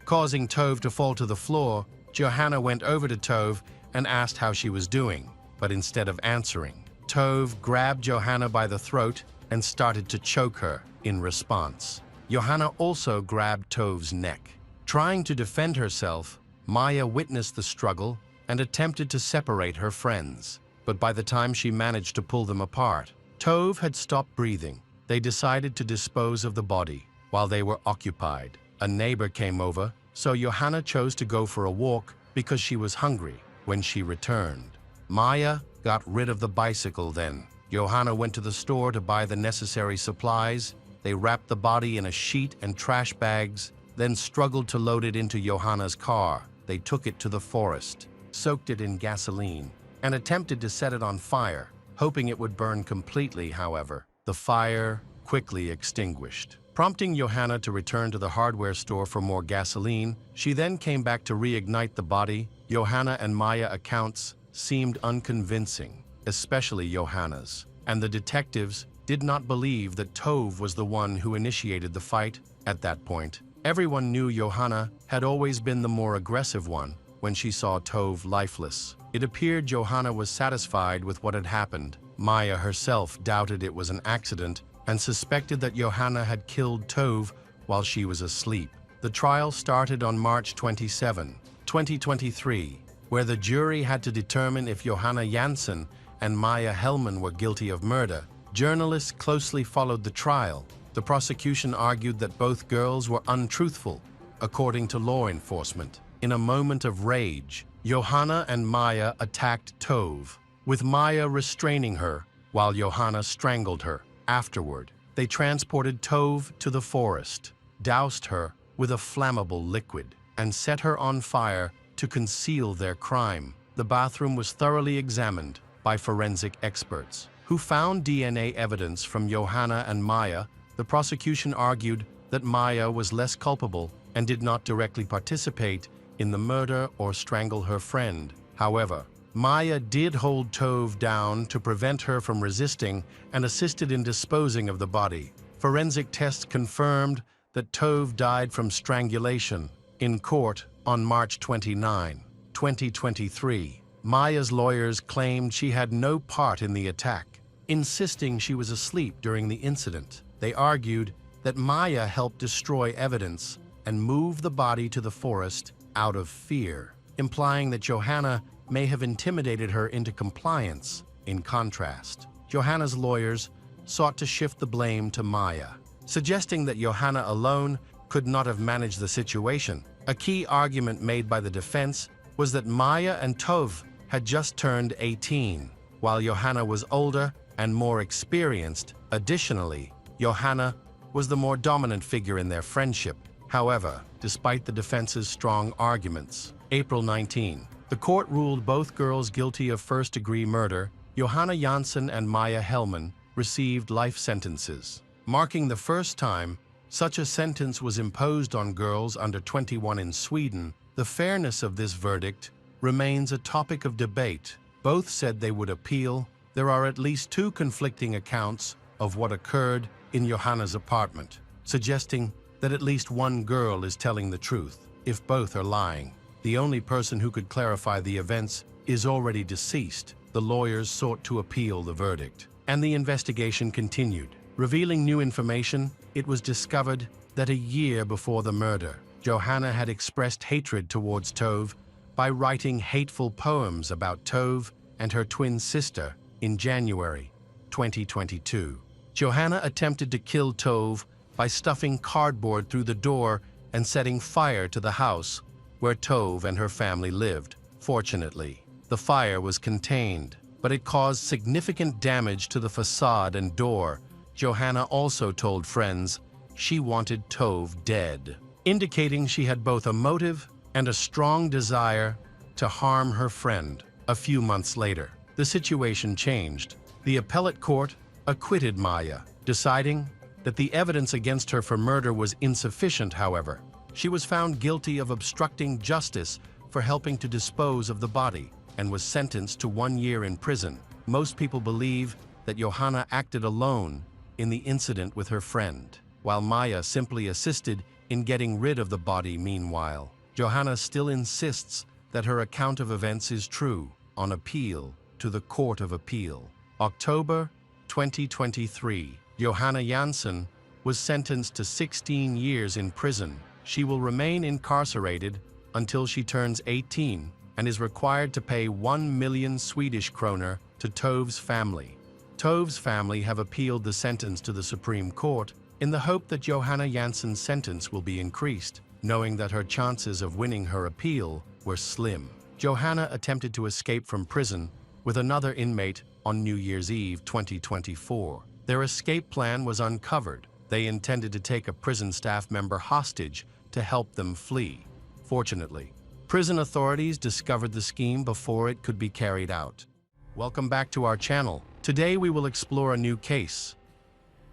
causing Tove to fall to the floor. Johanna went over to Tove and asked how she was doing, but instead of answering, Tove grabbed Johanna by the throat and started to choke her. In response, Johanna also grabbed Tove's neck. Trying to defend herself, Maja witnessed the struggle and attempted to separate her friends. But by the time she managed to pull them apart, Tove had stopped breathing. They decided to dispose of the body. While they were occupied, a neighbor came over, so Johanna chose to go for a walk because she was hungry. When she returned, Maja got rid of the bicycle then. Johanna went to the store to buy the necessary supplies. They wrapped the body in a sheet and trash bags, then struggled to load it into Johanna's car. They took it to the forest, soaked it in gasoline, and attempted to set it on fire, hoping it would burn completely. However, the fire quickly extinguished, prompting Johanna to return to the hardware store for more gasoline. She then came back to reignite the body. Johanna and Maja accounts seemed unconvincing, especially Johanna's, and the detectives did not believe that Tove was the one who initiated the fight. At that point, everyone knew Johanna had always been the more aggressive one. When she saw Tove lifeless, it appeared Johanna was satisfied with what had happened. Maja herself doubted it was an accident and suspected that Johanna had killed Tove while she was asleep. The trial started on March 27, 2023, where the jury had to determine if Johanna Jansson and Maja Hellman were guilty of murder. Journalists closely followed the trial. The prosecution argued that both girls were untruthful, according to law enforcement. In a moment of rage, Johanna and Maja attacked Tove, with Maja restraining her while Johanna strangled her. Afterward, they transported Tove to the forest, doused her with a flammable liquid, and set her on fire to conceal their crime. The bathroom was thoroughly examined by forensic experts, who found DNA evidence from Johanna and Maja. The prosecution argued that Maja was less culpable and did not directly participate in the murder or strangle her friend. However, Maja did hold Tove down to prevent her from resisting and assisted in disposing of the body. Forensic tests confirmed that Tove died from strangulation. In court on March 29, 2023, Maja's lawyers claimed she had no part in the attack, insisting she was asleep during the incident. They argued that Maja helped destroy evidence and move the body to the forest out of fear, implying that Johanna may have intimidated her into compliance. In contrast, Johanna's lawyers sought to shift the blame to Maja, suggesting that Johanna alone could not have managed the situation. A key argument made by the defense was that Maya and Tove had just turned 18, while Johanna was older and more experienced. Additionally, Johanna was the more dominant figure in their friendship. However, despite the defense's strong arguments, April 19, the court ruled both girls guilty of first-degree murder. Johanna Jansson and Maya Hellman received life sentences, marking the first time such a sentence was imposed on girls under 21 in Sweden. The fairness of this verdict remains a topic of debate. Both said they would appeal. There are at least two conflicting accounts of what occurred in Johanna's apartment, suggesting that at least one girl is telling the truth. If both are lying, the only person who could clarify the events is already deceased. The lawyers sought to appeal the verdict, and the investigation continued. Revealing new information, it was discovered that a year before the murder, Johanna had expressed hatred towards Tove by writing hateful poems about Tove and her twin sister in January 2022. Johanna attempted to kill Tove by stuffing cardboard through the door and setting fire to the house where Tove and her family lived. Fortunately, the fire was contained, but it caused significant damage to the facade and door. Johanna also told friends she wanted Tove dead, indicating she had both a motive and a strong desire to harm her friend. A few months later, the situation changed. The appellate court acquitted Maya, deciding that the evidence against her for murder was insufficient. However, she was found guilty of obstructing justice for helping to dispose of the body and was sentenced to 1 year in prison. Most people believe that Johanna acted alone in the incident with her friend, while Maya simply assisted in getting rid of the body. Meanwhile, Johanna still insists that her account of events is true. On appeal to the Court of Appeal, October 2023, Johanna Jansson was sentenced to 16 years in prison. She will remain incarcerated until she turns 18 and is required to pay 1 million Swedish kroner to Tove's family. Tove's family have appealed the sentence to the Supreme Court in the hope that Johanna Jansson's sentence will be increased, knowing that her chances of winning her appeal were slim. Johanna attempted to escape from prison with another inmate on New Year's Eve 2024. Their escape plan was uncovered. They intended to take a prison staff member hostage to help them flee. Fortunately, prison authorities discovered the scheme before it could be carried out. Welcome back to our channel. Today we will explore a new case,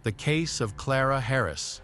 the case of Clara Harris.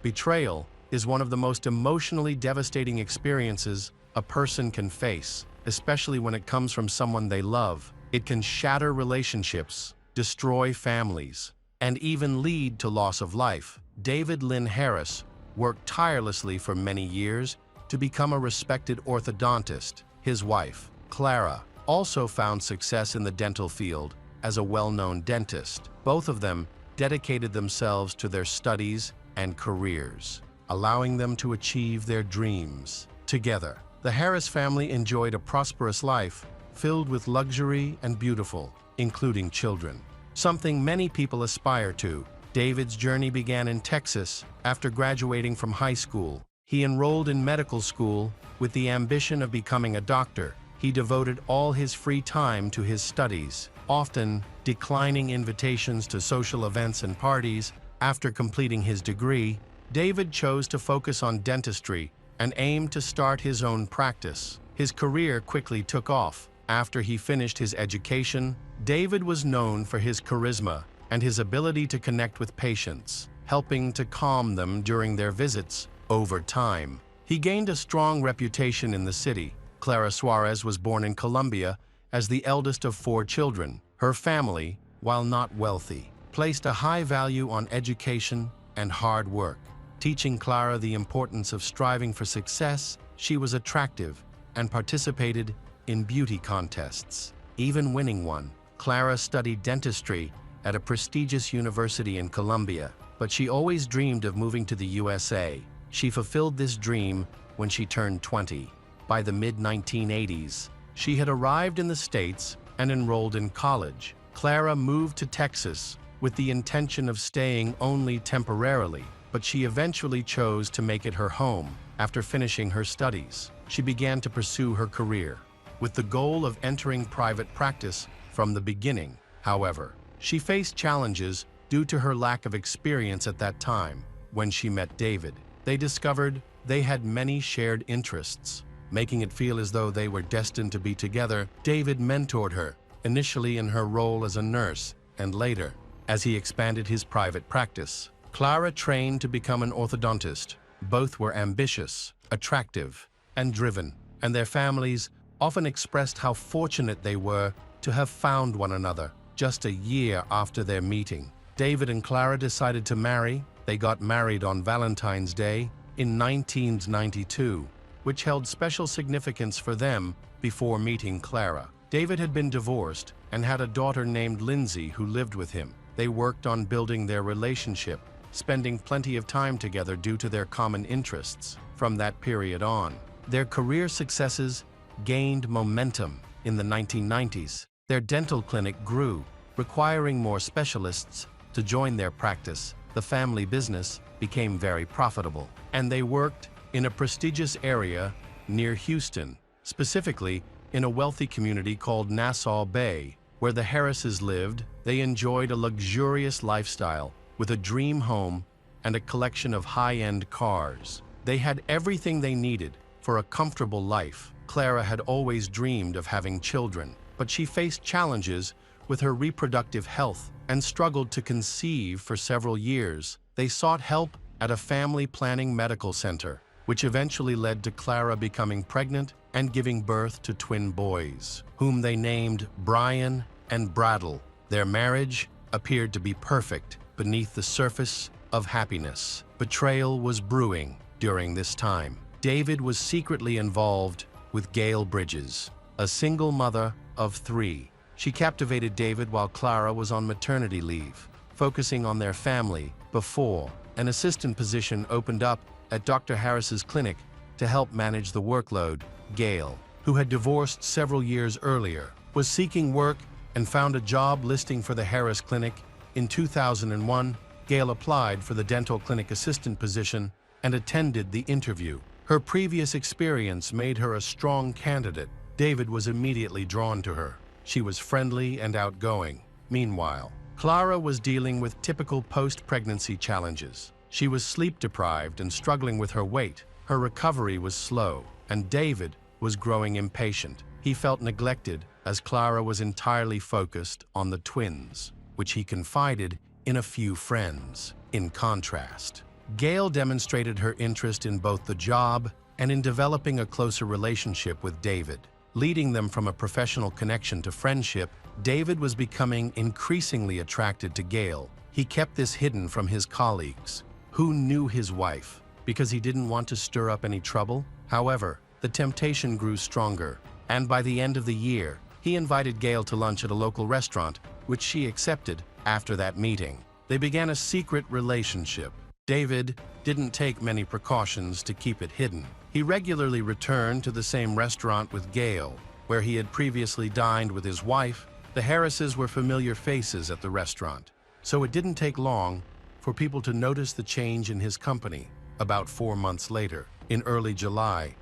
Betrayal is one of the most emotionally devastating experiences a person can face, especially when it comes from someone they love. It can shatter relationships, destroy families, and even lead to loss of life. David Lynn Harris worked tirelessly for many years to become a respected orthodontist. His wife, Clara, also found success in the dental field as a well-known dentist. Both of them dedicated themselves to their studies and careers, allowing them to achieve their dreams. Together, the Harris family enjoyed a prosperous life filled with luxury and beautiful, including children, something many people aspire to. David's journey began in Texas. After graduating from high school, he enrolled in medical school with the ambition of becoming a doctor. He devoted all his free time to his studies, often declining invitations to social events and parties. After completing his degree, David chose to focus on dentistry and aimed to start his own practice. His career quickly took off. After he finished his education, David was known for his charisma and his ability to connect with patients, helping to calm them during their visits. Over time, he gained a strong reputation in the city. Clara Suarez was born in Colombia as the eldest of 4 children. Her family, while not wealthy, placed a high value on education and hard work, teaching Clara the importance of striving for success. She was attractive and participated in beauty contests, even winning one. Clara studied dentistry at a prestigious university in Colombia, but she always dreamed of moving to the USA. She fulfilled this dream when she turned 20. By the mid-1980s, she had arrived in the States and enrolled in college. Clara moved to Texas with the intention of staying only temporarily, but she eventually chose to make it her home after finishing her studies. she began to pursue her career, with the goal of entering private practice from the beginning. However, she faced challenges due to her lack of experience at that time. When she met David, they discovered they had many shared interests, making it feel as though they were destined to be together. David mentored her, initially in her role as a nurse, and later, as he expanded his private practice. Clara trained to become an orthodontist. Both were ambitious, attractive, and driven, and their families often expressed how fortunate they were to have found one another. Just a year after their meeting, David and Clara decided to marry. They got married on Valentine's Day in 1992, which held special significance for them before meeting Clara. David had been divorced and had a daughter named Lindsay who lived with him. They worked on building their relationship, spending plenty of time together due to their common interests. From that period on, their career successes gained momentum. In the 1990s, their dental clinic grew, requiring more specialists to join their practice. The family business became very profitable, and they worked in a prestigious area near Houston, specifically in a wealthy community called Nassau Bay, where the Harrises lived. They enjoyed a luxurious lifestyle with a dream home and a collection of high-end cars. They had everything they needed for a comfortable life. Clara had always dreamed of having children, but she faced challenges with her reproductive health and struggled to conceive for several years. They sought help at a family planning medical center, which eventually led to Clara becoming pregnant and giving birth to twin boys, whom they named Brian and Bradley. Their marriage appeared to be perfect beneath the surface of happiness. Betrayal was brewing during this time. David was secretly involved with Gail Bridges, a single mother of 3. She captivated David while Clara was on maternity leave, focusing on their family before an assistant position opened up at Dr. Harris's clinic to help manage the workload. Gail, who had divorced several years earlier, was seeking work and found a job listing for the Harris Clinic. In 2001, Gail applied for the dental clinic assistant position and attended the interview. Her previous experience made her a strong candidate. David was immediately drawn to her. She was friendly and outgoing. Meanwhile, Clara was dealing with typical post-pregnancy challenges. She was sleep-deprived and struggling with her weight. Her recovery was slow, and David was growing impatient. He felt neglected as Clara was entirely focused on the twins, which he confided in a few friends. In contrast, Gail demonstrated her interest in both the job and in developing a closer relationship with David, leading them from a professional connection to friendship. David was becoming increasingly attracted to Gail. He kept this hidden from his colleagues, who knew his wife, because he didn't want to stir up any trouble. However, the temptation grew stronger, and by the end of the year, he invited Gail to lunch at a local restaurant, which she accepted. After that meeting, they began a secret relationship. David didn't take many precautions to keep it hidden. He regularly returned to the same restaurant with Gail, where he had previously dined with his wife. The Harrises were familiar faces at the restaurant, so it didn't take long for people to notice the change in his company. About 4 months later, in early July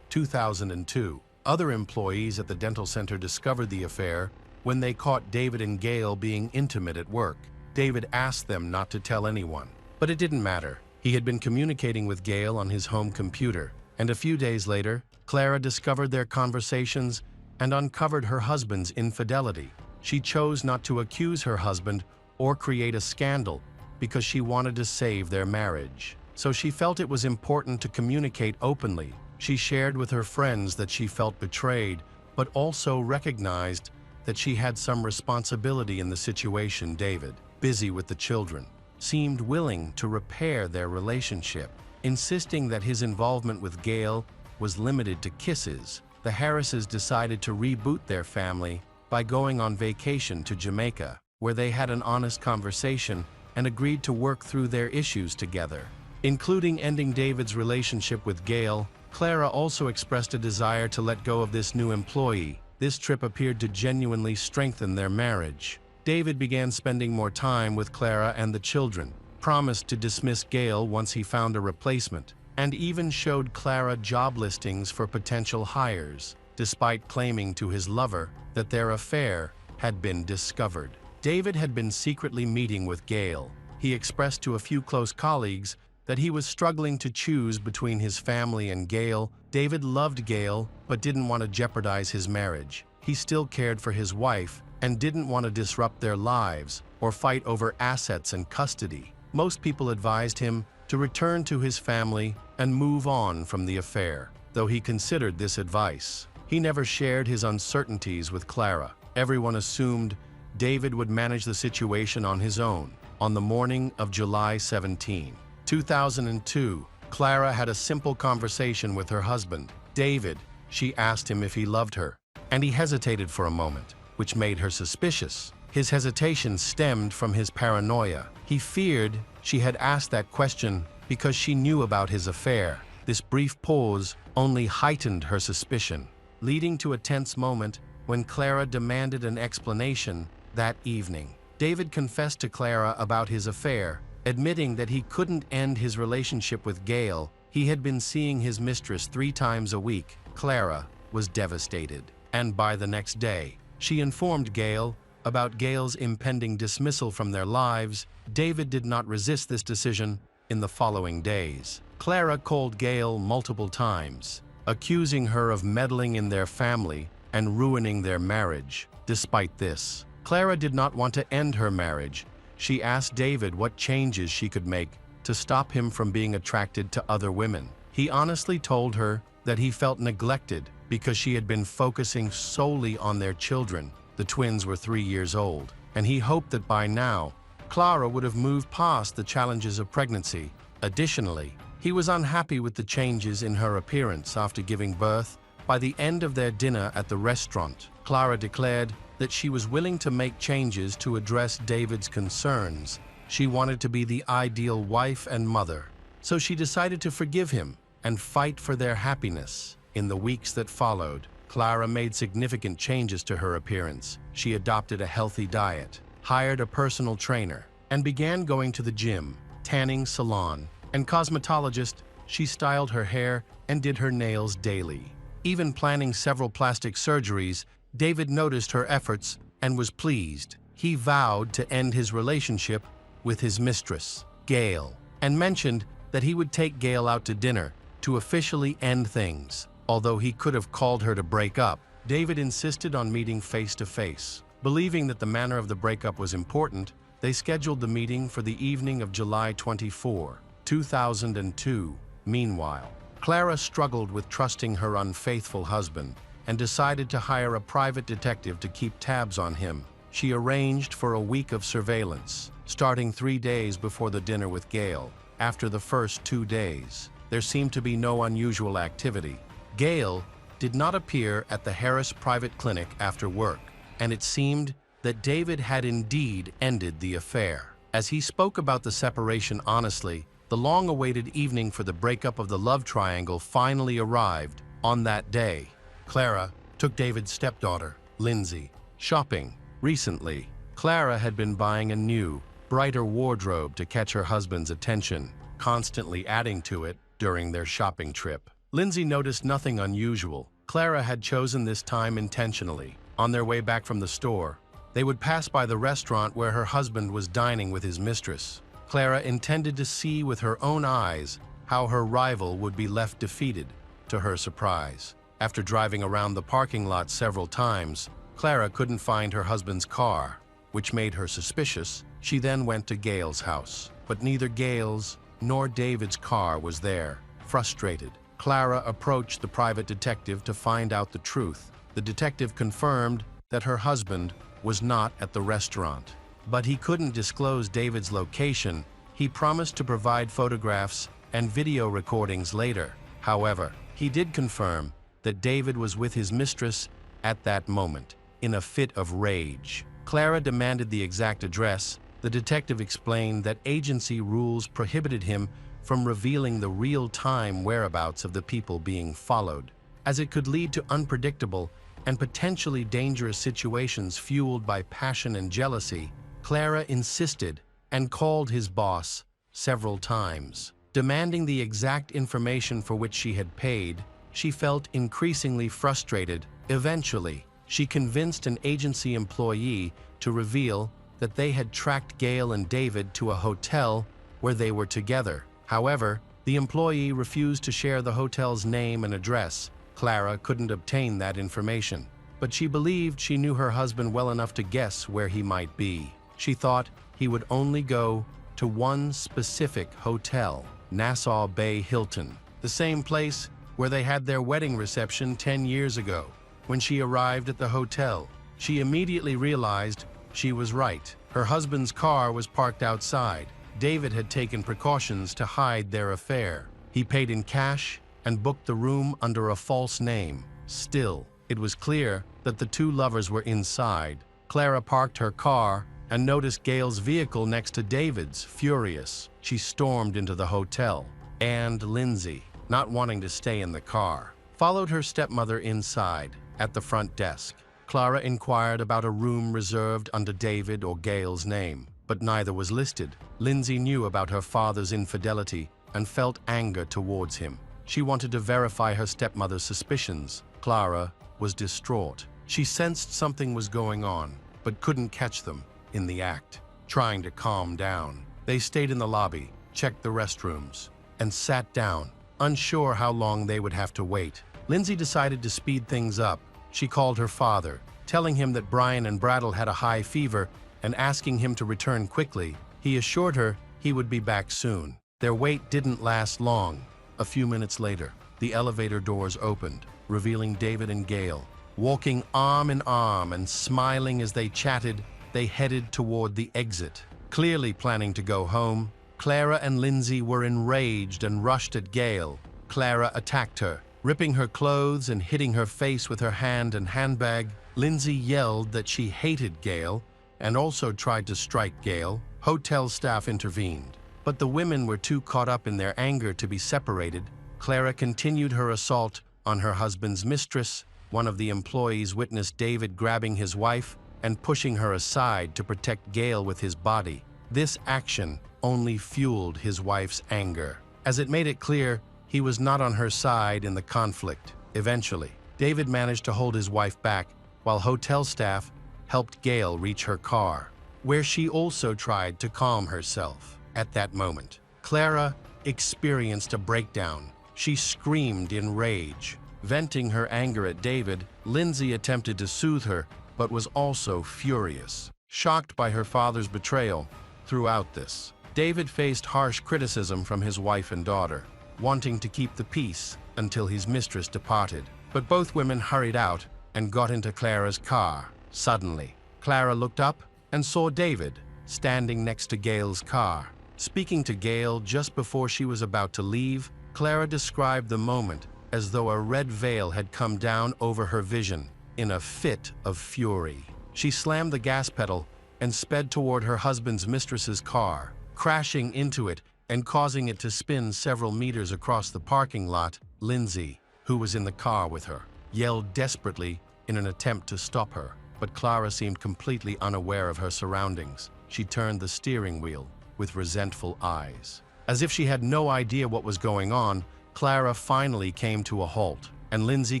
2002, other employees at the dental center discovered the affair when they caught David and Gail being intimate at work. David asked them not to tell anyone, but it didn't matter. He had been communicating with Gail on his home computer, and a few days later, Clara discovered their conversations and uncovered her husband's infidelity. She chose not to accuse her husband or create a scandal because she wanted to save their marriage. So she felt it was important to communicate openly. She shared with her friends that she felt betrayed, but also recognized that she had some responsibility in the situation. David, busy with the children, seemed willing to repair their relationship, insisting that his involvement with Gail was limited to kisses. The Harrises decided to reboot their family by going on vacation to Jamaica, where they had an honest conversation and agreed to work through their issues together, including ending David's relationship with Gail. Clara also expressed a desire to let go of this new employee. This trip appeared to genuinely strengthen their marriage. David began spending more time with Clara and the children, promised to dismiss Gail once he found a replacement, and even showed Clara job listings for potential hires, despite claiming to his lover that their affair had been discovered. David had been secretly meeting with Gail. He expressed to a few close colleagues that he was struggling to choose between his family and Gail. David loved Gail, but didn't want to jeopardize his marriage. He still cared for his wife and didn't want to disrupt their lives or fight over assets and custody. Most people advised him to return to his family and move on from the affair, though he considered this advice. He never shared his uncertainties with Clara. Everyone assumed David would manage the situation on his own. On the morning of July 17, 2002, Clara had a simple conversation with her husband, David. She asked him if he loved her, and he hesitated for a moment, which made her suspicious. His hesitation stemmed from his paranoia. He feared she had asked that question because she knew about his affair. This brief pause only heightened her suspicion, leading to a tense moment when Clara demanded an explanation that evening. David confessed to Clara about his affair, admitting that he couldn't end his relationship with Gail. He had been seeing his mistress 3 times a week. Clara was devastated, and by the next day, she informed Gail about Gail's impending dismissal from their lives. David did not resist this decision. In the following days, Clara called Gail multiple times, accusing her of meddling in their family and ruining their marriage. Despite this, Clara did not want to end her marriage. She asked David what changes she could make to stop him from being attracted to other women. He honestly told her that he felt neglected because she had been focusing solely on their children. The twins were 3 years old, and he hoped that by now, Clara would have moved past the challenges of pregnancy. Additionally, he was unhappy with the changes in her appearance after giving birth. By the end of their dinner at the restaurant, Clara declared that she was willing to make changes to address David's concerns. She wanted to be the ideal wife and mother, so she decided to forgive him and fight for their happiness. In the weeks that followed, Clara made significant changes to her appearance. She adopted a healthy diet, hired a personal trainer, and began going to the gym, tanning salon, and cosmetologist. She styled her hair and did her nails daily. Even planning several plastic surgeries, David noticed her efforts and was pleased. He vowed to end his relationship with his mistress, Gail, and mentioned that he would take Gail out to dinner to officially end things. Although he could have called her to break up, David insisted on meeting face to face. Believing that the manner of the breakup was important, they scheduled the meeting for the evening of July 24, 2002. Meanwhile, Clara struggled with trusting her unfaithful husband and decided to hire a private detective to keep tabs on him. She arranged for a week of surveillance, starting 3 days before the dinner with Gail. After the first 2 days, there seemed to be no unusual activity. Gail did not appear at the Harris private clinic after work, and it seemed that David had indeed ended the affair. As he spoke about the separation honestly, the long-awaited evening for the breakup of the love triangle finally arrived. On that day, Clara took David's stepdaughter, Lindsay, shopping. Recently, Clara had been buying a new, brighter wardrobe to catch her husband's attention, constantly adding to it during their shopping trip. Lindsay noticed nothing unusual. Clara had chosen this time intentionally. On their way back from the store, they would pass by the restaurant where her husband was dining with his mistress. Clara intended to see with her own eyes how her rival would be left defeated. To her surprise, after driving around the parking lot several times, Clara couldn't find her husband's car, which made her suspicious. She then went to Gail's house, but neither Gail's nor David's car was there. Frustrated, Clara approached the private detective to find out the truth. The detective confirmed that her husband was not at the restaurant, but he couldn't disclose David's location. He promised to provide photographs and video recordings later. However, he did confirm that David was with his mistress at that moment. In a fit of rage, Clara demanded the exact address. The detective explained that agency rules prohibited him from revealing the real-time whereabouts of the people being followed, as it could lead to unpredictable and potentially dangerous situations fueled by passion and jealousy. Clara insisted and called his boss several times. Demanding the exact information for which she had paid, she felt increasingly frustrated. Eventually, she convinced an agency employee to reveal that they had tracked Gail and David to a hotel where they were together. However, the employee refused to share the hotel's name and address. Clara couldn't obtain that information, but she believed she knew her husband well enough to guess where he might be. She thought he would only go to one specific hotel, Nassau Bay Hilton, the same place where they had their wedding reception 10 years ago. When she arrived at the hotel, she immediately realized she was right. Her husband's car was parked outside. David had taken precautions to hide their affair. He paid in cash and booked the room under a false name. Still, it was clear that the two lovers were inside. Clara parked her car and noticed Gail's vehicle next to David's. Furious, she stormed into the hotel. And Lindsay, not wanting to stay in the car, followed her stepmother inside. At the front desk, Clara inquired about a room reserved under David or Gail's name, but neither was listed. Lindsay knew about her father's infidelity and felt anger towards him. She wanted to verify her stepmother's suspicions. Clara was distraught. She sensed something was going on, but couldn't catch them in the act. Trying to calm down, they stayed in the lobby, checked the restrooms, and sat down, unsure how long they would have to wait. Lindsay decided to speed things up. She called her father, telling him that Brian and Brattle had a high fever and asking him to return quickly. He assured her he would be back soon. Their wait didn't last long. A few minutes later, the elevator doors opened, revealing David and Gail. Walking arm in arm and smiling as they chatted, they headed toward the exit. Clearly planning to go home, Clara and Lindsay were enraged and rushed at Gail. Clara attacked her, ripping her clothes and hitting her face with her hand and handbag. Lindsay yelled that she hated Gail and also tried to strike Gail. Hotel staff intervened, but the women were too caught up in their anger to be separated. Clara continued her assault on her husband's mistress. One of the employees witnessed David grabbing his wife and pushing her aside to protect Gail with his body. This action only fueled his wife's anger, as it made it clear he was not on her side in the conflict. Eventually, David managed to hold his wife back while hotel staff helped Gail reach her car, where she also tried to calm herself. At that moment, Clara experienced a breakdown. She screamed in rage. Venting her anger at David, Lindsay attempted to soothe her, but was also furious. Shocked by her father's betrayal throughout this, David faced harsh criticism from his wife and daughter, wanting to keep the peace until his mistress departed. But both women hurried out and got into Clara's car. Suddenly, Clara looked up and saw David standing next to Gail's car. Speaking to Gail just before she was about to leave, Clara described the moment as though a red veil had come down over her vision. In a fit of fury, she slammed the gas pedal and sped toward her husband's mistress's car, crashing into it and causing it to spin several meters across the parking lot. Lindsay, who was in the car with her, yelled desperately in an attempt to stop her, but Clara seemed completely unaware of her surroundings. She turned the steering wheel with resentful eyes. As if she had no idea what was going on, Clara finally came to a halt, and Lindsay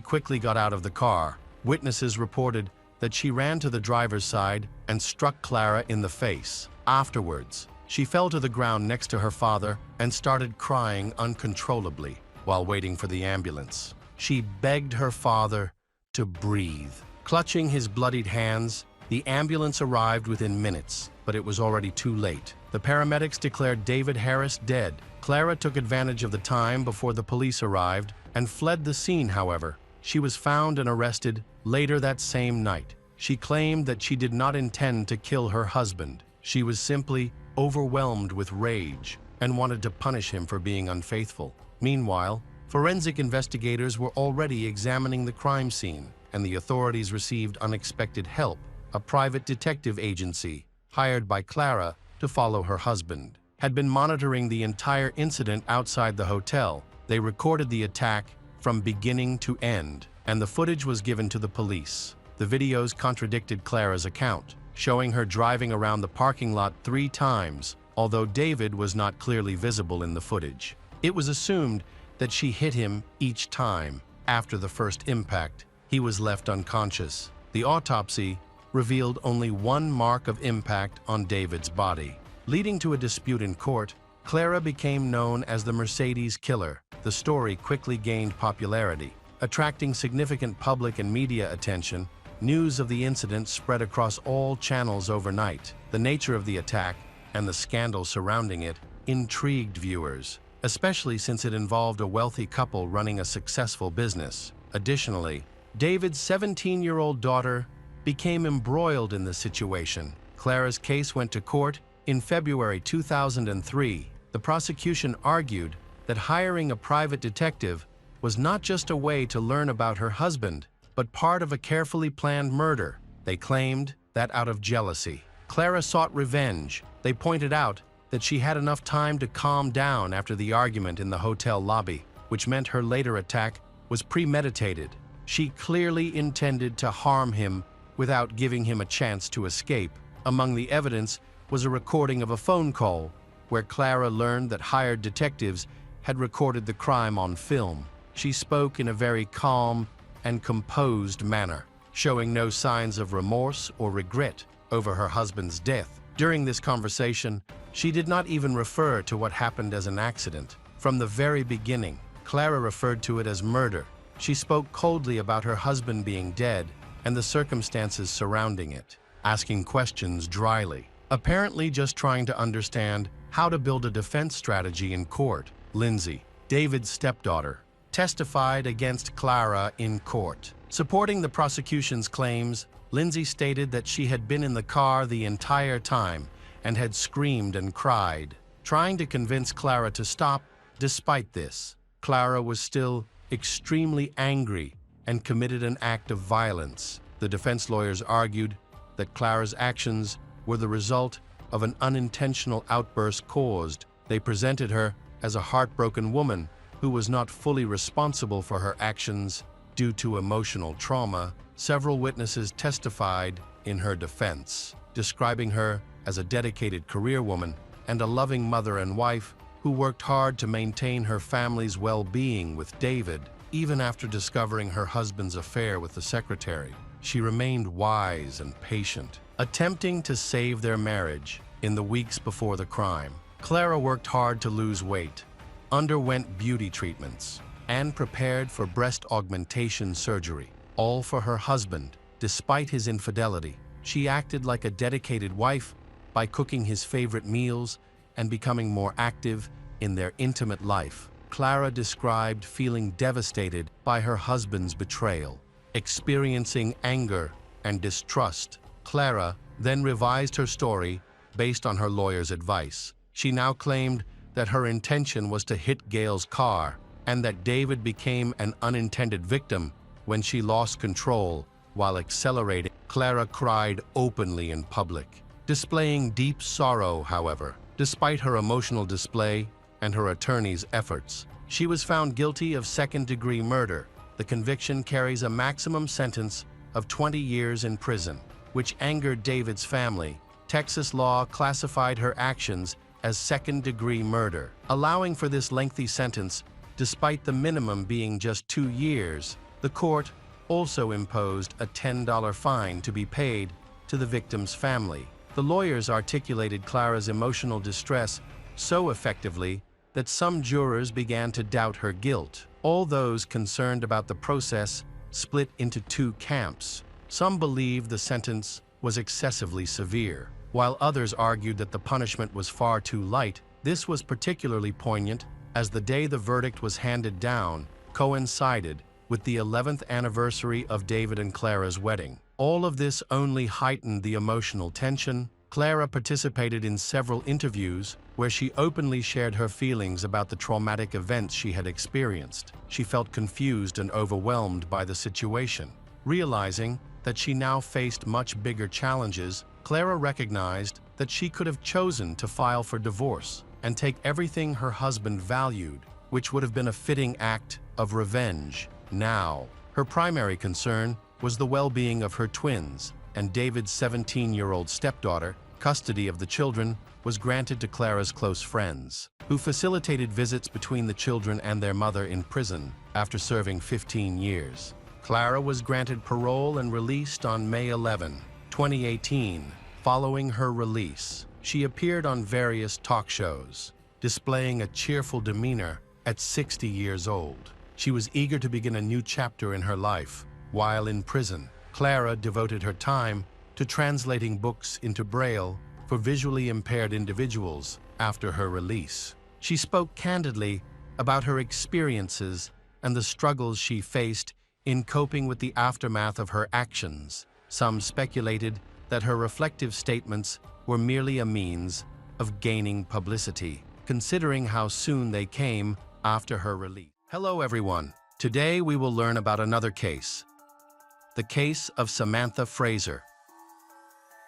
quickly got out of the car. Witnesses reported that she ran to the driver's side and struck Clara in the face. Afterwards, she fell to the ground next to her father and started crying uncontrollably while waiting for the ambulance. She begged her father to breathe. Clutching his bloodied hands, the ambulance arrived within minutes, but it was already too late. The paramedics declared David Harris dead. Clara took advantage of the time before the police arrived and fled the scene. However, she was found and arrested later that same night. She claimed that she did not intend to kill her husband. She was simply overwhelmed with rage and wanted to punish him for being unfaithful. Meanwhile, forensic investigators were already examining the crime scene, and the authorities received unexpected help. A private detective agency, hired by Clara to follow her husband, had been monitoring the entire incident outside the hotel. They recorded the attack from beginning to end, and the footage was given to the police. The videos contradicted Clara's account, showing her driving around the parking lot 3 times, although David was not clearly visible in the footage. It was assumed that she hit him each time. After the first impact, he was left unconscious. The autopsy revealed only one mark of impact on David's body. Leading to a dispute in court, Clara became known as the Mercedes Killer. The story quickly gained popularity, attracting significant public and media attention. News of the incident spread across all channels overnight. The nature of the attack and the scandal surrounding it intrigued viewers, especially since it involved a wealthy couple running a successful business. Additionally, David's 17-year-old daughter became embroiled in the situation. Clara's case went to court in February 2003. The prosecution argued that hiring a private detective was not just a way to learn about her husband, but part of a carefully planned murder. They claimed that out of jealousy, Clara sought revenge. They pointed out that she had enough time to calm down after the argument in the hotel lobby, which meant her later attack was premeditated. She clearly intended to harm him without giving him a chance to escape. Among the evidence was a recording of a phone call where Clara learned that hired detectives had recorded the crime on film. She spoke in a very calm and composed manner, showing no signs of remorse or regret over her husband's death. During this conversation, she did not even refer to what happened as an accident. From the very beginning, Clara referred to it as murder. She spoke coldly about her husband being dead and the circumstances surrounding it, asking questions dryly, apparently just trying to understand how to build a defense strategy in court. Lindsay, David's stepdaughter, testified against Clara in court. Supporting the prosecution's claims, Lindsay stated that she had been in the car the entire time and had screamed and cried, trying to convince Clara to stop. Despite this, Clara was still extremely angry and committed an act of violence. The defense lawyers argued that Clara's actions were the result of an unintentional outburst caused. They presented her as a heartbroken woman who was not fully responsible for her actions due to emotional trauma. Several witnesses testified in her defense, describing her as a dedicated career woman and a loving mother and wife who worked hard to maintain her family's well-being with David. Even after discovering her husband's affair with the secretary, she remained wise and patient, attempting to save their marriage. In the weeks before the crime, Clara worked hard to lose weight, underwent beauty treatments, and prepared for breast augmentation surgery, all for her husband. Despite his infidelity, she acted like a dedicated wife by cooking his favorite meals and becoming more active in their intimate life. Clara described feeling devastated by her husband's betrayal, experiencing anger and distrust. Clara then revised her story based on her lawyer's advice. She now claimed that her intention was to hit Gail's car and that David became an unintended victim when she lost control while accelerating. Clara cried openly in public, displaying deep sorrow. However, despite her emotional display and her attorney's efforts, she was found guilty of second-degree murder. The conviction carries a maximum sentence of 20 years in prison, which angered David's family. Texas law classified her actions as second-degree murder, allowing for this lengthy sentence despite the minimum being just 2 years. The court also imposed a $10 fine to be paid to the victim's family. The lawyers articulated Clara's emotional distress so effectively that some jurors began to doubt her guilt. All those concerned about the process split into two camps. Some believed the sentence was excessively severe, while others argued that the punishment was far too light. This was particularly poignant as the day the verdict was handed down coincided with the 11th anniversary of David and Clara's wedding. All of this only heightened the emotional tension. Clara participated in several interviews where she openly shared her feelings about the traumatic events she had experienced. She felt confused and overwhelmed by the situation. Realizing that she now faced much bigger challenges, Clara recognized that she could have chosen to file for divorce and take everything her husband valued, which would have been a fitting act of revenge. Now, her primary concern was the well-being of her twins and David's 17-year-old stepdaughter. Custody of the children was granted to Clara's close friends, who facilitated visits between the children and their mother in prison after serving 15 years. Clara was granted parole and released on May 11, 2018. Following her release, she appeared on various talk shows, displaying a cheerful demeanor at 60 years old. She was eager to begin a new chapter in her life. While in prison, Clara devoted her time to translating books into Braille for visually impaired individuals after her release. She spoke candidly about her experiences and the struggles she faced in coping with the aftermath of her actions. Some speculated that her reflective statements were merely a means of gaining publicity, considering how soon they came after her release. Hello everyone. Today we will learn about another case. The case of Samantha Fraser.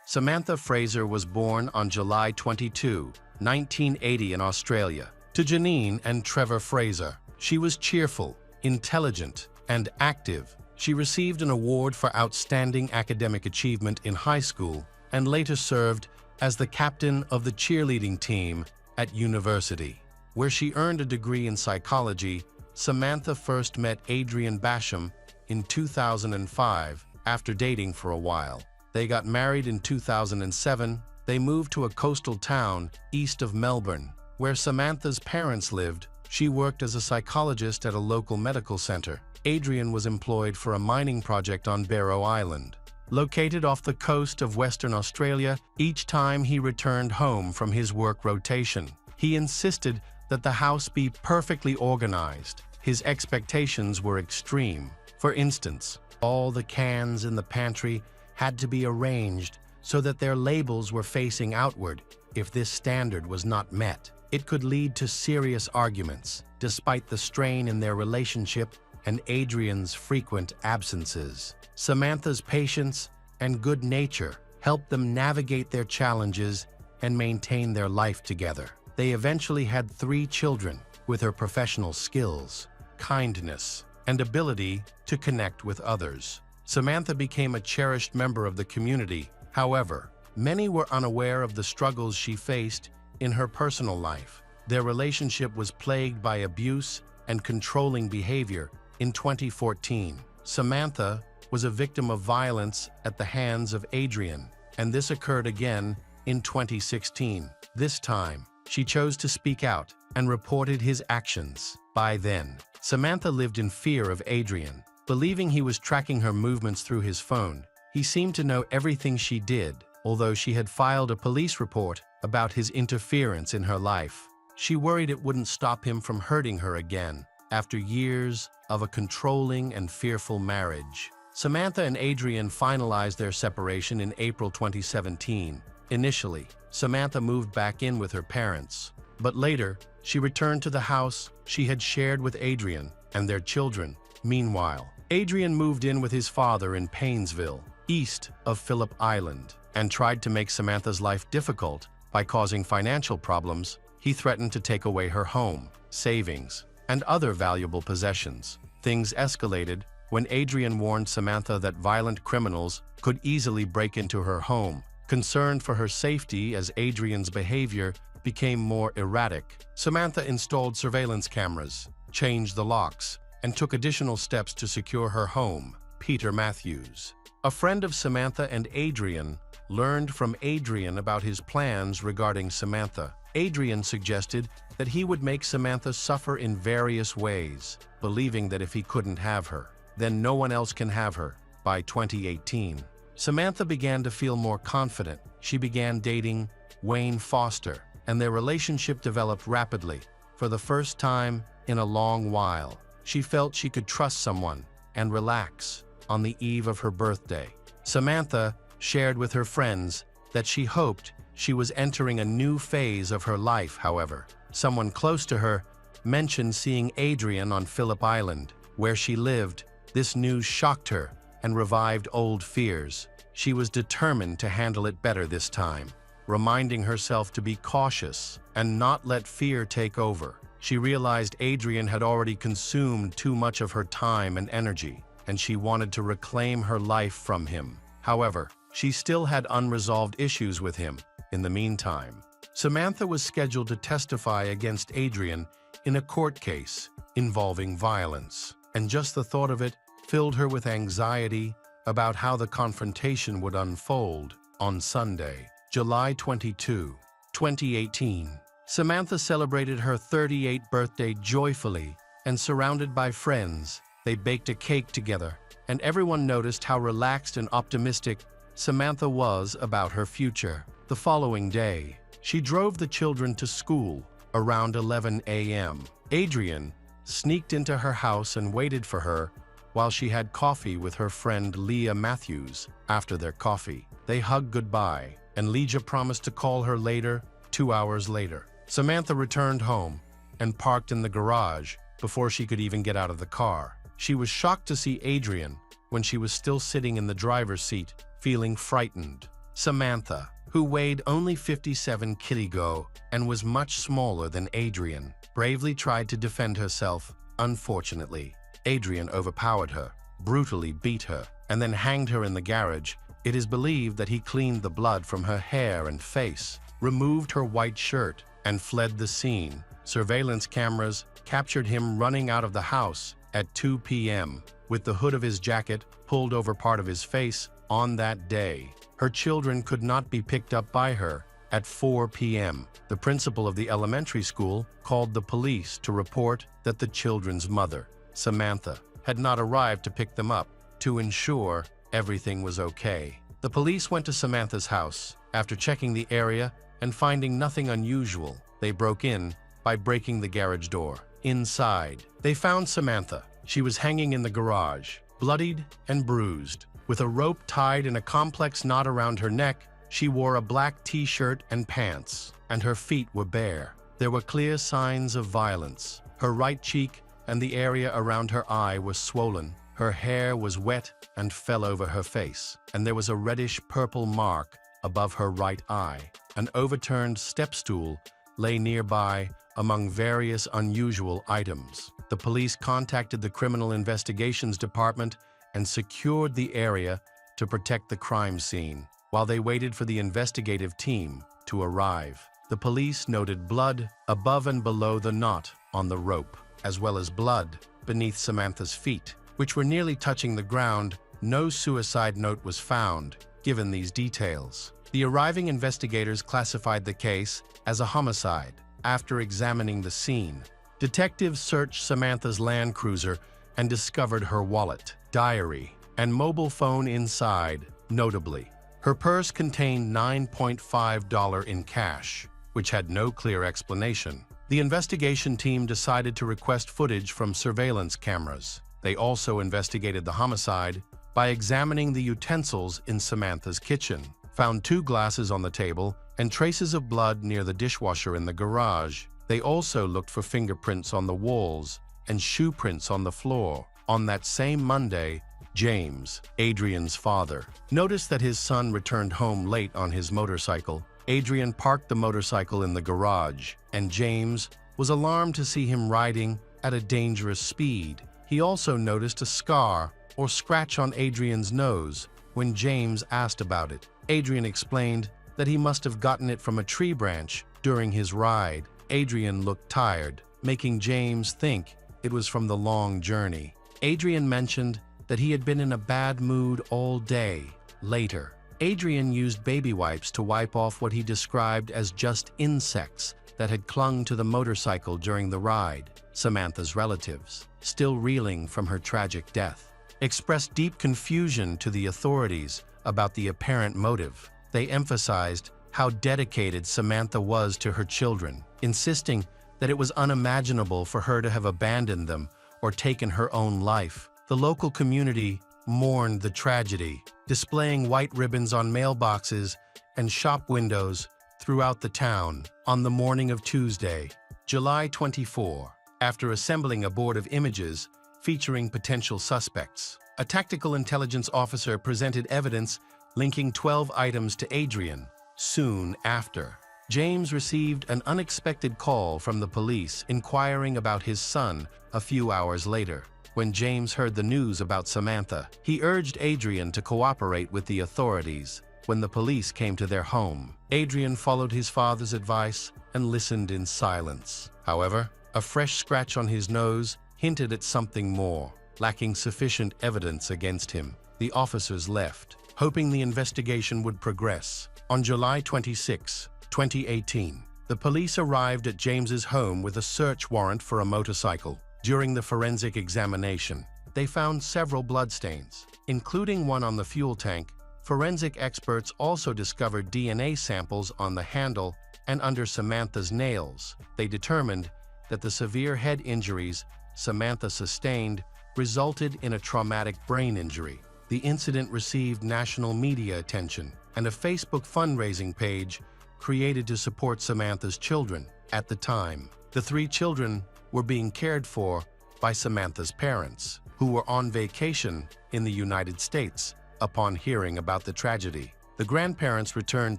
Samantha Fraser was born on July 22, 1980 in Australia, to Janine and Trevor Fraser. She was cheerful, intelligent, and active. She received an award for outstanding academic achievement in high school and later served as the captain of the cheerleading team at university, where she earned a degree in psychology. Samantha first met Adrian Basham in 2005 after dating for a while. They got married in 2007. They moved to a coastal town east of Melbourne, where Samantha's parents lived. She worked as a psychologist at a local medical center. Adrian was employed for a mining project on Barrow Island, located off the coast of Western Australia. Each time he returned home from his work rotation, he insisted that the house be perfectly organized. His expectations were extreme. For instance, all the cans in the pantry had to be arranged so that their labels were facing outward. If this standard was not met, it could lead to serious arguments. Despite the strain in their relationship and Adrian's frequent absences, Samantha's patience and good nature helped them navigate their challenges and maintain their life together. They eventually had 3 children. With her professional skills, kindness, and ability to connect with others, Samantha became a cherished member of the community. However, many were unaware of the struggles she faced in her personal life. Their relationship was plagued by abuse and controlling behavior. In 2014, Samantha was a victim of violence at the hands of Adrian, and this occurred again in 2016. This time, she chose to speak out and reported his actions. By then, Samantha lived in fear of Adrian, believing he was tracking her movements through his phone. He seemed to know everything she did, although she had filed a police report about his interference in her life. She worried it wouldn't stop him from hurting her again. After years of a controlling and fearful marriage, Samantha and Adrian finalized their separation in April 2017. Initially, Samantha moved back in with her parents, but later, she returned to the house she had shared with Adrian and their children. Meanwhile, Adrian moved in with his father in Paynesville, east of Phillip Island, and tried to make Samantha's life difficult by causing financial problems. He threatened to take away her home, savings, and other valuable possessions. Things escalated when Adrian warned Samantha that violent criminals could easily break into her home. Concerned for her safety as Adrian's behavior became more erratic, Samantha installed surveillance cameras, changed the locks, and took additional steps to secure her home. Peter Matthews, a friend of Samantha and Adrian, learned from Adrian about his plans regarding Samantha. Adrian suggested that he would make Samantha suffer in various ways, believing that if he couldn't have her, then no one else can have her. By 2018, Samantha began to feel more confident. She began dating Wayne Foster, and their relationship developed rapidly. For the first time in a long while, she felt she could trust someone and relax. On the eve of her birthday, Samantha shared with her friends that she hoped she was entering a new phase of her life. However, someone close to her mentioned seeing Adrian on Phillip Island, where she lived. This news shocked her and revived old fears. She was determined to handle it better this time, reminding herself to be cautious and not let fear take over. She realized Adrian had already consumed too much of her time and energy, and she wanted to reclaim her life from him. However, she still had unresolved issues with him. In the meantime, Samantha was scheduled to testify against Adrian in a court case involving violence, and just the thought of it filled her with anxiety about how the confrontation would unfold. On Sunday, July 22, 2018, Samantha celebrated her 38th birthday joyfully and surrounded by friends. They baked a cake together, and everyone noticed how relaxed and optimistic Samantha was about her future. The following day, she drove the children to school around 11 a.m. Adrian sneaked into her house and waited for her while she had coffee with her friend Leah Matthews. After their coffee, they hugged goodbye, and Leah promised to call her later. 2 hours later, Samantha returned home and parked in the garage before she could even get out of the car. She was shocked to see Adrian when she was still sitting in the driver's seat, feeling frightened. Samantha, who weighed only 57 kg and was much smaller than Adrian, bravely tried to defend herself. Unfortunately, Adrian overpowered her, brutally beat her, and then hanged her in the garage. It is believed that he cleaned the blood from her hair and face, removed her white shirt, and fled the scene. Surveillance cameras captured him running out of the house at 2 p.m. with the hood of his jacket pulled over part of his face. On that day, her children could not be picked up by her. At 4 p.m., the principal of the elementary school called the police to report that the children's mother, Samantha, had not arrived to pick them up. To ensure everything was okay, the police went to Samantha's house. After checking the area and finding nothing unusual, they broke in by breaking the garage door. Inside, they found Samantha. She was hanging in the garage, bloodied and bruised. With a rope tied in a complex knot around her neck, she wore a black t-shirt and pants, and her feet were bare. There were clear signs of violence. Her right cheek and the area around her eye was swollen. Her hair was wet and fell over her face, and there was a reddish-purple mark above her right eye. An overturned step stool lay nearby among various unusual items. The police contacted the Criminal Investigations Department and secured the area to protect the crime scene. While they waited for the investigative team to arrive, the police noted blood above and below the knot on the rope, as well as blood beneath Samantha's feet, which were nearly touching the ground. No suicide note was found. Given these details, the arriving investigators classified the case as a homicide. After examining the scene, detectives searched Samantha's Land Cruiser and discovered her wallet, diary, and mobile phone inside. Notably, her purse contained $9.5 in cash, which had no clear explanation. The investigation team decided to request footage from surveillance cameras. They also investigated the homicide by examining the utensils in Samantha's kitchen, found 2 glasses on the table and traces of blood near the dishwasher in the garage. They also looked for fingerprints on the walls and shoe prints on the floor. On that same Monday, James, Adrian's father, noticed that his son returned home late on his motorcycle. Adrian parked the motorcycle in the garage, and James was alarmed to see him riding at a dangerous speed. He also noticed a scar or scratch on Adrian's nose. When James asked about it, Adrian explained that he must have gotten it from a tree branch during his ride. Adrian looked tired, making James think it was from the long journey. Adrian mentioned that he had been in a bad mood all day. Later, Adrian used baby wipes to wipe off what he described as just insects that had clung to the motorcycle during the ride. Samantha's relatives, still reeling from her tragic death, expressed deep confusion to the authorities about the apparent motive. They emphasized how dedicated Samantha was to her children, insisting that it was unimaginable for her to have abandoned them or taken her own life. The local community mourned the tragedy, displaying white ribbons on mailboxes and shop windows throughout the town. On the morning of Tuesday, July 24, after assembling a board of images featuring potential suspects, a tactical intelligence officer presented evidence linking 12 items to Adrian. Soon after, James received an unexpected call from the police inquiring about his son. A few hours later, when James heard the news about Samantha, he urged Adrian to cooperate with the authorities. when the police came to their home. Adrian followed his father's advice and listened in silence. However, a fresh scratch on his nose hinted at something more. Lacking sufficient evidence against him, the officers left, hoping the investigation would progress. On July 26, 2018, the police arrived at James's home with a search warrant for a motorcycle. During the forensic examination, they found several bloodstains, including one on the fuel tank. Forensic experts also discovered DNA samples on the handle and under Samantha's nails. They determined that the severe head injuries Samantha sustained resulted in a traumatic brain injury. The incident received national media attention, and a Facebook fundraising page created to support Samantha's children. At the time, the 3 children were being cared for by Samantha's parents, who were on vacation in the United States. Upon hearing about the tragedy, the grandparents returned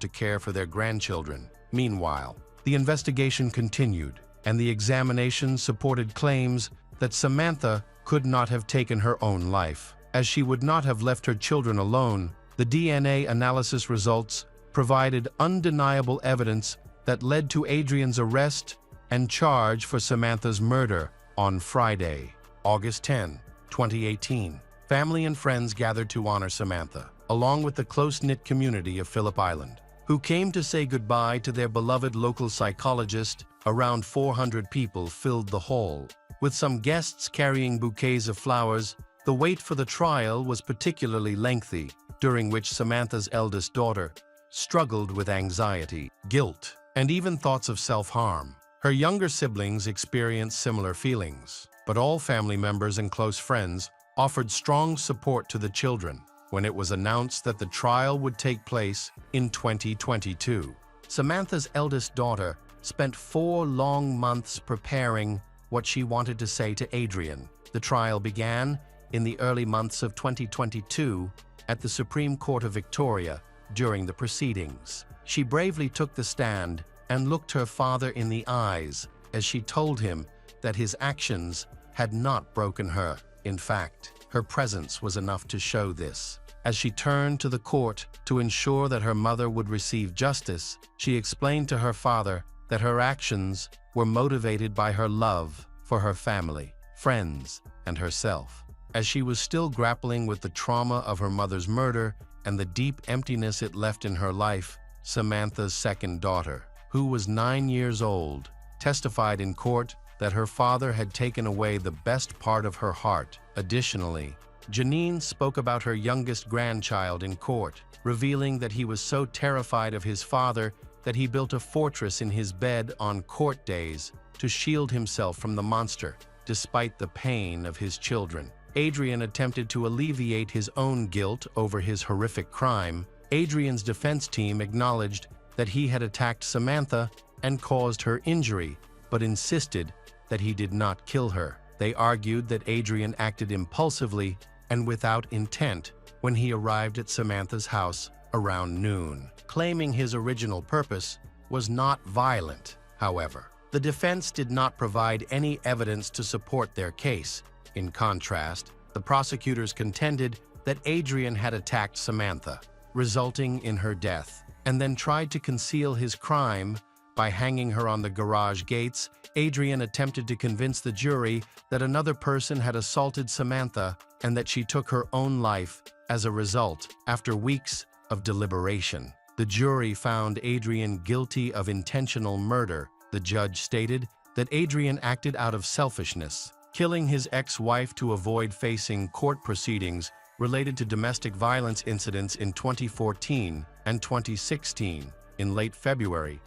to care for their grandchildren. Meanwhile, the investigation continued, and the examination supported claims that Samantha could not have taken her own life, as she would not have left her children alone. The DNA analysis results provided undeniable evidence that led to Adrian's arrest and charge for Samantha's murder. On Friday, August 10, 2018, family and friends gathered to honor Samantha, along with the close-knit community of Phillip Island, who came to say goodbye to their beloved local psychologist. Around 400 people filled the hall, with some guests carrying bouquets of flowers. The wait for the trial was particularly lengthy, during which Samantha's eldest daughter struggled with anxiety, guilt, and even thoughts of self-harm. Her younger siblings experienced similar feelings, but all family members and close friends offered strong support to the children. When it was announced that the trial would take place in 2022, Samantha's eldest daughter spent 4 long months preparing what she wanted to say to Adrian. The trial began in the early months of 2022 at the Supreme Court of Victoria. During the proceedings, she bravely took the stand and looked her father in the eyes as she told him that his actions had not broken her. In fact, her presence was enough to show this. As she turned to the court to ensure that her mother would receive justice, she explained to her father that her actions were motivated by her love for her family, friends, and herself. As she was still grappling with the trauma of her mother's murder and the deep emptiness it left in her life, Samantha's second daughter, who was 9 years old, testified in court that her father had taken away the best part of her heart. Additionally, Janine spoke about her youngest grandchild in court, revealing that he was so terrified of his father that he built a fortress in his bed on court days to shield himself from the monster, despite the pain of his children. Adrian attempted to alleviate his own guilt over his horrific crime. Adrian's defense team acknowledged that he had attacked Samantha and caused her injury, but insisted that he did not kill her. They argued that Adrian acted impulsively and without intent when he arrived at Samantha's house around noon, claiming his original purpose was not violent. However, the defense did not provide any evidence to support their case. In contrast, the prosecutors contended that Adrian had attacked Samantha, resulting in her death, and then tried to conceal his crime by hanging her on the garage gates. Adrian attempted to convince the jury that another person had assaulted Samantha and that she took her own life as a result. After weeks of deliberation, the jury found Adrian guilty of intentional murder. The judge stated that Adrian acted out of selfishness, killing his ex-wife to avoid facing court proceedings related to domestic violence incidents in 2014 and 2016. In late February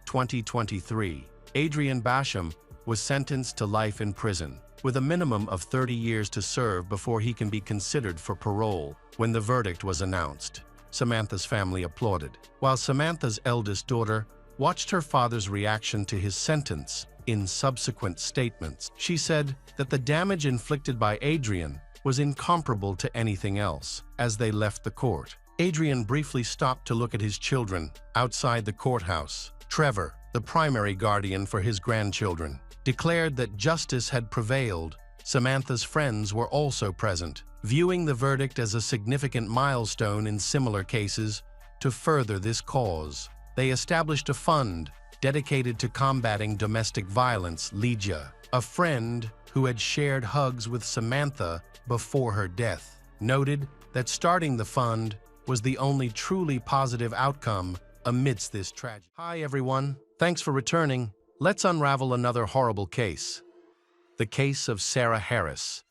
2023, Adrian Basham was sentenced to life in prison, with a minimum of 30 years to serve before he can be considered for parole. When the verdict was announced, Samantha's family applauded, while Samantha's eldest daughter watched her father's reaction to his sentence. In subsequent statements, she said that the damage inflicted by Adrian was incomparable to anything else. As they left the court, Adrian briefly stopped to look at his children outside the courthouse. Trevor, the primary guardian for his grandchildren, declared that justice had prevailed. Samantha's friends were also present, viewing the verdict as a significant milestone. In similar cases, to further this cause. They established a fund dedicated to combating domestic violence. Lydia, a friend who had shared hugs with Samantha before her death, noted that starting the fund was the only truly positive outcome amidst this tragedy. Hi everyone, thanks for returning. Let's unravel another horrible case. The case of Sarah Harris.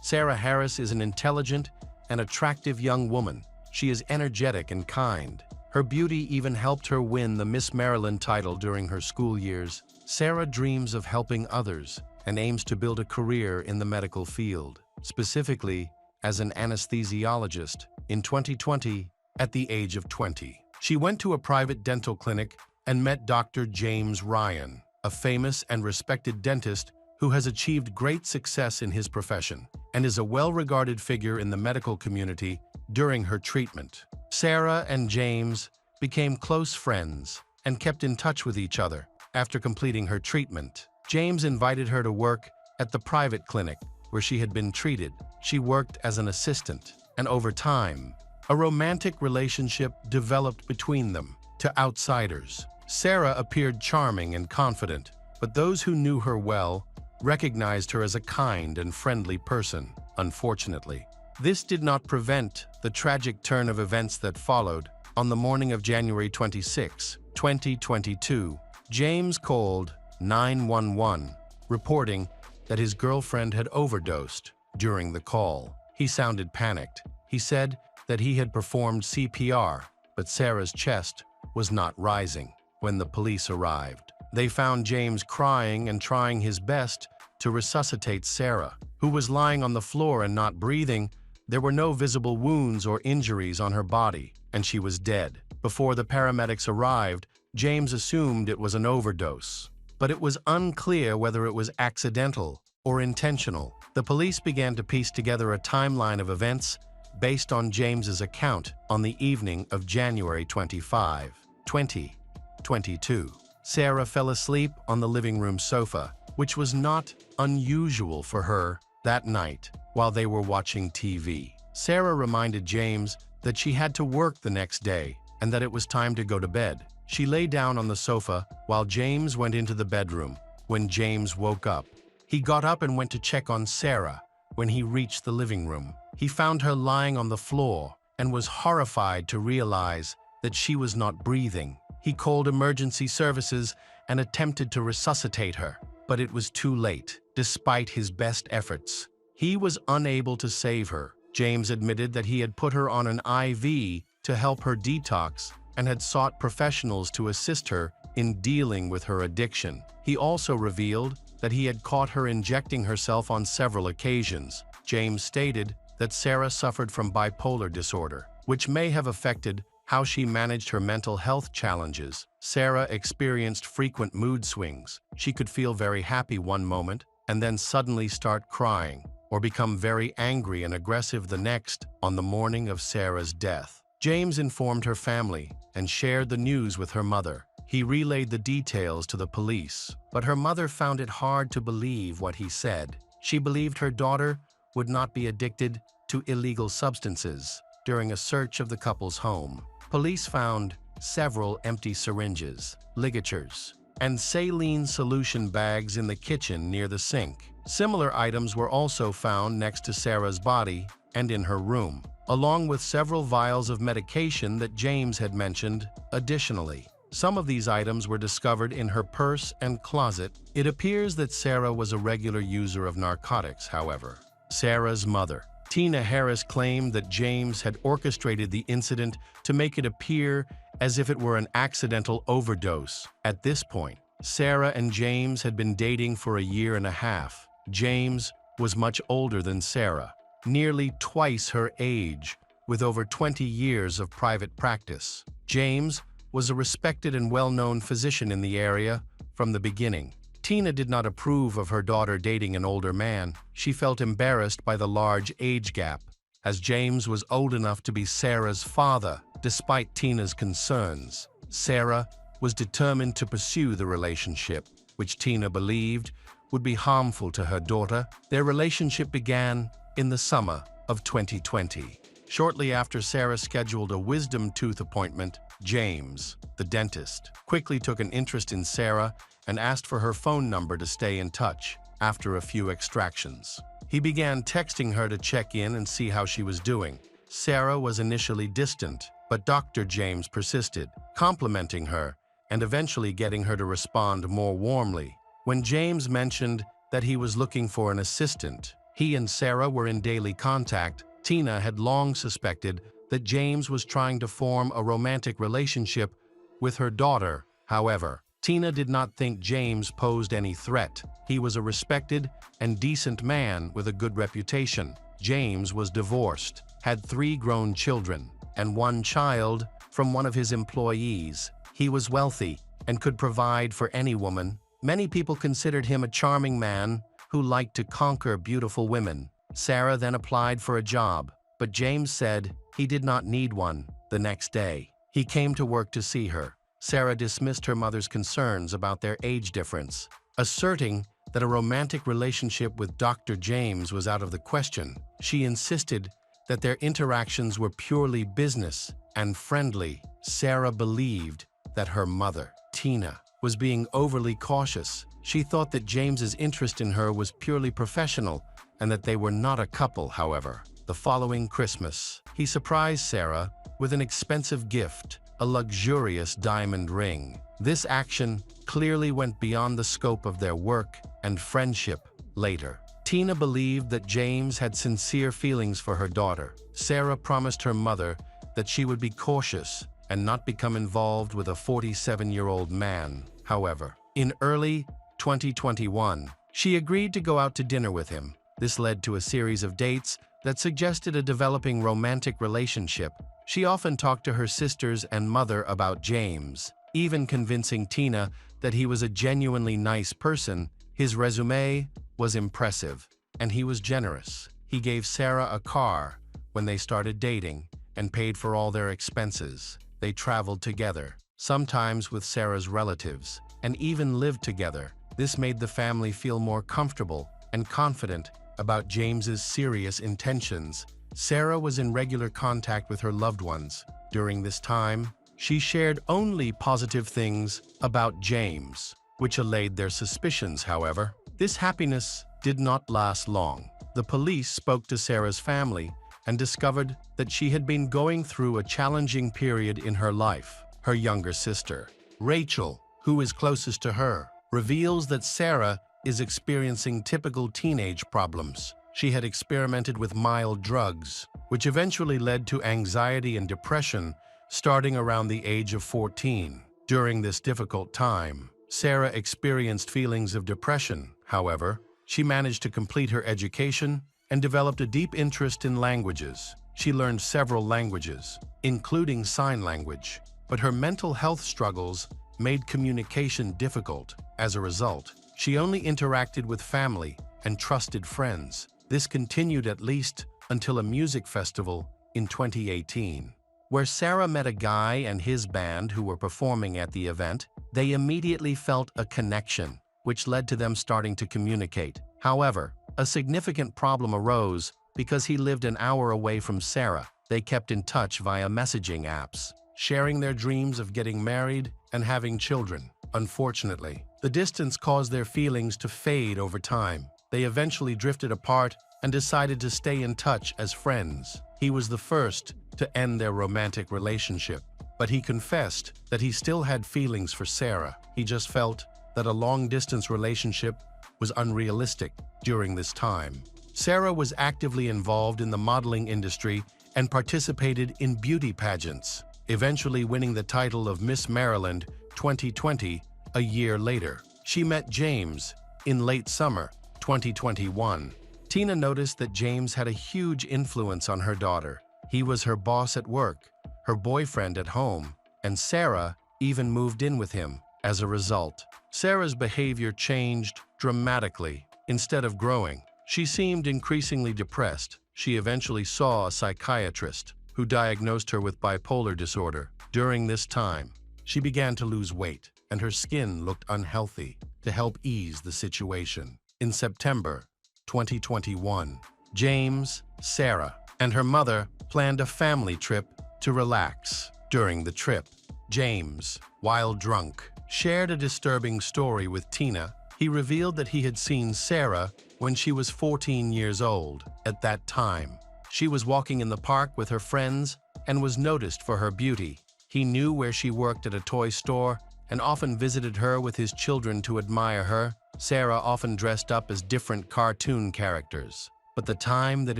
Sarah Harris is an intelligent and attractive young woman. She is energetic and kind. Her beauty even helped her win the Miss Maryland title during her school years. Sarah dreams of helping others and aims to build a career in the medical field, specifically as an anesthesiologist. In 2020, at the age of 20, she went to a private dental clinic and met Dr. James Ryan, a famous and respected dentist who has achieved great success in his profession and is a well-regarded figure in the medical community. During her treatment, Sarah and James became close friends and kept in touch with each other. After completing her treatment, James invited her to work at the private clinic where she had been treated. She worked as an assistant, and over time, a romantic relationship developed between them. To outsiders, Sarah appeared charming and confident, but those who knew her well recognized her as a kind and friendly person. Unfortunately, this did not prevent the tragic turn of events that followed. On the morning of January 26, 2022, James called 911, reporting that his girlfriend had overdosed. During the call, he sounded panicked. He said that he had performed CPR, but Sarah's chest was not rising. When the police arrived, they found James crying and trying his best to resuscitate Sarah, who was lying on the floor and not breathing. There were no visible wounds or injuries on her body, and she was dead. Before the paramedics arrived, James assumed it was an overdose, but it was unclear whether it was accidental or intentional. The police began to piece together a timeline of events based on James's account. On the evening of January 25, 2022, Sarah fell asleep on the living room sofa, which was not unusual for her that night while they were watching TV. Sarah reminded James that she had to work the next day and that it was time to go to bed. She lay down on the sofa while James went into the bedroom. When James woke up, he got up and went to check on Sarah. When he reached the living room, he found her lying on the floor and was horrified to realize that she was not breathing. He called emergency services and attempted to resuscitate her, but it was too late. Despite his best efforts, he was unable to save her. James admitted that he had put her on an IV to help her detox and had sought professionals to assist her in dealing with her addiction. He also revealed that he had caught her injecting herself on several occasions. James stated that Sarah suffered from bipolar disorder, which may have affected how she managed her mental health challenges. Sarah experienced frequent mood swings. She could feel very happy one moment and then suddenly start crying or become very angry and aggressive the next. On the morning of Sarah's death, James informed her family and shared the news with her mother. He relayed the details to the police, but her mother found it hard to believe what he said. She believed her daughter would not be addicted to illegal substances. During a search of the couple's home, police found several empty syringes, ligatures, and saline solution bags in the kitchen near the sink. Similar items were also found next to Sarah's body and in her room, along with several vials of medication that James had mentioned. Additionally, some of these items were discovered in her purse and closet. It appears that Sarah was a regular user of narcotics, however. Sarah's mother, Tina Harris, claimed that James had orchestrated the incident to make it appear as if it were an accidental overdose. At this point, Sarah and James had been dating for a year and a half. James was much older than Sarah, nearly twice her age, with over 20 years of private practice. James was a respected and well-known physician in the area from the beginning. Tina did not approve of her daughter dating an older man. She felt embarrassed by the large age gap, as James was old enough to be Sarah's father. Despite Tina's concerns, Sarah was determined to pursue the relationship, which Tina believed would be harmful to her daughter. Their relationship began in the summer of 2020. Shortly after Sarah scheduled a wisdom tooth appointment, James, the dentist, quickly took an interest in Sarah and asked for her phone number to stay in touch after a few extractions. He began texting her to check in and see how she was doing. Sarah was initially distant, but Dr. James persisted, complimenting her and eventually getting her to respond more warmly. When James mentioned that he was looking for an assistant, he and Sarah were in daily contact. Tina had long suspected that James was trying to form a romantic relationship with her daughter. However, Tina did not think James posed any threat. He was a respected and decent man with a good reputation. James was divorced, had 3 grown children, and 1 child from one of his employees. He was wealthy and could provide for any woman. Many people considered him a charming man who liked to conquer beautiful women. Sarah then applied for a job, but James said he did not need one. The next day, he came to work to see her. Sarah dismissed her mother's concerns about their age difference, asserting that a romantic relationship with Dr. James was out of the question. She insisted that their interactions were purely business and friendly. Sarah believed that her mother, Tina, was being overly cautious. She thought that James's interest in her was purely professional and that they were not a couple. However, the following Christmas, he surprised Sarah with an expensive gift, a luxurious diamond ring. This action clearly went beyond the scope of their work and friendship. Later, Tina believed that James had sincere feelings for her daughter. Sarah promised her mother that she would be cautious and not become involved with a 47-year-old man. However, in early 2021, she agreed to go out to dinner with him. This led to a series of dates that suggested a developing romantic relationship. She often talked to her sisters and mother about James, even convincing Tina that he was a genuinely nice person. His resume was impressive, and he was generous. He gave Sarah a car when they started dating and paid for all their expenses. They traveled together, sometimes with Sarah's relatives, and even lived together. This made the family feel more comfortable and confident about James's serious intentions. Sarah was in regular contact with her loved ones. During this time, she shared only positive things about James, which allayed their suspicions. However, this happiness did not last long. The police spoke to Sarah's family and discovered that she had been going through a challenging period in her life. Her younger sister, Rachel, who is closest to her, reveals that Sarah is experiencing typical teenage problems. She had experimented with mild drugs, which eventually led to anxiety and depression starting around the age of 14. During this difficult time, Sarah experienced feelings of depression. However, she managed to complete her education and developed a deep interest in languages. She learned several languages, including sign language, but her mental health struggles made communication difficult. As a result, she only interacted with family and trusted friends. This continued at least until a music festival in 2018, where Sarah met a guy and his band who were performing at the event. They immediately felt a connection, which led to them starting to communicate. However, a significant problem arose because he lived an hour away from Sarah. They kept in touch via messaging apps, sharing their dreams of getting married and having children. Unfortunately, the distance caused their feelings to fade over time. They eventually drifted apart and decided to stay in touch as friends. He was the first to end their romantic relationship, but he confessed that he still had feelings for Sarah. He just felt that a long-distance relationship was unrealistic during this time. Sarah was actively involved in the modeling industry and participated in beauty pageants, eventually winning the title of Miss Maryland 2020 a year later. She met James in late summer 2021. Tina noticed that James had a huge influence on her daughter. He was her boss at work, her boyfriend at home, and Sarah even moved in with him. As a result, Sarah's behavior changed dramatically. Instead of growing, she seemed increasingly depressed. She eventually saw a psychiatrist who diagnosed her with bipolar disorder. During this time, she began to lose weight, and her skin looked unhealthy. To help ease the situation, in September 2021, James, Sarah, and her mother planned a family trip to relax. During the trip, James, while drunk, shared a disturbing story with Tina. He revealed that he had seen Sarah when she was 14 years old. At that time, she was walking in the park with her friends and was noticed for her beauty. He knew where she worked at a toy store and often visited her with his children to admire her. Sarah often dressed up as different cartoon characters. But the time that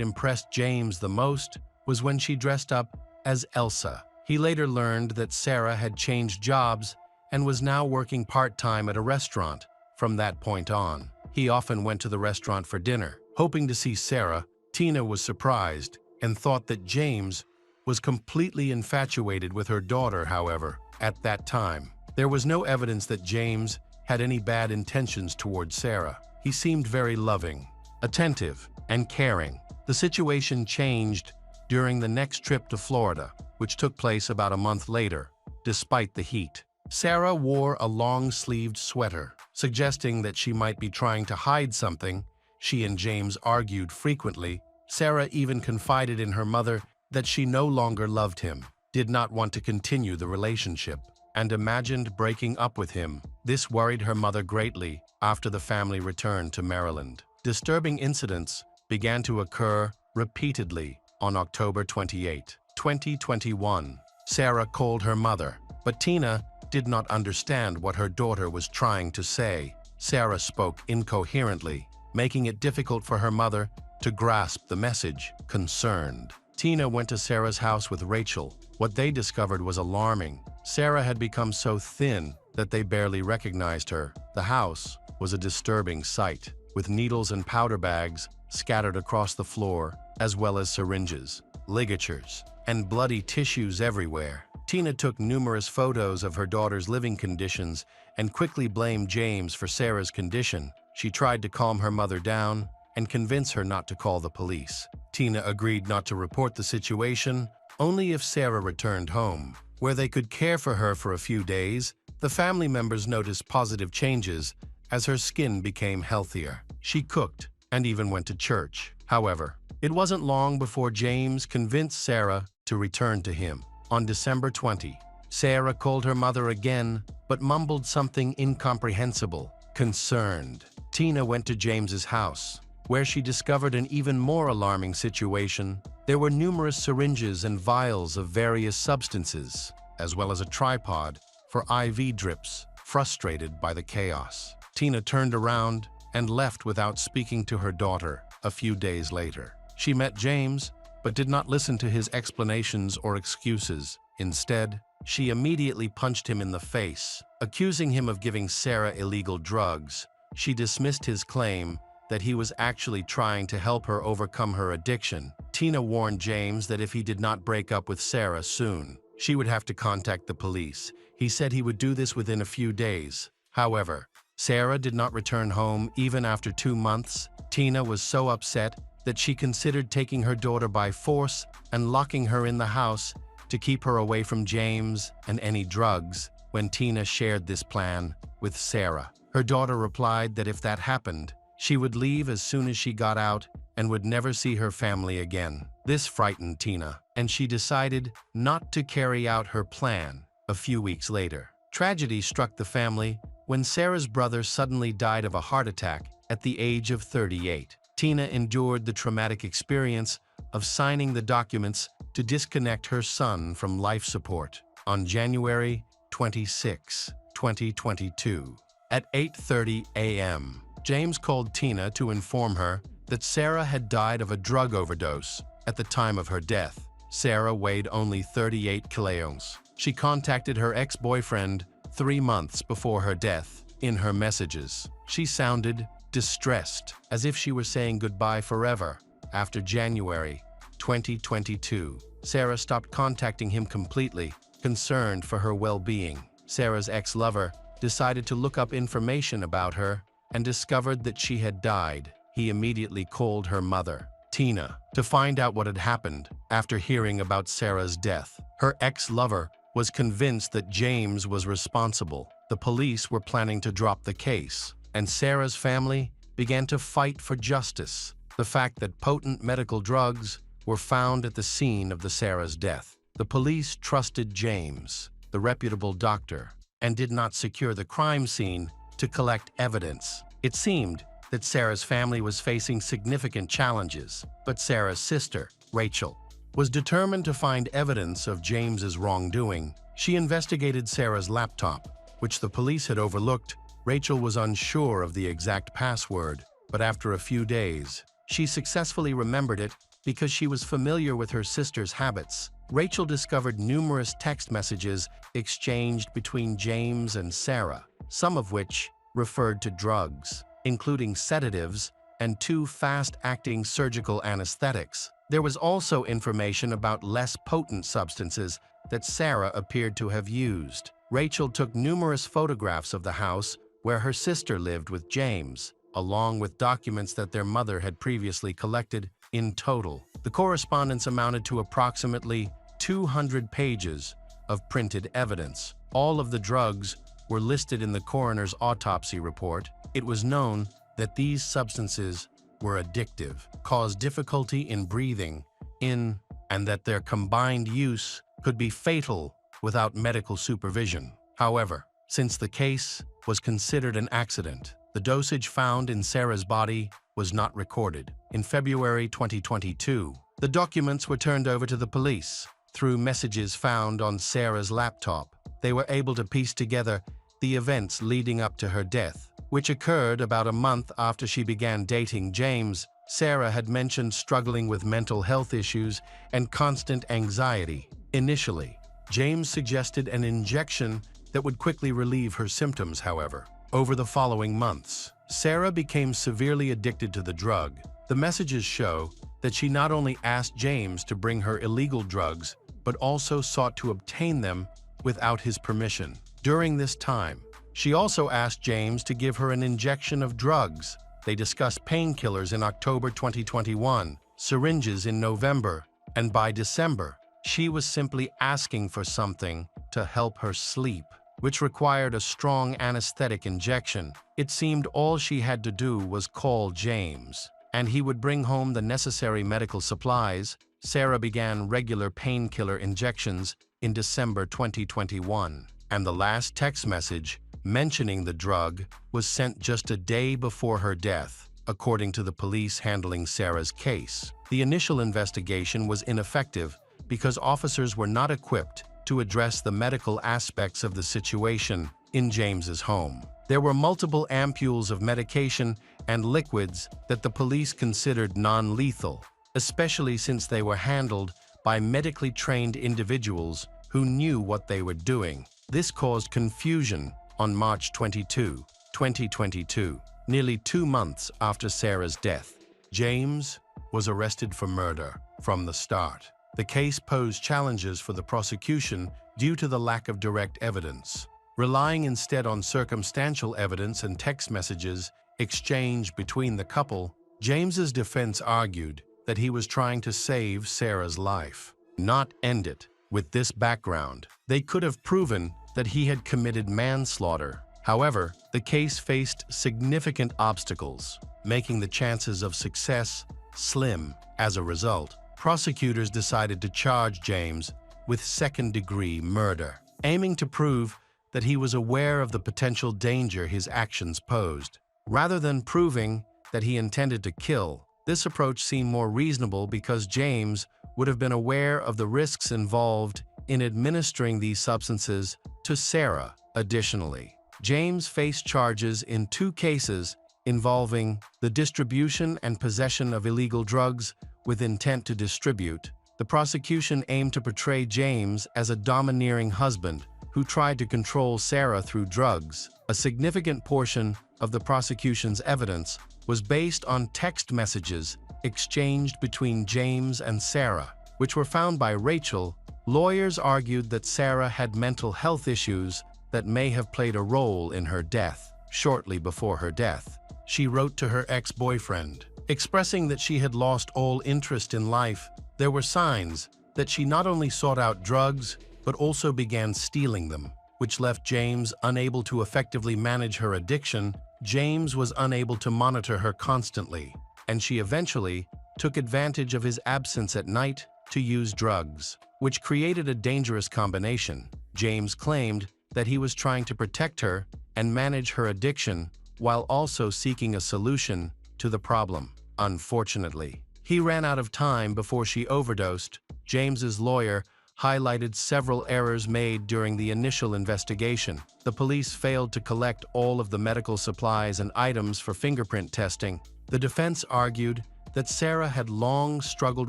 impressed James the most was when she dressed up as Elsa. He later learned that Sarah had changed jobs and was now working part-time at a restaurant. From that point on, he often went to the restaurant for dinner. Hoping to see Sarah, Tina was surprised and thought that James was completely infatuated with her daughter. However, at that time, there was no evidence that James had any bad intentions towards Sarah. He seemed very loving, attentive, and caring. The situation changed during the next trip to Florida, which took place about a month later. Despite the heat, Sarah wore a long-sleeved sweater, suggesting that she might be trying to hide something. She and James argued frequently. Sarah even confided in her mother that she no longer loved him, did not want to continue the relationship, and imagined breaking up with him. This worried her mother greatly after the family returned to Maryland. Disturbing incidents began to occur repeatedly. On October 28, 2021, Sarah called her mother, but Tina did not understand what her daughter was trying to say. Sarah spoke incoherently, making it difficult for her mother to grasp the message. Concerned, Tina went to Sarah's house with Rachel. What they discovered was alarming. Sarah had become so thin that they barely recognized her. The house was a disturbing sight, with needles and powder bags scattered across the floor, as well as syringes, ligatures, and bloody tissues everywhere. Tina took numerous photos of her daughter's living conditions and quickly blamed James for Sarah's condition. She tried to calm her mother down and convince her not to call the police. Tina agreed not to report the situation, only if Sarah returned home, where they could care for her for a few days. The family members noticed positive changes as her skin became healthier. She cooked and even went to church. However, it wasn't long before James convinced Sarah to return to him. On December 20, Sarah called her mother again, but mumbled something incomprehensible. Concerned, Tina went to James's house, where she discovered an even more alarming situation. There were numerous syringes and vials of various substances, as well as a tripod for IV drips. Frustrated by the chaos, Tina turned around and left without speaking to her daughter. A few days later, she met James, but did not listen to his explanations or excuses. Instead, she immediately punched him in the face, accusing him of giving Sarah illegal drugs. She dismissed his claim that he was actually trying to help her overcome her addiction. Tina warned James that if he did not break up with Sarah soon, she would have to contact the police. He said he would do this within a few days. However, Sarah did not return home even after 2 months. Tina was so upset that she considered taking her daughter by force and locking her in the house to keep her away from James and any drugs. When Tina shared this plan with Sarah, her daughter replied that if that happened, she would leave as soon as she got out and would never see her family again. This frightened Tina, and she decided not to carry out her plan. A few weeks later, tragedy struck the family when Sarah's brother suddenly died of a heart attack at the age of 38. Tina endured the traumatic experience of signing the documents to disconnect her son from life support. On January 26, 2022, at 8:30 a.m., James called Tina to inform her that Sarah had died of a drug overdose. At the time of her death, Sarah weighed only 38 kilograms. She contacted her ex-boyfriend 3 months before her death. In her messages, she sounded distressed, as if she were saying goodbye forever. After January 2022, Sarah stopped contacting him completely, concerned for her well-being. Sarah's ex-lover decided to look up information about her and discovered that she had died. He immediately called her mother, Tina, to find out what had happened. After hearing about Sarah's death, her ex-lover was convinced that James was responsible. The police were planning to drop the case, and Sarah's family began to fight for justice. The fact that potent medical drugs were found at the scene of Sarah's death. The police trusted James, the reputable doctor, and did not secure the crime scene to collect evidence. It seemed that Sarah's family was facing significant challenges, but Sarah's sister, Rachel, was determined to find evidence of James's wrongdoing. She investigated Sarah's laptop, which the police had overlooked. Rachel was unsure of the exact password, but after a few days, she successfully remembered it because she was familiar with her sister's habits. Rachel discovered numerous text messages exchanged between James and Sarah, some of which referred to drugs, including sedatives and 2 fast-acting surgical anesthetics. There was also information about less potent substances that Sarah appeared to have used. Rachel took numerous photographs of the house where her sister lived with James, along with documents that their mother had previously collected. In total, the correspondence amounted to approximately 200 pages of printed evidence. All of the drugs were listed in the coroner's autopsy report. It was known that these substances were addictive, caused difficulty in breathing in, and that their combined use could be fatal without medical supervision. However, since the case was considered an accident, the dosage found in Sarah's body was not recorded. In February 2022, the documents were turned over to the police. Through messages found on Sarah's laptop, they were able to piece together the events leading up to her death, which occurred about a month after she began dating James. Sarah had mentioned struggling with mental health issues and constant anxiety. Initially, James suggested an injection that would quickly relieve her symptoms. However, over the following months, Sarah became severely addicted to the drug. The messages show that she not only asked James to bring her illegal drugs, but also sought to obtain them without his permission. During this time, she also asked James to give her an injection of drugs. They discussed painkillers in October 2021, syringes in November, and by December, she was simply asking for something to help her sleep, which required a strong anesthetic injection. It seemed all she had to do was call James, and he would bring home the necessary medical supplies. Sarah began regular painkiller injections in December 2021, and the last text message mentioning the drug was sent just a day before her death, according to the police handling Sarah's case. The initial investigation was ineffective because officers were not equipped to address the medical aspects of the situation in James's home. There were multiple ampules of medication and liquids that the police considered non-lethal, especially since they were handled by medically trained individuals who knew what they were doing. This caused confusion. On March 22, 2022, nearly 2 months after Sarah's death, James was arrested for murder. From the start, the case posed challenges for the prosecution due to the lack of direct evidence. Relying instead on circumstantial evidence and text messages exchanged between the couple, James's defense argued that he was trying to save Sarah's life, not end it. With this background, they could have proven that he had committed manslaughter. However, the case faced significant obstacles, making the chances of success slim. As a result, prosecutors decided to charge James with second-degree murder, aiming to prove that he was aware of the potential danger his actions posed. Rather than proving that he intended to kill, this approach seemed more reasonable because James would have been aware of the risks involved in administering these substances to Sarah. Additionally, James faced charges in 2 cases involving the distribution and possession of illegal drugs with intent to distribute. The prosecution aimed to portray James as a domineering husband who tried to control Sarah through drugs. A significant portion of the prosecution's evidence was based on text messages exchanged between James and Sarah, which were found by Rachel. Lawyers argued that Sarah had mental health issues that may have played a role in her death. Shortly before her death, she wrote to her ex-boyfriend, expressing that she had lost all interest in life. There were signs that she not only sought out drugs, but also began stealing them, which left James unable to effectively manage her addiction. James was unable to monitor her constantly, and she eventually took advantage of his absence at night to use drugs, which created a dangerous combination. James claimed that he was trying to protect her and manage her addiction while also seeking a solution to the problem. Unfortunately, he ran out of time before she overdosed. James's lawyer highlighted several errors made during the initial investigation. The police failed to collect all of the medical supplies and items for fingerprint testing. The defense argued that Sarah had long struggled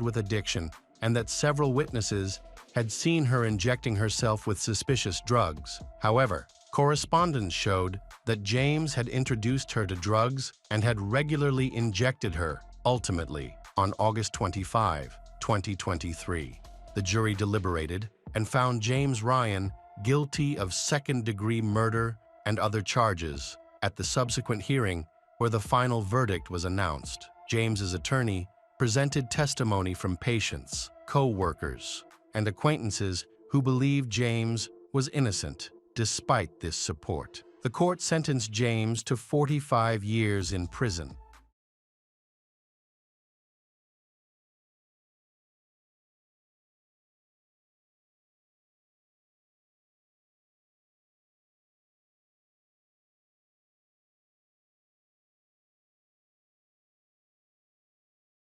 with addiction and that several witnesses had seen her injecting herself with suspicious drugs. However, correspondence showed that James had introduced her to drugs and had regularly injected her. Ultimately, on August 25, 2023, the jury deliberated and found James Ryan guilty of second-degree murder and other charges. At the subsequent hearing, where the final verdict was announced, James's attorney presented testimony from patients, co-workers, and acquaintances who believed James was innocent. Despite this support, the court sentenced James to 45 years in prison.